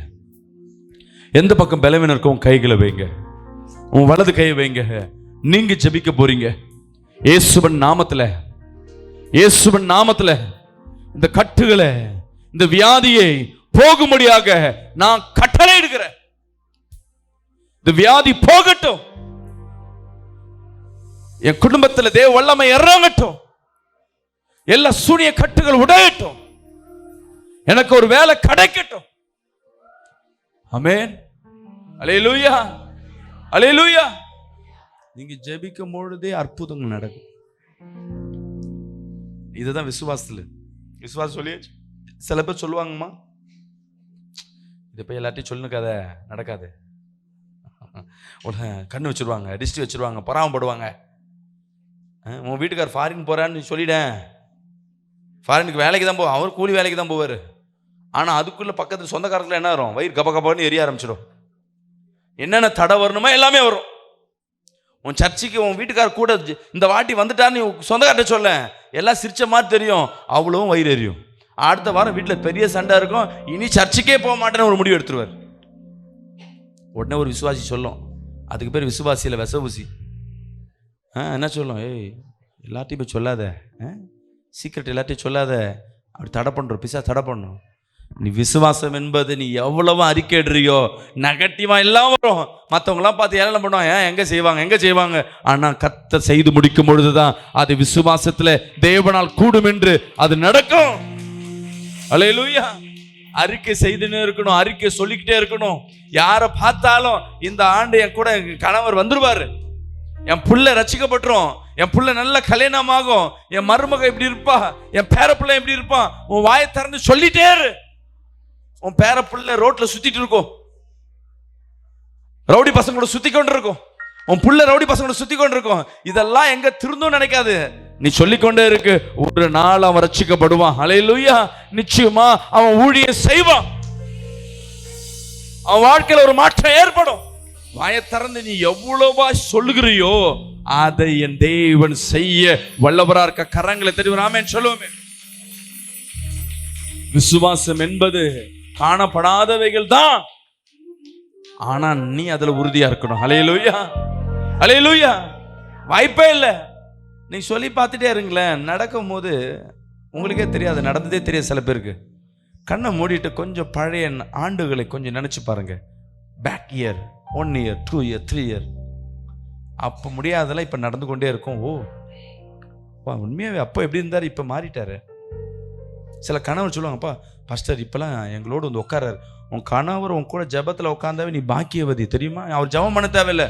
எந்த பக்கம் பலவீனம் இருக்கோ உன் கைகளை வைங்க, உன் வலது கையை வைங்க. நீங்க ஜெபிக்க போறீங்க. ஏசுவன் நாமத்தில் இந்த கட்டுகளை, இந்த வியாதியை போகும்படியாக நான் கட்டளை எடுக்கிறேன். இந்த வியாதி போகட்டும், என் குடும்பத்தில் தேவ வல்லமை இறங்கட்டும், எல்லா சூனிய கட்டுகள் உடையட்டும், எனக்கு ஒரு வேலை கிடைக்கட்டும். ஆமென். அல்லேலூயா, அல்லேலூயா. நீங்க ஜெபிக்கும் பொழுதே அற்புதங்கள் நடக்கும். இதுதான் விசுவாசம் சொல்லியாச்சு. சில பேர் சொல்லுவாங்கம்மா, இதை போய் எல்லாத்தையும் சொல்லுக்காத, நடக்காது. கண்ணு வச்சிருவாங்க, டிஸ்ட்ரி வச்சிருவாங்க, பொறாமப்படுவாங்க. உன் வீட்டுக்கார் ஃபாரின் போறான்னு சொல்லிட்டேன், ஃபாரினுக்கு வேலைக்கு தான் அவர் கூலி வேலைக்கு தான் போவார். ஆனால் அதுக்குள்ள பக்கத்தில் சொந்தக்காரத்தில் என்ன வரும், வயிறு கப கபான்னு எரிய ஆரம்பிச்சிடும். என்னென்ன தடை வரணுமோ எல்லாமே வரும். உன் சர்ச்சைக்கு உன் வீட்டுக்கார் கூட இந்த வாட்டி வந்துட்டான்னு சொந்தக்கார்ட்ட சொல்ல, எல்லாம் சிரிச்ச மாதிரி தெரியும், அவ்வளவும் வயிறு எரியும். அடுத்த வாரம் வீட்டில் பெரிய சண்டை இருக்கும், இனி சர்ச்சுக்கே போக மாட்டேன்னு ஒரு முடிவு எடுத்துருவார். உடனே ஒரு விசுவாசி சொல்லும், அதுக்கு பேர் விசுவாசியில் விச ஊசி. என்ன சொல்லும், எல்லாத்தையும் போய் சொல்லாத, சீக்கிரட் எல்லாத்தையும் சொல்லாத, அப்படி தடை பண்ணுறோம், பிசா தடை பண்ணும். நீ விசுவாசம் என்பது நீ எவ்வளவோ அறிக்கைடுறியோ நெகட்டிவாக எல்லாம் வரும். மற்றவங்களாம் பார்த்து ஏளனம் பண்ணுவாங்க, எங்கே செய்வாங்க. ஆனால் கர்த்தர் செய்து முடிக்கும் பொழுதுதான் அது விசுவாசத்தில் தேவனால் கூடும் என்று அது நடக்கும். அல்லேலூயா. அறிக்கை செய்துன்னு இருக்கணும், அறிக்கை சொல்லிக்கிட்டே இருக்கணும். யாரை பார்த்தாலும் இந்த ஆண்டு என் கூட என் கணவர் வந்துருவாரு, என் புள்ள ரட்சிக்கப்பட்டுரும், என் புள்ள நல்ல கல்யாணமாகும், என் மருமக இப்படி இருப்பா, என் பேர பிள்ளை எப்படி இருப்பான். உன் வாயை திறந்து சொல்லிட்டே இரு. உன் பேர பிள்ளை ரோட்ல சுத்திட்டு இருக்கும், ரவுடி பசங்களோட சுத்தி கொண்டு இருக்கும், உன் புள்ள ரவுடி பசங்களோட சுத்தி கொண்டு இருக்கும். இதெல்லாம் எங்க திருந்தும் நினைக்காது, நீ சொல்லிக்கொண்டே இருக்கு. ஒரு நாள் அவன் ரட்சிக்கப்படுவான். அல்லேலூயா. நிச்சயமா அவன் ஊழியம் செய்வான், அவன் வாழ்க்கையில ஒரு மாற்றம் ஏற்படும். வாயை திறந்து நீ எவ்வளவா சொல்லுகிறியோ அதை என் தேவன் செய்ய வல்லவரா இருக்க. கரங்களை தெரியும் ஆமென் சொல்லுவோமே. விசுவாசம் என்பது காணப்படாதவைகள் தான், ஆனா நீ அதுல உறுதியா இருக்கணும். அல்லேலூயா, அல்லேலூயா. வாய்ப்பே இல்லை. நீ சொல்லி பார்த்துட்டே இருங்களேன், நடக்கும் போது உங்களுக்கே தெரியாது, நடந்ததே தெரியாது. சில பேருக்கு கண்ணை மூடிட்டு கொஞ்சம் பழைய ஆண்டுகளை கொஞ்சம் நினைச்சு பாருங்க. Back year, 1 year, 2 year, 3 year. அப்போ முடியாதெல்லாம் இப்போ நடந்து கொண்டே இருக்கும். உண்மையாவே அப்போ எப்படி இருந்தார், இப்போ மாறிட்டாரு. சில கணவர் சொல்லுவாங்கப்பா, பாஸ்டர் இப்போலாம் எங்களோடு வந்து உட்காராரு. உன் கணவர் உன் கூட ஜபத்தில் உட்காந்தாவே நீ பாக்கியவதி தெரியுமா. அவர் ஜபம் பண்ண தேவையில்லை,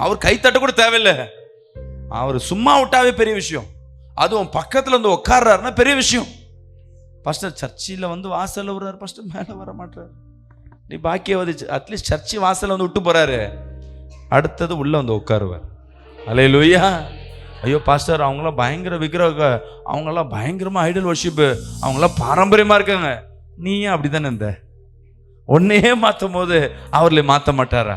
அவர் கைத்தட்ட கூட தேவையில்லை, அவர் சும்மா விட்டாவே பெரிய விஷயம். அதுவும் பக்கத்தில் வந்து உட்கார்றாருன்னா பெரிய விஷயம். பாஸ்டர் சர்ச்சில் வந்து வாசலில் வர்றாரு, பாஸ்டர் மேலே வர மாட்டார். நீ பாக்கியவதி. அட்லீஸ்ட் சர்ச்சி வாசலில் வந்து விட்டு போகிறாரு, அடுத்தது உள்ளே வந்து உட்காருவார். அல்லேலூயா. ஐயோ பாஸ்டர் அவங்களாம் பயங்கர விக்கிரக, அவங்களாம் பயங்கரமாக ஐடல் வர்ஷிப்பு, அவங்களாம் பாரம்பரியமாக இருக்காங்க. நீயும் அப்படி தானே இருந்த. ஒன்னையே மாற்றும் போது அவர்களை மாற்ற மாட்டாரா?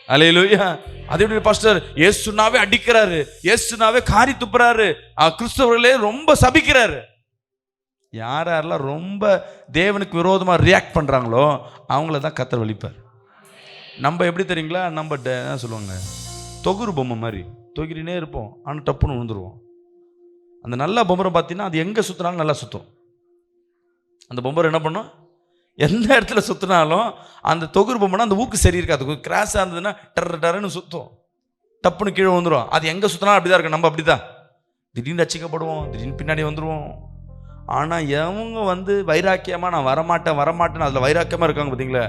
அல்லேலூயா. அதே எப்படி பாஸ்டர் இயேசுனாவே அடிக்கிறாரு, இயேசுனாவே காரி துப்புறாரு, கிறிஸ்தவர்களே ரொம்ப சபிக்கிறாரு. யாரெல்லாம் ரொம்ப தேவனுக்கு விரோதமாக ரியாக்ட் பண்ணுறாங்களோ அவங்கள தான் கர்த்தர் வலிப்பார். நம்ம எப்படி தெரியுங்களா, நம்ம என்ன சொல்லுவாங்க, தொகுறு பொம்மை மாதிரி தொகிரினே இருப்போம், ஆனால் டப்புன்னு விழுந்துருவோம். அந்த நல்ல பொம்பரை பார்த்தீங்கன்னா அது எங்கே சுற்றினாலும் நல்லா சுற்றும். அந்த பொம்பரை என்ன பண்ணும், எந்த இடத்துல சுற்றினாலும் அந்த தொகுறு பொம்மைனா அந்த ஊக்கு சரி இருக்காது, கிராஸாக இருந்ததுன்னா டர்ன்னு சுற்றும், டப்புன்னு கீழே வந்துடும். அது எங்கே சுற்றினாலும் அப்படி தான் இருக்கும். நம்ம அப்படி தான் திடீர்னு ரசிக்கப்படுவோம், திடீர்னு பின்னாடி வந்துடுவோம். ஆனால் எவங்க வைராக்கியமாக நான் வரமாட்டேன்னு அதில் வைராக்கியமாக இருக்காங்க பார்த்தீங்களா,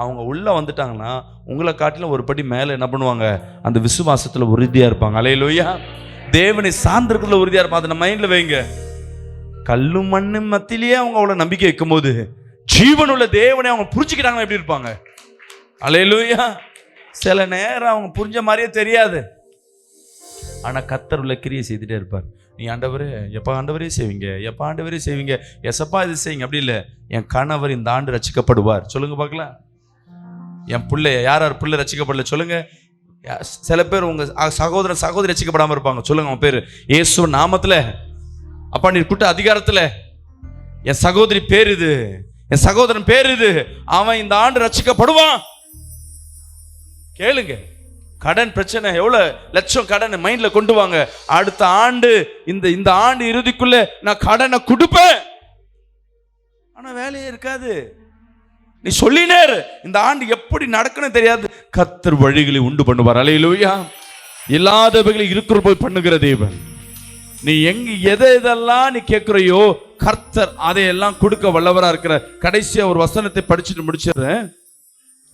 அவங்க உள்ளே வந்துட்டாங்கன்னா உங்களை காட்டிலும் ஒரு படி மேலே என்ன பண்ணுவாங்க, அந்த விசுவாசத்தில் உறுதியாக இருப்பாங்க. அல்லேலூயா. தேவனை சார்ந்திருக்கிறதுல உறுதியாக இருப்பாங்க. அதை நம்ம மைண்டில் வைங்க. கல்லு மண்ணு மத்தியிலேயே அவங்க அவ்வளோ நம்பிக்கை வைக்கும் போது ஜீவனுள்ள தேவனை அவங்க புரிஞ்சுக்கிட்டாங்கன்னா எப்படி இருப்பாங்க. அல்லேலூயா. சில நேரம் அவங்க புரிஞ்ச மாதிரியே தெரியாது, ஆனால் கர்த்தர் உள்ள கிரியை செய்துட்டே இருப்பார். நீ ஆண்டவரே எப்போ ஆண்டவரே செய்வீங்க, எப்போ ஆண்டவரே செய்வீங்க, எசப்பா இது செய்யுங்க. அப்படி இல்லை, என் கணவர் இந்த ஆண்டு ரட்சிக்கப்படுவார் சொல்லுங்க பார்க்கலாம். என் பிள்ளை யார் பிள்ளை ரட்சிக்கப்படல சொல்லுங்க. சில பேர் உங்க சகோதரன் சகோதரி ரட்சிக்கப்படாமல் இருப்பாங்க சொல்லுங்க. அவன் பேர் இயேசு நாமத்தில், அப்பா நீ கூட்ட அதிகாரத்தில் என் சகோதரி பேர் இது, என் சகோதரன் பேர் இது, அவன் இந்த ஆண்டு ரட்சிக்கப்படுவான். கேளுங்க. கடன் பிரச்சனை, எவ்வளவு லட்சம் கடன் மைண்ட்ல கொண்டு வாங்க. அடுத்த ஆண்டு இந்த ஆண்டு இறுதிக்குள்ள நான் கடனை கொடுப்பேன், ஆனா வேலையே இருக்காது. நீ சொல்லினேரு, இந்த ஆண்டு எப்படி நடக்கணும் தெரியாது, கர்த்தர் வழிகளை உண்டு பண்ணுவார். அல்லேலூயா. இல்லாதவைகளை இருக்கிற போய் பண்ணுகிற தேவன். நீ எதெல்லாம் நீ கேட்கிறையோ கர்த்தர் அதையெல்லாம் கொடுக்க வல்லவரா இருக்கிற. கடைசியா ஒரு வசனத்தை படிச்சுட்டு முடிச்சிடுறேன்.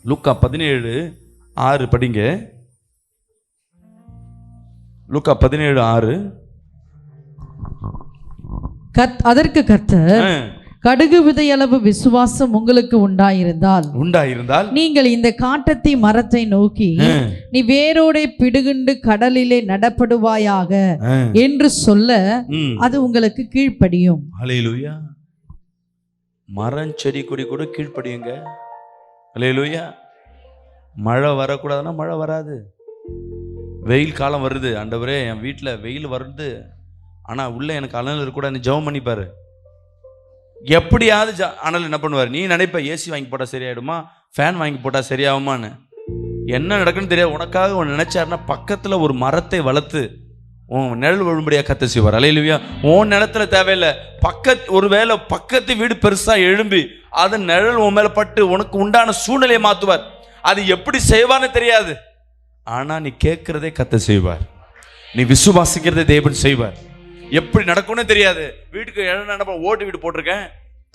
லூக்கா 17:6 படிங்க. லூக்கா 17:6. அதற்கு கர்த்தர், கடுகு விதையளவு விசுவாசம் உங்களுக்கு உண்டாயிருந்தால் நீங்கள் இந்த காட்டத்தி மரத்தை நோக்கி நீ வேரோடே பிடுகிண்டு கடலிலே நடப்படுவாயாக என்று சொல்ல அது உங்களுக்கு கீழ்ப்படியும். அல்லேலூயா. மரம் செடி கொடி கூட கீழ்ப்படியுங்க. அல்லேலூயா. மழை வரக்கூடாதுன்னா மழை வராது. வெயில் காலம் வருது, ஆண்டவரே என் வீட்டில் வெயில் வருது, ஆனால் உள்ள எனக்கு அனல் இருக்கக்கூடாது, ஜெபம் பண்ணிப்பாரு. எப்படியாவது அனல் என்ன பண்ணுவார், நீ நினைப்ப ஏசி வாங்கி போட்டால் சரியாயிடுமா, ஃபேன் வாங்கி போட்டால் சரியாகுமான்னு. என்ன நடக்குன்னு தெரியாது. உனக்காக ஒன்று நினைச்சாருன்னா பக்கத்தில் ஒரு மரத்தை வளர்த்து உன் நிழல் விழும்படியாக கத்த செய்வார். அல்லேலூயா. உன் நிலத்துல தேவையில்லை, ஒருவேளை பக்கத்து வீடு பெருசாக எழும்பி அது நிழல் உன் மேலே பட்டு உனக்கு உண்டான சூழ்நிலையை மாற்றுவார். அது எப்படி செய்வான்னு தெரியாது, ஆனால் நீ கேட்கிறதே கத்த செய்வார், நீ விசுவாசிக்கிறதே தேவன் செய்வார். எப்படி நடக்கும்னு தெரியாது. வீட்டுக்கு என்ன ஓட்டு வீடு போட்டிருக்கேன்,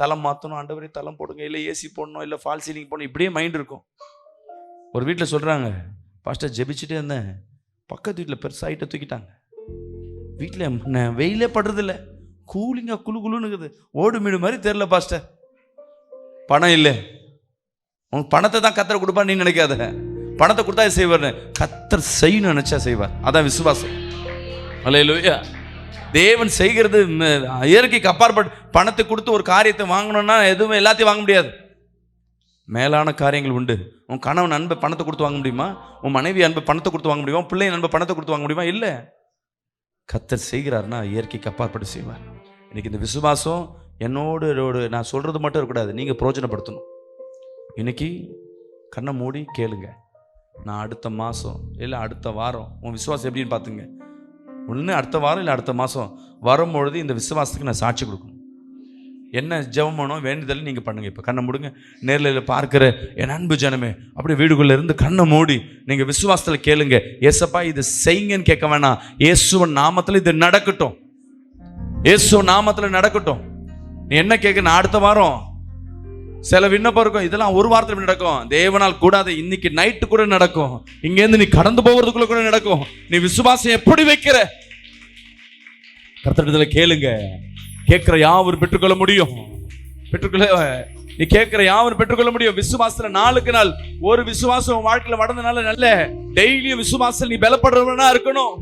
தளம் மாற்றணும், ஆண்டவரே தளம் போடுங்க, இல்லை ஏசி போடணும், இல்லை ஃபால் சீலிங் போடணும், இப்படியே மைண்ட் இருக்கும். ஒரு வீட்டில் சொல்கிறாங்க, பாஸ்டர் ஜெபிச்சுட்டே இருந்தேன், பக்கத்து வீட்டில் பெருசாகிட்ட தூக்கிட்டாங்க, வீட்டில் வெயிலே படுறதில்ல, கூலிங்காக குழுக்குழுன்னு ஓடு மீடு மாதிரி தெரில பாஸ்டர். பணம் இல்லை, உனக்கு பணத்தை தான் கர்த்தர் கொடுப்பான்னு நீ நினைக்காத, பணத்தை கொடுத்தா செய்வார்னு. கர்த்தர் செய்யணும்னு நினைச்சா செய்வார். அதான் விசுவாசம். அல்லேலூயா. தேவன் செய்கிறது இயற்கைக்கு அப்பாற்பட்டு. பணத்தை கொடுத்து ஒரு காரியத்தை வாங்கணும்னா எதுவும் எல்லாத்தையும் வாங்க முடியாது, மேலான காரியங்கள் உண்டு. உன் கணவன் அன்பை பணத்தை கொடுத்து வாங்க முடியுமா? உன் மனைவி அன்பை பணத்தை கொடுத்து வாங்க முடியுமா? பிள்ளையின் அன்பை பணத்தை கொடுத்து வாங்க முடியுமா? இல்லை. கர்த்தர் செய்கிறார்னா இயற்கைக்கு அப்பாற்பட்டு செய்வார். இன்னைக்கு இந்த விசுவாசம் என்னோடு நான் சொல்றது மட்டும் இருக்கக்கூடாது, நீங்கள் பிரயோஜனப்படுத்தணும். இன்னைக்கு கண்ணை மூடி கேளுங்க, நான் அடுத்த மாதம் இல்லை அடுத்த வாரம், உன் விசுவாசம் எப்படின்னு பார்த்துங்க. ஒன்று அடுத்த வாரம் இல்லை அடுத்த மாதம் வரும்பொழுது இந்த விசுவாசத்துக்கு நான் சாட்சி கொடுக்கணும். என்ன ஜெபம் பண்ணணும் வேண்டுதல் நீங்கள் பண்ணுங்க. இப்போ கண்ணை மூடுங்க. நேரில் பார்க்குற என் அன்பு ஜனமே, அப்படியே வீடுக்குள்ளே இருந்து கண்ணை மூடி நீங்கள் விசுவாசத்தில் கேளுங்க. ஏசப்பா இது செய்யுங்கன்னு கேட்க வேணாம், இயேசுவின் நாமத்தில் இது நடக்கட்டும், இயேசுவின் நாமத்தில் நடக்கட்டும். நீ என்ன கேட்க, நான் அடுத்த வாரம் சில விண்ணப்பம் இருக்கும், இதெல்லாம் ஒரு வாரத்தில் நடக்கும். தேவனால் கூடாது, இன்னைக்கு நைட்டு கூட நடக்கும். இங்கேருந்து நீ கடந்து போகிறதுக்குள்ள கூட நடக்கும். நீ விசுவாசம் எப்படி வைக்கிற, கர்த்தரிடத்தில் கேளுங்க. கேட்கிற யாவரும் பெற்றுக்கொள்ள முடியும். நீ கேட்கிற யாவரும் பெற்றுக்கொள்ள முடியும். விசுவாசத்துல நாளுக்கு நாள் ஒரு விசுவாசம் வாழ்க்கையில வளர்ந்தனால நல்ல டெய்லியும் விசுவாசம் நீ பலப்படுறவனா இருக்கணும்.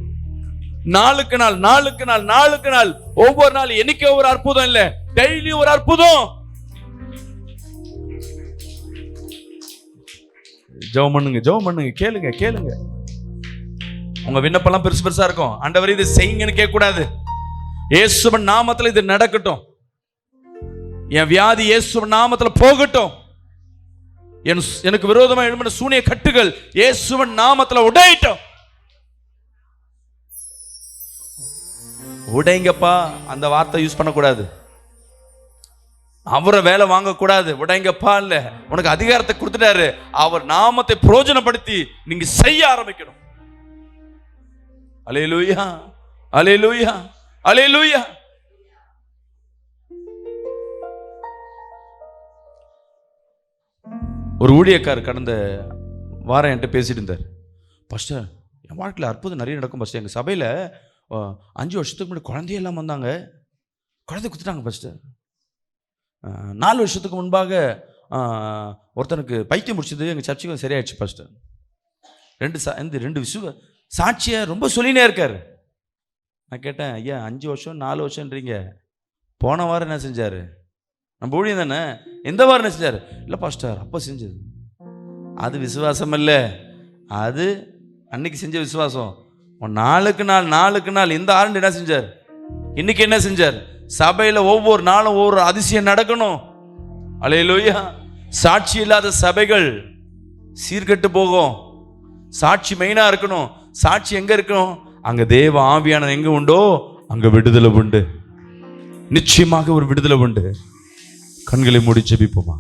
நாளுக்கு நாள் நாளுக்கு நாள் நாளுக்கு நாள் ஒவ்வொரு நாள் என்னைக்கு ஒரு அற்புதம் இல்ல, டெய்லியும் ஒரு அற்புதம். ஜெபம் பண்ணுங்க, ஜெபம் பண்ணுங்க, கேளுங்க கேளுங்க. உங்க விண்ணப்பெல்லாம் பெருசு பெருசா இருக்கும். ஆண்டவரே இது செய்யுங்கன்னு கேட்க கூடாது, இயேசுவின் நாமத்தில் இது நடக்கட்டும். என் வியாதி இயேசுவின் நாமத்துல போகட்டும். எனக்கு விரோதமா எழும்பின சூனிய கட்டுகள் இயேசுவின் நாமத்துல உடையட்டும். உடைங்கப்பா அந்த வார்த்தை யூஸ் பண்ணக்கூடாது. அவரை வேலை வாங்கக்கூடாது. உடைங்கப்பா இல்ல, உனக்கு அதிகாரத்தை கொடுத்துட்டாரு. அவர் நாமத்தை பிரயோஜனப்படுத்தி நீங்க செய்ய ஆரம்பிக்கணும். அல்லேலூயா, அல்லேலூயா, அல்லேலூயா. ஒரு ஊழியக்காரர் கடந்த வாரம் என்கிட்ட பேசிட்டு இருந்தார். பாஸ்டர், என் வாழ்க்கையில் அற்புதம் நிறைய நடக்கும் பாஸ்டர். எங்கள் சபையில் 5 வருஷத்துக்கு முன்னாடி குழந்தையெல்லாம் வந்தாங்க, குழந்தை கொடுத்துட்டாங்க பாஸ்டர். 4 வருஷத்துக்கு முன்பாக ஒருத்தனுக்கு பைத்தியம் முடிச்சது எங்கள் சர்ச்சுக்கு சரியாயிடுச்சு பாஸ்டர். 2 சாட்சியை ரொம்ப சொல்லினே இருக்கார். நான் கேட்டேன், ஐயா 5 வருஷம் 4 வருஷம்ன்றீங்க, போன வாரம் என்ன செஞ்சார்? நம்ம ஊழியம் தானே, எந்த வாரம் என்ன செஞ்சார்? இல்லை பாஸ்டர் அப்போ செஞ்சது. அது விசுவாசம் இல்லை, அது அன்னைக்கு செஞ்ச விசுவாசம். நாளுக்கு நாள் இந்த ஆண்டு என்ன செஞ்சார்? இன்னைக்கு என்ன செஞ்சார்? சபையில் ஒவ்வொரு நாளும் ஒவ்வொரு அதிசயம் நடக்கணும். அல்லேலூயா. சாட்சி இல்லாத சபைகள் சீர்கெட்டு போகும். சாட்சி மெயினா இருக்கணும். சாட்சி எங்க இருக்கணும்? அங்க தேவ ஆவியானவர் எங்க உண்டோ அங்க விடுதலை உண்டு. நிச்சயமாக ஒரு விடுதலை உண்டு. கண்களை மூடி ஜெபிப்போமா?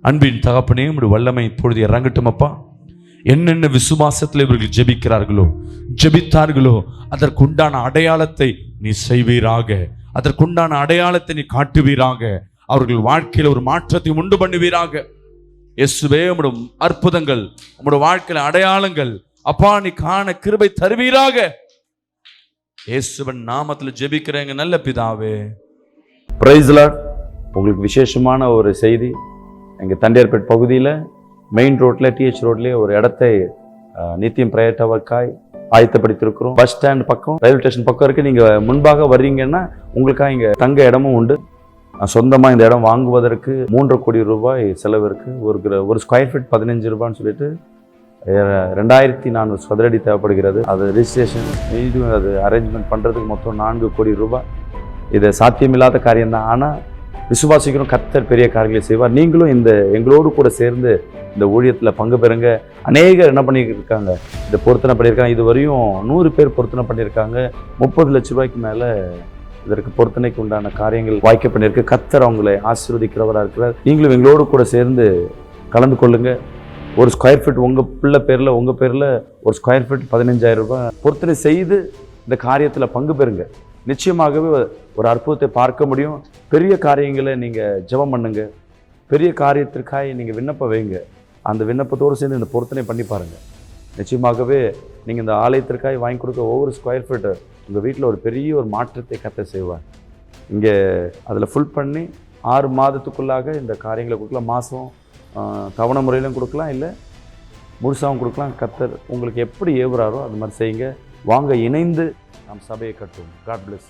அன்பின் தகப்பனே, உம்முடைய வல்லமை இப்பொழுது இறங்கட்டும் அப்பா. என்னென்ன விசுவாசத்தில் இவர்கள் ஜெபித்தார்களோ அதற்குண்டான அடையாளத்தை நீ செய்வீராக. அதற்குண்டான அடையாளத்தை நீ காட்டுவீராக. அவர்கள் வாழ்க்கையில் ஒரு மாற்றத்தை உண்டு பண்ணுவீராக. இயேசுவே, உம்முடைய அற்புதங்கள், உம்முடைய வாழ்க்கையில் அடையாளங்கள் அப்பா நீ காண கிருபை தருவீராக. இயேசுவின் நாமத்தில் ஜெபிக்கிறேங்க நல்ல பிதாவே. Praise Lord. உங்களுக்கு விசேஷமான ஒரு செய்தி. எங்கள் தண்டையார்பேட் பகுதியில் மெயின் ரோட்டில் டிஹெச் ரோட்லேயே ஒரு இடத்தை நித்தியம் பிரேயர் டவர்க்காய் ஆயத்தப்படுத்தியிருக்கிறோம். பஸ் ஸ்டாண்ட் பக்கம், ரயில்வே ஸ்டேஷன் பக்கம் இருக்குது. நீங்கள் முன்பாக வர்றீங்கன்னா உங்களுக்காக இங்கே தங்க இடமும் உண்டு. சொந்தமாக இந்த இடம் வாங்குவதற்கு 3.5 கோடி ரூபாய் செலவு இருக்குது. ஒரு ஸ்கொயர் ஃபீட் 15 ரூபான்னு சொல்லிட்டு 2400 சதுரடி தேவைப்படுகிறது. அது ரிஜிஸ்ட்ரேஷன் இது அது அரேஞ்ச்மெண்ட் பண்ணுறதுக்கு மொத்தம் 4 கோடி ரூபாய். இது சாத்தியமில்லாத காரியம்தான். ஆனால் விசுவாசிக்கிறோம், கர்த்தர் பெரிய காரியங்களை செய்வார். நீங்களும் எங்களோடு கூட சேர்ந்து இந்த ஊழியத்தில் பங்கு பெறுங்க. அநேகர் என்ன பண்ணியிருக்காங்க, இதை பொருத்தனை பண்ணியிருக்காங்க. இது வரையும் 100 பேர் பொருத்தனை பண்ணியிருக்காங்க. 30 லட்ச ரூபாய்க்கு மேலே இதற்கு பொருத்தனைக்கு உண்டான காரியங்கள் வாய்க்க பண்ணியிருக்கு. கர்த்தர் அவங்களை ஆசீர்வதிக்கிறவராக இருக்கிறார். நீங்களும் எங்களோடு கூட சேர்ந்து கலந்து கொள்ளுங்க. ஒரு ஸ்கொயர் ஃபீட் உங்கள் பேரில் ஒரு ஸ்கொயர் ஃபீட் 15,000 ரூபாய் பொருத்தனை செய்து இந்த காரியத்தில் பங்கு பெறுங்க. நிச்சயமாகவே ஒரு அற்புதத்தை பார்க்க முடியும். பெரிய காரியங்களை நீங்கள் ஜெபம் பண்ணுங்க. பெரிய காரியத்திற்காக நீங்கள் விண்ணப்பம் வைங்க. அந்த விண்ணப்பத்தோடு சேர்ந்து இந்த பொருத்தனை பண்ணி பாருங்கள். நிச்சயமாகவே நீங்கள் இந்த ஆலயத்திற்காக வாங்கி கொடுக்க ஒவ்வொரு ஸ்கொயர் ஃபீட்டு உங்கள் வீட்டில் ஒரு பெரிய ஒரு மாற்றத்தை கர்த்தர் செய்வார். இங்கே அதில் ஃபுல் பண்ணி 6 மாதத்துக்குள்ளாக இந்த காரியங்களை கொடுக்கலாம். மாதம் தவணை முறையிலும் கொடுக்கலாம், இல்லை முழுசாகவும் கொடுக்கலாம். கர்த்தர் உங்களுக்கு எப்படி ஏவுறாரோ அது மாதிரி செய்யுங்க. வாங்க, இணைந்து நாம் சபையை கட்டுவோம். God plus.